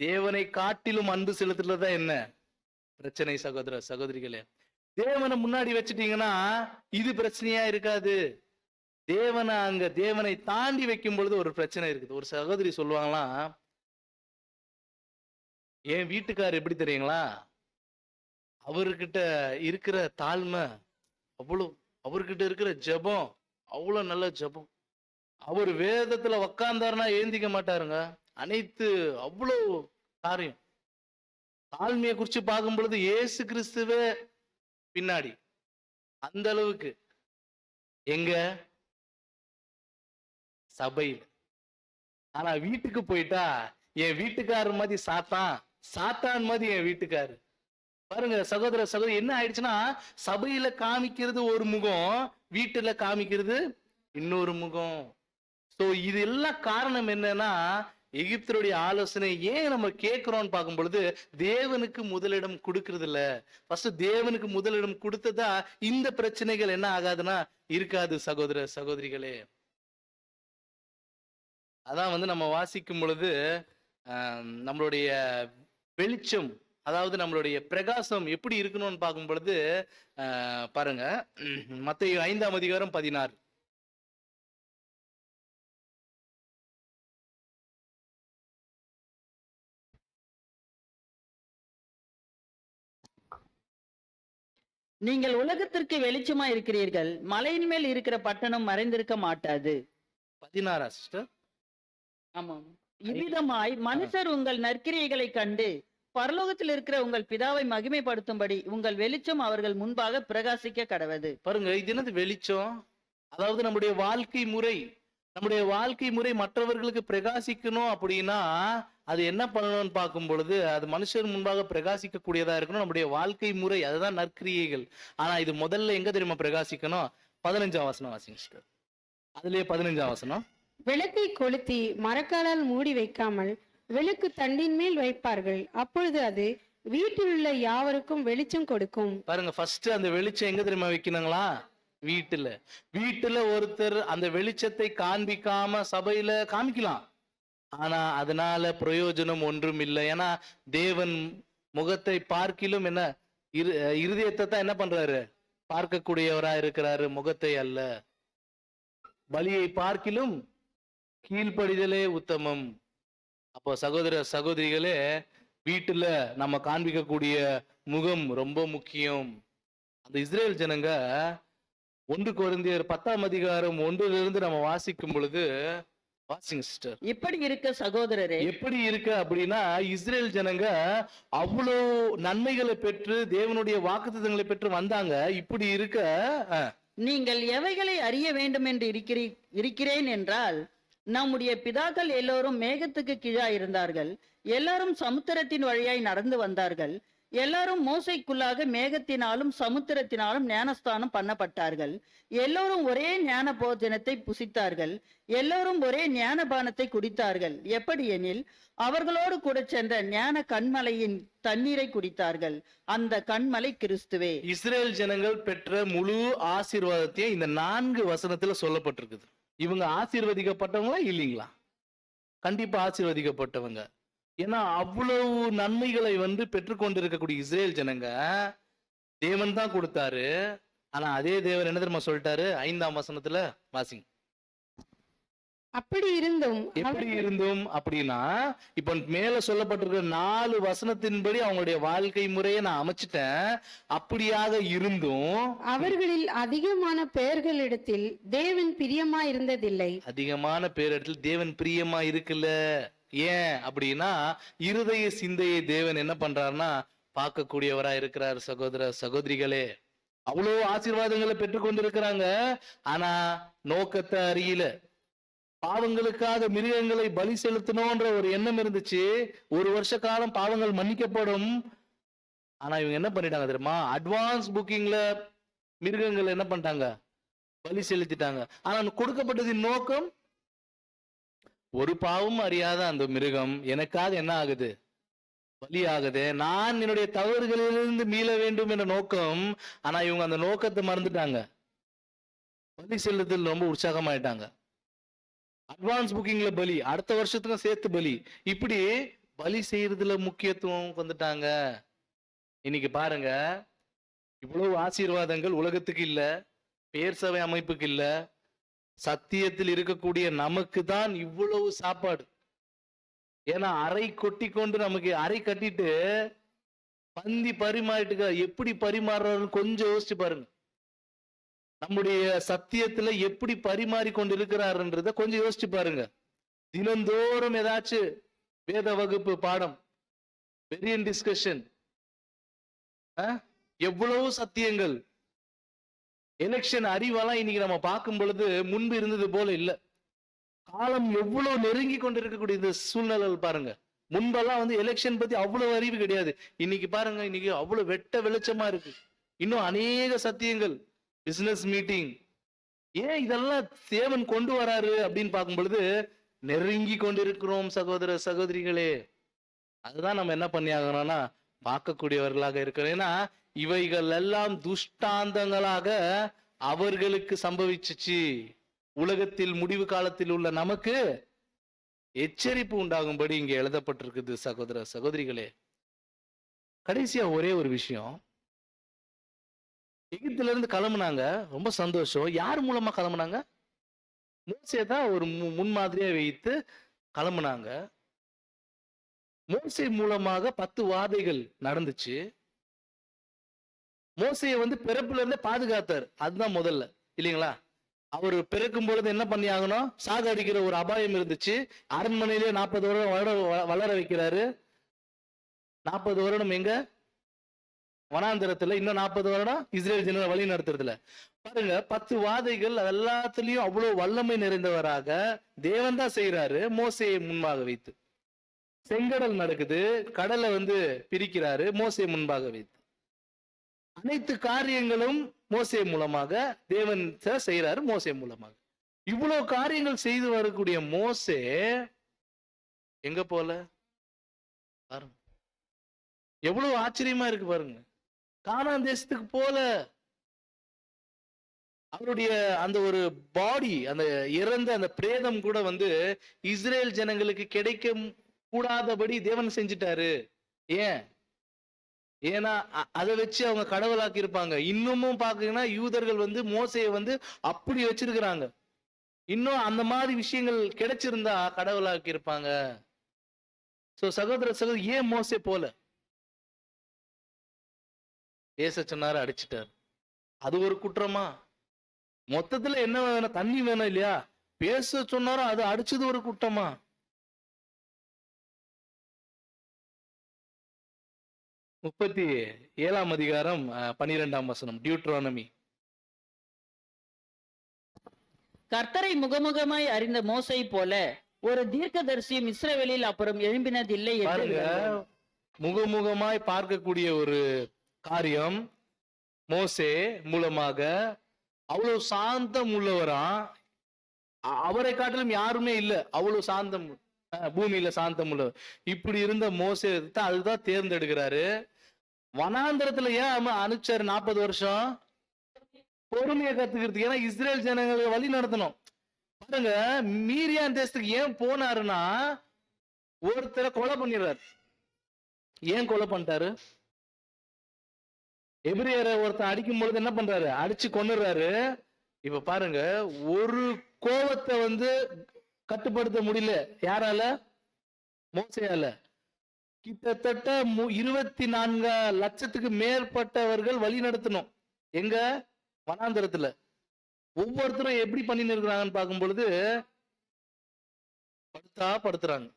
தேவனை காட்டிலும் அன்பு செலுத்துறதுதான் என்ன பிரச்சனை. சகோதர சகோதரிகளே, தேவனை முன்னாடி வச்சுட்டீங்கன்னா இது பிரச்சனையா இருக்காது. தேவனை தாண்டி வைக்கும் பொழுது ஒரு பிரச்சனை இருக்குது. ஒரு சகோதரி சொல்லுவாங்களாம், என் வீட்டுக்காரர் எப்படி தெரியுங்களா, அவர்கிட்ட இருக்கிற தாழ்மை அவ்வளவு, அவர்கிட்ட இருக்கிற ஜெபம் அவ்வளவு நல்ல ஜெபம், அவர் வேதத்துல உக்காந்தாருன்னா ஏந்திக்க மாட்டாருங்க, அனைத்து அவ்வளவு காரியம். தாழ்மையை குறிச்சு பார்க்கும் பொழுது இயேசு கிறிஸ்துவே பின்னாடி, அந்த அளவுக்கு. எங்க சபையில். ஆனா வீட்டுக்கு போயிட்டா என் வீட்டுக்காரர் மாதிரி சாத்தான் மாதிரி என் வீட்டுக்காரு. பாருங்க சகோதர சகோதரி, என்ன ஆயிடுச்சுன்னா சபையில காமிக்கிறது ஒரு முகம், வீட்டுல காமிக்கிறது இன்னொரு முகம். சோ இது எல்லாம் காரணம் என்னன்னா, எகிப்தருடைய ஆலோசனை ஏன் நம்ம கேட்கிறோம்னு பார்க்கும் பொழுது தேவனுக்கு முதலிடம் கொடுக்கறது இல்ல. ஃபர்ஸ்ட் தேவனுக்கு முதலிடம் கொடுத்ததா இந்த பிரச்சனைகள் என்ன ஆகாதுன்னா இருக்காது சகோதர சகோதரிகளே. அதான் நம்ம வாசிக்கும் பொழுது நம்மளுடைய வெளிச்சம், அதாவது நம்மளுடைய பிரகாசம் எப்படி இருக்கணும்னு பார்க்கும் பொழுது பாருங்க, மத்தேயு 5:16. நீங்கள் உலகத்திற்கு வெளிச்சமா இருக்கிறீர்கள். மலையின் மேல் இருக்கிற பட்டணம் மறைந்திருக்க மாட்டாது. 16 சிஸ்டர். ஆமாம். இவ்விதமாய் மனுஷர் உங்கள் நற்கிரியைகளை கண்டு பரலோகத்தில் இருக்கிற உங்கள் பிதாவை மகிமைப்படுத்தும்படி உங்கள் வெளிச்சம் அவர்கள் முன்பாக பிரகாசிக்க கடவது. பாருங்க, இது என்னது வெளிச்சம்? அதாவது நம்முடைய வாழ்க்கை முறை மற்றவர்களுக்கு பிரகாசிக்கணும் அப்படின்னா அது என்ன பண்ணணும்னு பார்க்கும் பொழுது அது மனுஷர் முன்பாக பிரகாசிக்க கூடியதா இருக்கணும். நம்முடைய வாழ்க்கை முறை, அதுதான் நற்கிரியைகள். ஆனா இது முதல்ல எங்க தெரியுமா பிரகாசிக்கணும்? 15ஆம் வசனம் வாசிங்க சிஸ்டர். அதுலயே 15ஆம் வசனம். விளக்கை கொளுத்தி மரக்காலால் மூடி வைக்காமல் விளக்கு தண்டின் மேல் வைப்பார்கள், அப்பொழுது அது வீட்டில் உள்ள யாவருக்கும் வெளிச்சம் கொடுக்கும். பாருங்க, ஃபர்ஸ்ட் அந்த வெளிச்சம் எங்க தெரியுமா வைக்கணுங்களா? வீட்டுல ஒருத்தர் அந்த வெளிச்சத்தை காண்பிக்காம சபையில காமிக்கலாம், ஆனா அதனால பிரயோஜனம் ஒன்றும் இல்லை. ஏன்னா தேவன் முகத்தை பார்க்கிலும் என்ன இருதயத்தை தான் என்ன பண்றாரு? பார்க்கக்கூடியவரா இருக்கிறாரு, முகத்தை அல்ல. பலியை பார்க்கிலும் கீழ்ப்படிதலே உத்தமம். அப்போ சகோதர சகோதரிகளே, வீட்டுல நம்ம காண்பிக்கக்கூடிய முகம் ரொம்ப முக்கியம். அந்த இஸ்ரேல் ஜனங்க 1 கொரிந்தியர் 10ஆம் அதிகாரம் 1 நம்ம வாசிக்கும் பொழுது வாசிங்க சிஸ்டர். இப்படி இருக்க சகோதரரே, எப்படி இருக்க அப்படின்னா இஸ்ரேல் ஜனங்க அவ்வளோ நன்மைகளை பெற்று தேவனுடைய வாக்குத்தத்தங்களை பெற்று வந்தாங்க. இப்படி இருக்க நீங்கள் எவைகளை அறிய வேண்டும் என்று இருக்கிறேன் என்றால், நம்முடைய பிதாக்கள் எல்லோரும் மேகத்துக்கு கீழா இருந்தார்கள், எல்லாரும் சமுத்திரத்தின் வழியாய் நடந்து வந்தார்கள், எல்லாரும் மோசைக்குள்ளாக மேகத்தினாலும் சமுத்திரத்தினாலும் ஞானஸ்தானம் பண்ணப்பட்டார்கள், எல்லோரும் ஒரே ஞான போஜனத்தை புசித்தார்கள், எல்லோரும் ஒரே ஞானபானத்தை குடித்தார்கள். எப்படி எனில் அவர்களோடு கூட சென்ற ஞான கண்மலையின் தண்ணீரை குடித்தார்கள், அந்த கண்மலை கிறிஸ்துவே. இஸ்ரேல் ஜனங்கள் பெற்ற முழு ஆசீர்வாதத்தையும் இந்த 4 வசனத்துல சொல்லப்பட்டிருக்குது. இவங்க ஆசீர்வதிக்கப்பட்டவங்களா இல்லைங்களா? கண்டிப்பா ஆசீர்வதிக்கப்பட்டவங்க. ஏன்னா அவ்வளவு நன்மைகளை பெற்றுக்கொண்டிருக்கக்கூடிய இஸ்ரேல் ஜனங்க தேவன் தான் கொடுத்தாரு. ஆனா அதே தேவன் என்ன தெரியுமா சொல்லிட்டாரு? 5ஆம் வசனத்துல வாசிங்க. அப்படி இருந்தும் எப்படி இருந்தும் அப்படின்னா, இப்ப மேல சொல்லப்பட்டிருக்கிற 4 வசனத்தின்படி அவங்களுடைய வாழ்க்கை முறையை நான் அமைச்சிட்டேன். அப்படியாக இருந்தும் அவர்களில் அதிகமான பேர்களிடத்தில் தேவன் பிரியமா இருந்ததில்லை. அதிகமான பேரிடத்தில் தேவன் பிரியமா இருக்குல்ல. ஏன் அப்படின்னா இருதய சிந்தையை தேவன் என்ன பண்றாருன்னா பார்க்கக்கூடியவரா இருக்கிறார். சகோதர சகோதரிகளே, அவ்வளவு ஆசீர்வாதங்களை பெற்றுக்கொண்டிருக்கிறாங்க, ஆனா நோக்கத்தை அறியல. பாவங்களுக்காக மிருகங்களை பலி செலுத்தணும்ன்ற ஒரு எண்ணம் இருந்துச்சு. 1 வருஷ காலம் பாவங்கள் மன்னிக்கப்படும். ஆனா இவங்க என்ன பண்ணிட்டாங்க தெரியுமா? அட்வான்ஸ் புக்கிங்ல மிருகங்கள் என்ன பண்ணிட்டாங்க? பலி செலுத்திட்டாங்க. ஆனா கொடுக்கப்பட்டதின் நோக்கம், ஒரு பாவம் அறியாத அந்த மிருகம் எனக்காக என்ன ஆகுது? பலி ஆகுது. நான் என்னுடைய தவறுகளிலிருந்து மீள வேண்டும் என்ற நோக்கம். ஆனா இவங்க அந்த நோக்கத்தை மறந்துட்டாங்க. பலி செலுத்தல் ரொம்ப உற்சாகமாயிட்டாங்க. அட்வான்ஸ் புக்கிங்ல பலி, அடுத்த வருஷத்துக்கும் சேர்த்து பலி, இப்படி பலி செய்யறதுல முக்கியத்துவம் வந்துட்டாங்க. இன்னைக்கு பாருங்க, இவ்வளவு ஆசீர்வாதங்கள் உலகத்துக்கு இல்ல, பேர் சபை அமைப்புக்கு இல்ல, சத்தியத்தில் இருக்கக்கூடிய நமக்கு தான் இவ்வளவு சாப்பாடு. ஏன்னா அறை கொட்டி கொண்டு நமக்கு அறை கட்டிட்டு பந்தி பரிமாறிட்டு எப்படி பரிமாறுறாருன்னு கொஞ்சம் யோசிச்சு பாருங்க. நம்முடைய சத்தியத்துல எப்படி பரிமாறி கொண்டு இருக்கிறாருன்றத கொஞ்சம் யோசிச்சு பாருங்க. தினந்தோறும் ஏதாச்சும் வேத வகுப்பு பாடம், பெரிய டிஸ்கஷன், எவ்வளவு சத்தியங்கள். எலெக்ஷன் அறிவெல்லாம் இன்னைக்கு நம்ம பார்க்கும் பொழுது முன்பு இருந்தது போல இல்ல. காலம் எவ்வளவு நெருங்கி கொண்டிருக்கக்கூடிய இந்த சூழ்நிலை பாருங்க. முன்பெல்லாம் எலெக்ஷன் பத்தி அவ்வளவு அறிவு கிடையாது. இன்னைக்கு பாருங்க, இன்னைக்கு அவ்வளவு வெட்ட வெளிச்சமா இருக்கு. இன்னும் அநேக சத்தியங்கள், பிசினஸ் மீட்டிங். ஏன் இதெல்லாம் தேவன் கொண்டு வராரு அப்படின்னு பார்க்கும் பொழுது நெருங்கி கொண்டிருக்கிறோம் சகோதர சகோதரிகளே. அதுதான் நம்ம என்ன பண்ணி ஆகணும்னா பார்க்கக்கூடியவர்களாக இருக்கிறோம். ஏன்னா இவைகள் எல்லாம் துஷ்டாந்தங்களாக அவர்களுக்கு சம்பவிச்சுச்சு. உலகத்தில் முடிவு காலத்தில் உள்ள நமக்கு எச்சரிப்பு உண்டாகும்படி இங்க எழுதப்பட்டிருக்குது சகோதர சகோதரிகளே. கடைசியா ஒரே ஒரு விஷயம், எகிப்துல இருந்து கிளம்புனாங்க, ரொம்ப சந்தோஷம். யார் மூலமா கிளம்புனாங்க? மோசே தான் ஒரு முன்மாதிரியா வைத்து கிளம்புனாங்க. மோசே மூலமாக 10 வாதைகள் நடந்துச்சு. மோசையை பிறப்புல இருந்தே பாதுகாத்தார். அதுதான் முதல்ல, இல்லைங்களா? அவர் பிறக்கும் பொழுது என்ன பண்ணி ஆகணும்? சாகடிக்கிற ஒரு அபாயம் இருந்துச்சு. அரண்மனையிலே 40 வருடம் வளர வைக்கிறாரு. 40 வருடம் எங்க? வனாந்தரத்துல. இன்னும் 40 வருடம் இஸ்ரேல் ஜனங்களை வழி நடத்துறதுல. பாருங்க, 10 வாதைகள் எல்லாத்துலயும் அவ்வளவு வல்லமை நிறைந்தவராக தேவன் தான் செய்யறாரு, மோசையை முன்பாக வைத்து. செங்கடல் நடக்குது, கடலை பிரிக்கிறாரு மோசையை முன்பாக வைத்து. அனைத்து காரியங்களும் மோசே மூலமாக தேவன் செய்யறாரு, மோசே மூலமாக. இவ்வளவு காரியங்கள் செய்து வரக்கூடிய மோசே எங்க போல பாருங்க, எவ்வளவு ஆச்சரியமா இருக்கு பாருங்க. கானான் தேசத்துக்கு போல. அவருடைய அந்த ஒரு பாடி, அந்த இறந்த அந்த பிரேதம் கூட இஸ்ரேல் ஜனங்களுக்கு கிடைக்க கூடாதபடி தேவன் செஞ்சிட்டாரு. ஏன்? ஏன்னா அதை வச்சு அவங்க கடவுளாக்கி இருப்பாங்க. இன்னமும் பாத்தீங்கன்னா யூதர்கள் மோசையை அப்படி வச்சிருக்கிறாங்க. இன்னும் அந்த மாதிரி விஷயங்கள் கிடைச்சிருந்தா கடவுளாக்கி இருப்பாங்க. சோ சகோதர சகோதரி, ஏன் மோசே போல? பேச சொன்னாரு, அடிச்சிட்டாரு. அது ஒரு குற்றமா? மொத்தத்துல என்ன வேணும்? தண்ணி வேணும் இல்லையா? பேச சொன்னாரோ அது அடிச்சது ஒரு குற்றமா? 37ஆம் அதிகாரம் 12ஆம் வசனம், டியூட்ரானமி. கர்த்தரை முகமுகமாய் அறிந்த மோசை போல ஒரு தீர்க்கதரிசியும் இஸ்ரவேலில் அப்புறம் எழும்பினதில்லை என்று பாருங்க, முகமுகமாய் பார்க்கக்கூடிய ஒரு காரியம் மோசே மூலமாக. அவ்வளவு சாந்தம் உள்ளவரா, அவரை காட்டிலும் யாருமே இல்ல. அவ்வளவு சாந்தம், பூமியில சாந்தம் உள்ளவர். இப்படி இருந்த மோசே தான் அதுதான் தேர்ந்தெடுக்கிறாரு. வனாந்தரத்துல ஏன் அனுப்பிச்சாரு 40 வருஷம்? பொறுமையை கத்துக்கிறதுக்கு. ஏன்னா இஸ்ரேல் ஜனங்களை வழி நடத்தணும். பாருங்க, மீரியான் தேசத்துக்கு ஏன் போனாருன்னா ஒருத்தரை கொலை பண்ணிடுறாரு. ஏன் கொலை பண்ணிட்டாரு? எபிரேயரை ஒருத்தன் அடிக்கும் பொழுது என்ன பண்றாரு? அடிச்சு கொன்னுறாரு. இப்ப பாருங்க, ஒரு கோவத்தை கட்டுப்படுத்த முடியல. யாரால? மோசையால. கிட்டத்தட்ட 24 லட்சத்துக்கு மேற்பட்டவர்கள் வழி நடத்தணும். எங்க? வனாந்தரத்துல. ஒவ்வொருத்தரும் எப்படி பண்ணின்னு இருக்கிறாங்கன்னு பார்க்கும் பொழுது படுத்துறாங்க.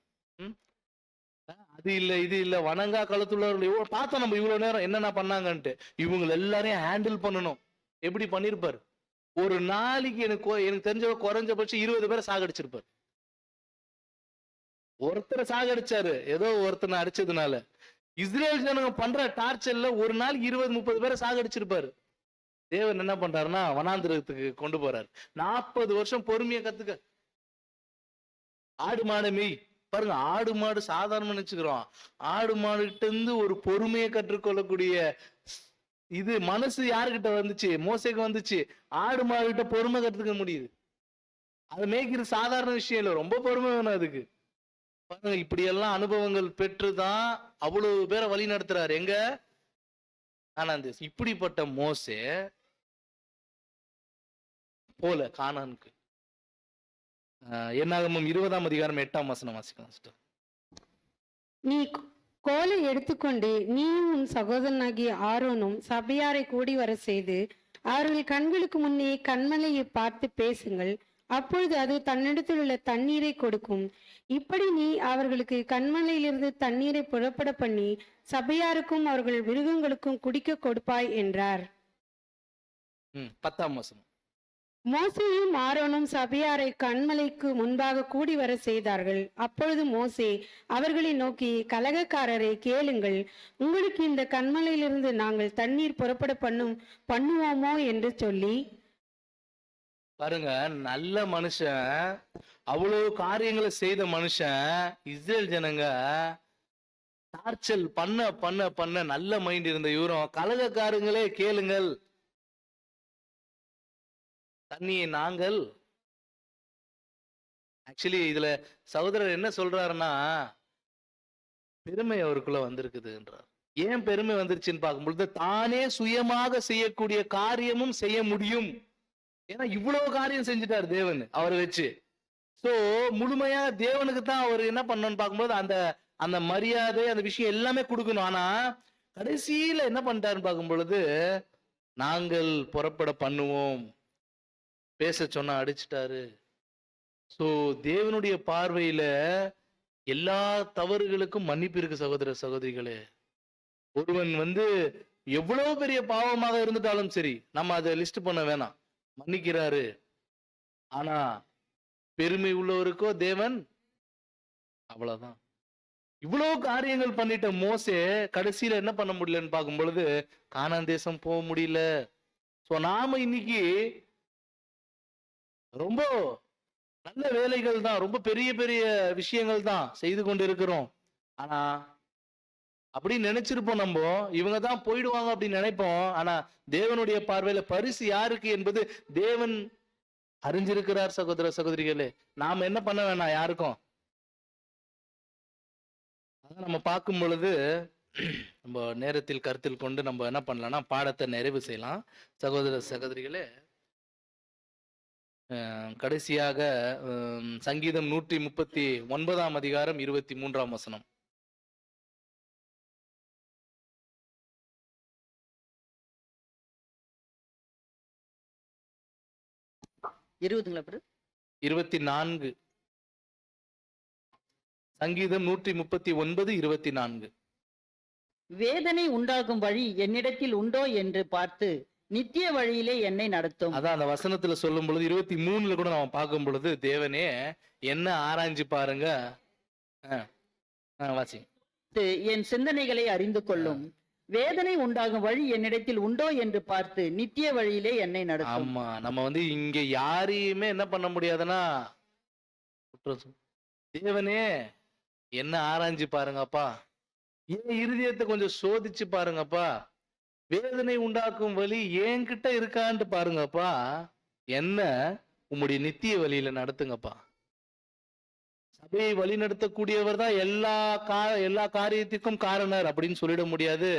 அது இல்ல இது இல்ல, வணங்கா களத்துள்ளவர்கள் பார்த்தோம் நம்ம இவ்வளவு நேரம் என்னென்ன பண்ணாங்கன்ட்டு. இவங்க எல்லாரையும் ஹேண்டில் பண்ணணும். எப்படி பண்ணிருப்பாரு? ஒரு நாளைக்கு எனக்கு தெரிஞ்ச குறைஞ்சபட்சம் 20 பேரை சாகடிச்சிருப்பாரு. ஒருத்தரை சாகடிச்சாரு, ஏதோ ஒருத்தனை அடிச்சதுனால. இஸ்ரேல் ஜனங்க பண்ற டார்ச்சர்ல ஒரு நாளைக்கு 20-30 பேரை சாகடிச்சிருப்பாரு. தேவன் என்ன பண்றாருன்னா வனாந்திரத்துக்கு கொண்டு போறாரு. 40 வருஷம் பொறுமையை கத்துக்க. ஆடு மாடு மெய். பாருங்க, ஆடு மாடு சாதாரண நினைச்சுக்கிறோம். ஆடு மாடுகிட்ட இருந்து ஒரு பொறுமையை கற்றுக்கொள்ளக்கூடிய இது மனசு யாருகிட்ட வந்துச்சு? மோசேக்கு வந்துச்சு. ஆடு மாடு கிட்ட பொறுமை கற்றுக்க முடியுது. அது மேய்க்கிறது சாதாரண விஷயம் இல்லை, ரொம்ப பொறுமை வேணும் அதுக்கு. பாருங்க, இப்படி எல்லாம் அனுபவங்கள் பெற்றுதான் அவ்வளவு பேரை வழி நடத்துறாரு. எங்க? கானான் தேசம். இப்படிப்பட்ட மோசே போல கானானுக்கு. என்னாகமம் 20ஆம் அதிகாரம் 8ஆம் வசனம் வாசிக்கலாம். நீ கோலை எடுத்துக்கொண்டு நீயும் உன் சகோதரனாகிய ஆரோனும் சபையாரை கூடி வர செய்து அவர்கள் கண்களுக்கு முன்னே கண்மலையை பார்த்து பேசுங்கள். அப்பொழுது அது தன்னிடத்தில் உள்ள தண்ணீரை கொடுக்கும். இப்படி நீ அவர்களுக்கு கண்மலையிலிருந்து தண்ணீரை புறப்பட பண்ணி சபையாருக்கும் அவர்கள் மிருகங்களுக்கும் குடிக்க கொடுப்பாய் என்றார். 10ஆம் வசனம். மோசேயும் ஆரோனும் சபையாரை கண்மலைக்கு முன்பாக கூடி வர செய்தார்கள். அப்பொழுது மோசே அவர்களை நோக்கி, கலகக்காரரை கேளுங்கள், உங்களுக்கு இந்த கண்மலையிலிருந்து நாங்கள் தண்ணீர் புறப்பட பண்ணுவோமோ என்று சொல்லி. பாருங்க, நல்ல மனுஷன் அவ்வளவு காரியங்களை செய்த மனுஷன் இஸ்ரேல் ஜனங்க டார்ச்சல் பண்ண பண்ண பண்ண நல்ல மைண்ட் இருந்த இவரும் கலகக்காரங்களே கேளுங்கள், தண்ணியை நாங்கள். ஆக்சுவலி இதுல சகோதரர் என்ன சொல்றாருன்னா, பெருமை அவருக்குள்ள வந்திருக்குதுன்றார். ஏன் பெருமை வந்துருச்சுன்னு பார்க்கும்பொழுது, தானே சுயமாக செய்யக்கூடிய காரியமும் செய்ய முடியும். ஏன்னா இவ்வளவு காரியம் செஞ்சுட்டார் தேவன் அவரை வச்சு. சோ முழுமையா தேவனுக்கு தான் அவர் என்ன பண்ணணும்னு பார்க்கும்போது அந்த அந்த மரியாதை, அந்த விஷயம் எல்லாமே கொடுக்கணும். ஆனா கடைசியில என்ன பண்ணிட்டாருன்னு பார்க்கும் பொழுது, நாங்கள் புறப்பட பண்ணுவோம், பேச சொன்னா அடிச்சிட்டாரு. சோ தேவனுடைய பார்வையில எல்லா தவறுகளுக்கும் மன்னிப்பு இருக்கு சகோதர சகோதரிகளே. ஒருவன் எவ்வளவு பெரிய பாவமாக இருந்துட்டாலும் சரி, நம்ம அதை லிஸ்ட் பண்ண வேணாம், மன்னிக்கிறாரு. ஆனா பெருமை உள்ளவருக்கோ தேவன் அவ்வளவுதான். இவ்வளவு காரியங்கள் பண்ணிட்ட மோசே கடைசியில என்ன பண்ண முடியலன்னு பார்க்கும் பொழுது, கானான் தேசம் போக முடியல. சோ நாம இன்னைக்கு ரொம்ப நல்ல வேலைகள் தான், ரொம்ப பெரிய பெரிய விஷயங்கள் தான் செய்து கொண்டு இருக்கிறோம். ஆனா அப்படி நினைச்சிருப்போம், நம்ம இவங்க தான் போயிடுவாங்க அப்படின்னு நினைப்போம். ஆனா தேவனுடைய பார்வையில பரிசு யாருக்கு என்பது தேவன் அறிஞ்சிருக்கிறார் சகோதர சகோதரிகளே. நாம என்ன பண்ண வேணாம் யாருக்கும். அதான் நம்ம பார்க்கும் பொழுது நம்ம நேரத்தில் கருத்தில் கொண்டு நம்ம என்ன பண்ணலாம்னா பாடத்தை நிறைவு செய்யலாம் சகோதர சகோதரிகளே. கடைசியாக சங்கீதம் 139 அதிகாரம் 23 வசனம். இருபதுங்களா பிரதர்? 24. சங்கீதம் 139 24. வேதனை உண்டாகும் வழி என்னிடத்தில் உண்டோ என்று பார்த்து நித்திய வழியிலே என்னை நடத்தும். அதான் அந்த வசனத்துல சொல்லும் பொழுது 23 கூட நம்ம பார்க்கும் பொழுது, தேவனே என்ன ஆராய்ஞ்சு பாருங்க, வாசி, என் சிந்தனைகளை அறிந்து கொள்ளும். வேதனை உண்டாகும் வழி என்னிடத்தில் உண்டோ என்று பார்த்து நித்திய வழியிலே என்னை நடத்தும். ஆமா, நம்ம இங்க யாரையுமே என்ன பண்ண முடியாதுன்னா, தேவனே என்ன ஆராய்ஞ்சு பாருங்கப்பா, என் இருதயத்தை கொஞ்சம் சோதிச்சு பாருங்கப்பா, வேதனை உண்டாக்கும் வழி என்கிட்ட இருக்கான்ட்டு பாருங்கப்பா, என்ன உம்முடைய நித்திய வழியில நடத்துங்கப்பா. சபையை வழி நடத்தக்கூடியவர் தான் எல்லா காரியத்துக்கும் காரணர் அப்படின்னு சொல்லிட முடியாது.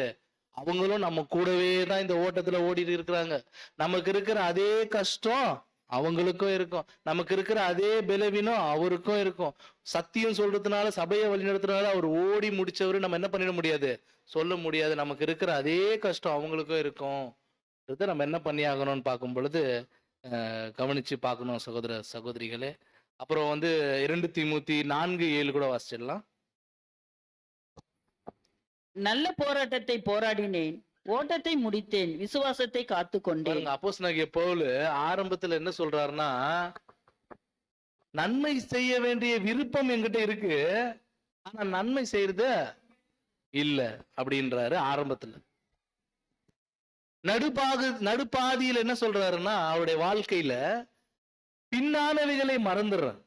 அவங்களும் நம்ம கூடவே தான் இந்த ஓட்டத்துல ஓடிட்டு இருக்கிறாங்க. நமக்கு இருக்கிற அதே கஷ்டம் அவங்களுக்கும் இருக்கும், நமக்கு இருக்கிற அதே பலவீனம் அவருக்கும் இருக்கும். சத்தியம் சொல்றதுனால, சபையை வழி நடத்துறதுனால அவர் ஓடி முடிச்சவரு நம்ம என்ன பண்ணிட முடியாது, சொல்ல முடியாது. நமக்கு இருக்கிற அதே கஷ்டம் அவங்களுக்கும் இருக்கும். நம்ம என்ன பண்ணி ஆகணும்னு பார்க்கும் பொழுது கவனிச்சு பார்க்கணும் சகோதர சகோதரிகளே. அப்புறம் 2 தீமோத்தி 4:7 கூட வாசிச்சிடலாம். நல்ல போராட்டத்தை போராடினேன், ஓட்டத்தை முடித்தேன், விசுவாசத்தை காத்து கொண்டேன். அப்போஸ்தலனாகிய பவுல் ஆரம்பத்துல என்ன சொல்றாருன்னா, நன்மை செய்ய வேண்டிய விருப்பம் என்கிட்ட இருக்கு, ஆனா நன்மை செய்யறது இல்ல அப்படின்றாரு ஆரம்பத்துல. நடுப்பாதியில என்ன சொல்றாருன்னா, அவருடைய வாழ்க்கையில பின்னானவைகளை மறந்துடுறேன்,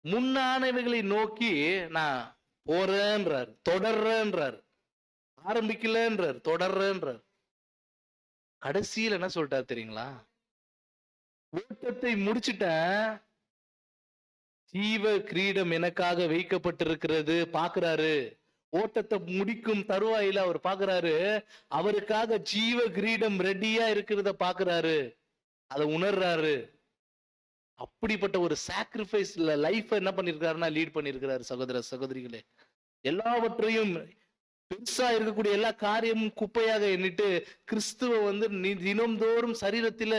முன்னானவைகளை நோக்கி நான் போறேன்றார், தொடர்றேன்றார், ஆரம்பிக்கலன்றார், தொடர்றேன்றார். கடைசியில் என்ன சொல்லிட்டார் தெரியுங்களா, ஓட்டத்தை முடிச்சுட்டேன், ஜீவ கிரீடம் எனக்காக வைக்கப்பட்டிருக்கிறது பாக்குறாரு. ஓட்டத்தை முடிக்கும் தருவாயில அவர் பாக்குறாரு, அவருக்காக ஜீவ கிரீடம் ரெடியா இருக்கிறத பாக்குறாரு, அதை உணர்றாரு. அப்படிப்பட்ட ஒரு சாக்ரிஃபைஸ்ல லைஃப் என்ன பண்ணிருக்காருன்னா லீட் பண்ணிருக்கிறாரு சகோதர சகோதரிகளே. எல்லாவற்றையும் பெருசா இருக்கக்கூடிய எல்லா காரியமும் குப்பையாக எண்ணிட்டு கிறிஸ்துவ தினம்தோறும் சரீரத்தில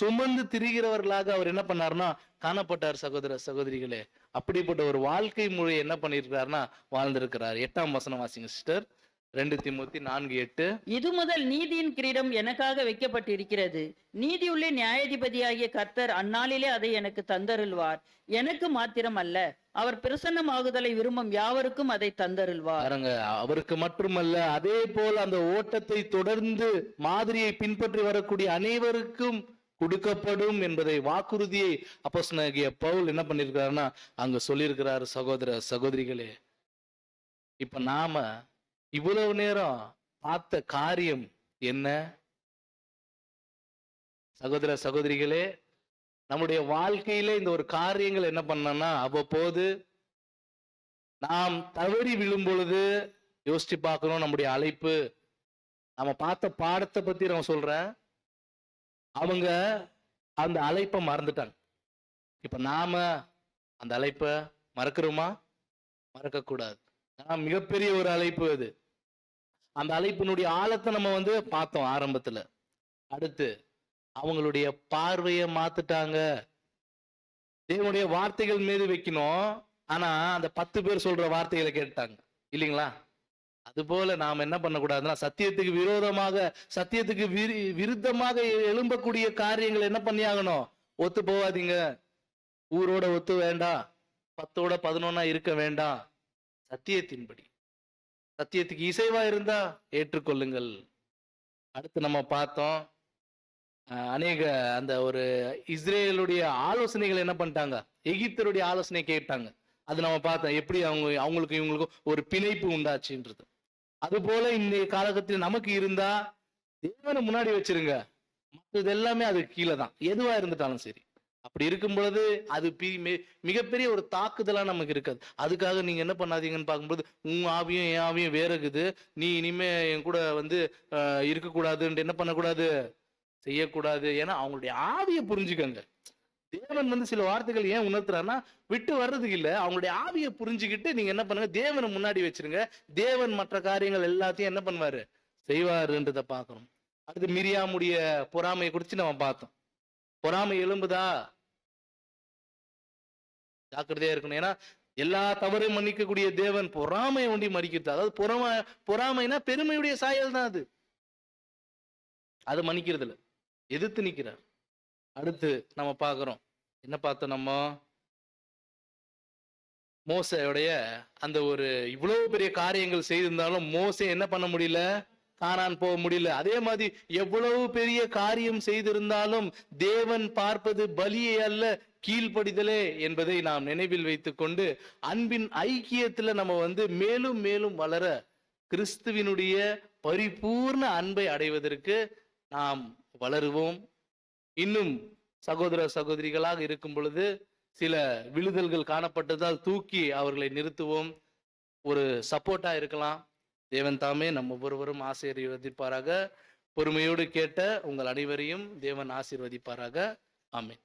சுமந்து திரிகிறவர்களாக அவர் என்ன பண்ணாருன்னா காணப்பட்டார் சகோதர சகோதரிகளே. அப்படிப்பட்ட ஒரு வாழ்க்கை முறையை என்ன பண்ணிருக்கிறாருன்னா வாழ்ந்திருக்கிறார். 8ஆம் வசனம் வாசிங்க சிஸ்டர். 2 தீமோத்தி 4:8. இது முதல் நீதியின் கிரீடம் எனக்காக வைக்கப்பட்டிருக்கிறது, நீதியுள்ள நியாயாதிபதியாகிய கர்த்தர் அந்நாளிலே அதை எனக்கு தந்தருள்வார், எனக்கு மாத்திரம் அல்ல, அவர் பிரசன்னமாகுதலை விரும்பும் யாவருக்கும் அதை தந்தருள்வார். பாருங்க, அவருக்கு மட்டுமல்ல, அதே போல் அந்த ஓட்டத்தை தொடர்ந்து மாதிரியை பின்பற்றி வரக்கூடிய அனைவருக்கும் கொடுக்கப்படும் என்பதை வாக்குறுதியை அப்போஸ்தலனாகிய பவுல் என்ன பண்ணிருக்காருன்னா அங்க சொல்லியிருக்கிறாரு. சகோதர சகோதரிகளே, இப்ப நாம இவ்வளவு நேரம் பார்த்த காரியம் என்ன? சகோதர சகோதரிகளே, நம்முடைய வாழ்க்கையில இந்த ஒரு காரியங்கள் என்ன பண்ணோம்னா அவ்வப்போது நாம் தவறி விழும் பொழுது யோசிச்சு பார்க்கணும். நம்முடைய அழைப்பு, நம்ம பார்த்த பாடத்தை பத்தி நான் சொல்றேன். அவங்க அந்த அழைப்பை மறந்துட்டாங்க. இப்ப நாம அந்த அழைப்பை மறக்கிறோமா? மறக்க கூடாது. மிகப்பெரிய ஒரு அழைப்பு அது. அந்த அழைப்பினுடைய ஆழத்தை நம்ம பார்த்தோம் ஆரம்பத்துல. அடுத்து அவங்களுடைய பார்வையை மாத்துட்டாங்க. தேவனுடைய வார்த்தைகள் மீது வைக்கணும், ஆனா அந்த 10 பேர் சொல்ற வார்த்தைகளை கேட்டாங்க இல்லைங்களா? அது போல நாம் என்ன பண்ணக்கூடாதுன்னா சத்தியத்துக்கு விரோதமாக, சத்தியத்துக்கு விருத்தமாக எழும்பக்கூடிய காரியங்கள் என்ன பண்ணியாகணும்? ஒத்து போவாதீங்க. ஊரோட ஒத்து வேண்டாம், 10ஓட 11 இருக்க வேண்டாம். சத்தியத்தின்படி, சத்தியத்துக்கு இசைவா இருந்தா ஏற்றுக்கொள்ளுங்கள். அடுத்து நம்ம பார்த்தோம், அநேக அந்த ஒரு இஸ்ரேலுடைய ஆலோசனைகள் என்ன பண்ணிட்டாங்க? எகிப்தருடைய ஆலோசனை கேட்டாங்க. அது நம்ம பார்த்தோம், எப்படி அவங்களுக்கு இவங்களுக்கும் ஒரு பிணைப்பு உண்டாச்சுன்றது. அது போல இந்த காலகட்டத்தில் நமக்கு இருந்தா தேவனை முன்னாடி வச்சிருங்க, மற்றது எல்லாமே அது கீழே தான், எதுவா இருந்துட்டாலும் சரி. அப்படி இருக்கும் பொழுது அது மிகப்பெரிய ஒரு தாக்குதலா நமக்கு இருக்காது. அதுக்காக நீங்க என்ன பண்ணாதீங்கன்னு பார்க்கும்போது உன் ஆவியும் என் ஆவியும் வேற இருக்குது, நீ இனிமே என் கூட இருக்கக்கூடாதுன்னு என்ன பண்ணக்கூடாது, செய்யக்கூடாது. ஏன்னா அவங்களுடைய ஆவியை புரிஞ்சுக்கங்க. தேவன் சில வார்த்தைகள் ஏன் உணர்த்துறாருன்னா விட்டு வர்றதுக்கு இல்ல, அவங்களுடைய ஆவியை புரிஞ்சுக்கிட்டு நீங்க என்ன பண்ணுங்க, தேவனை முன்னாடி வச்சிருங்க. தேவன் மற்ற காரியங்கள் எல்லாத்தையும் என்ன பண்ணுவாரு, செய்வாருன்றத பார்க்கணும். அடுத்து மிரியாமுடைய பொறாமையை குறித்து நம்ம பார்த்தோம். பொறாமை எழும்புதா, ஜாக்கிரதையா இருக்கணும். ஏன்னா எல்லா தவறையும் மன்னிக்கக்கூடிய தேவன் பொறாமையை ஒண்டி மன்னிக்கிறது. அதாவது பொறாமைனா பெருமையுடைய சாயல் தான் அது. அதை மன்னிக்கிறது இல்ல, எதிர்த்து நிக்கிறார். அடுத்து நம்ம பார்க்கிறோம், என்ன பார்த்தோம்? நம்ம மோசையுடைய அந்த ஒரு இவ்வளவு பெரிய காரியங்கள் செய்திருந்தாலும் மோசே என்ன பண்ண முடியல, கானான் போக முடியல. அதே மாதிரி எவ்வளவு பெரிய காரியம் செய்திருந்தாலும் தேவன் பார்ப்பது பலியை அல்ல, கீழ்ப்படிதலே என்பதை நாம் நினைவில் வைத்துக் கொண்டு அன்பின் ஐக்கியத்துல நம்ம மேலும் மேலும் வளர, கிறிஸ்துவினுடைய பரிபூர்ண அன்பை அடைவதற்கு நாம் வளருவோம். இன்னும் சகோதர சகோதரிகளாக இருக்கும் பொழுது சில விழுதல்கள் காணப்பட்டதால் தூக்கி அவர்களை நிறுத்துவோம், ஒரு சப்போர்ட்டா இருக்கலாம். தேவன் தாமே நம்ம ஒவ்வொருவரும் ஆசீர்வதிப்பாராக. பொறுமையோடு கேட்ட உங்கள் அனைவரையும் தேவன் ஆசீர்வதிப்பாராக. ஆமென்.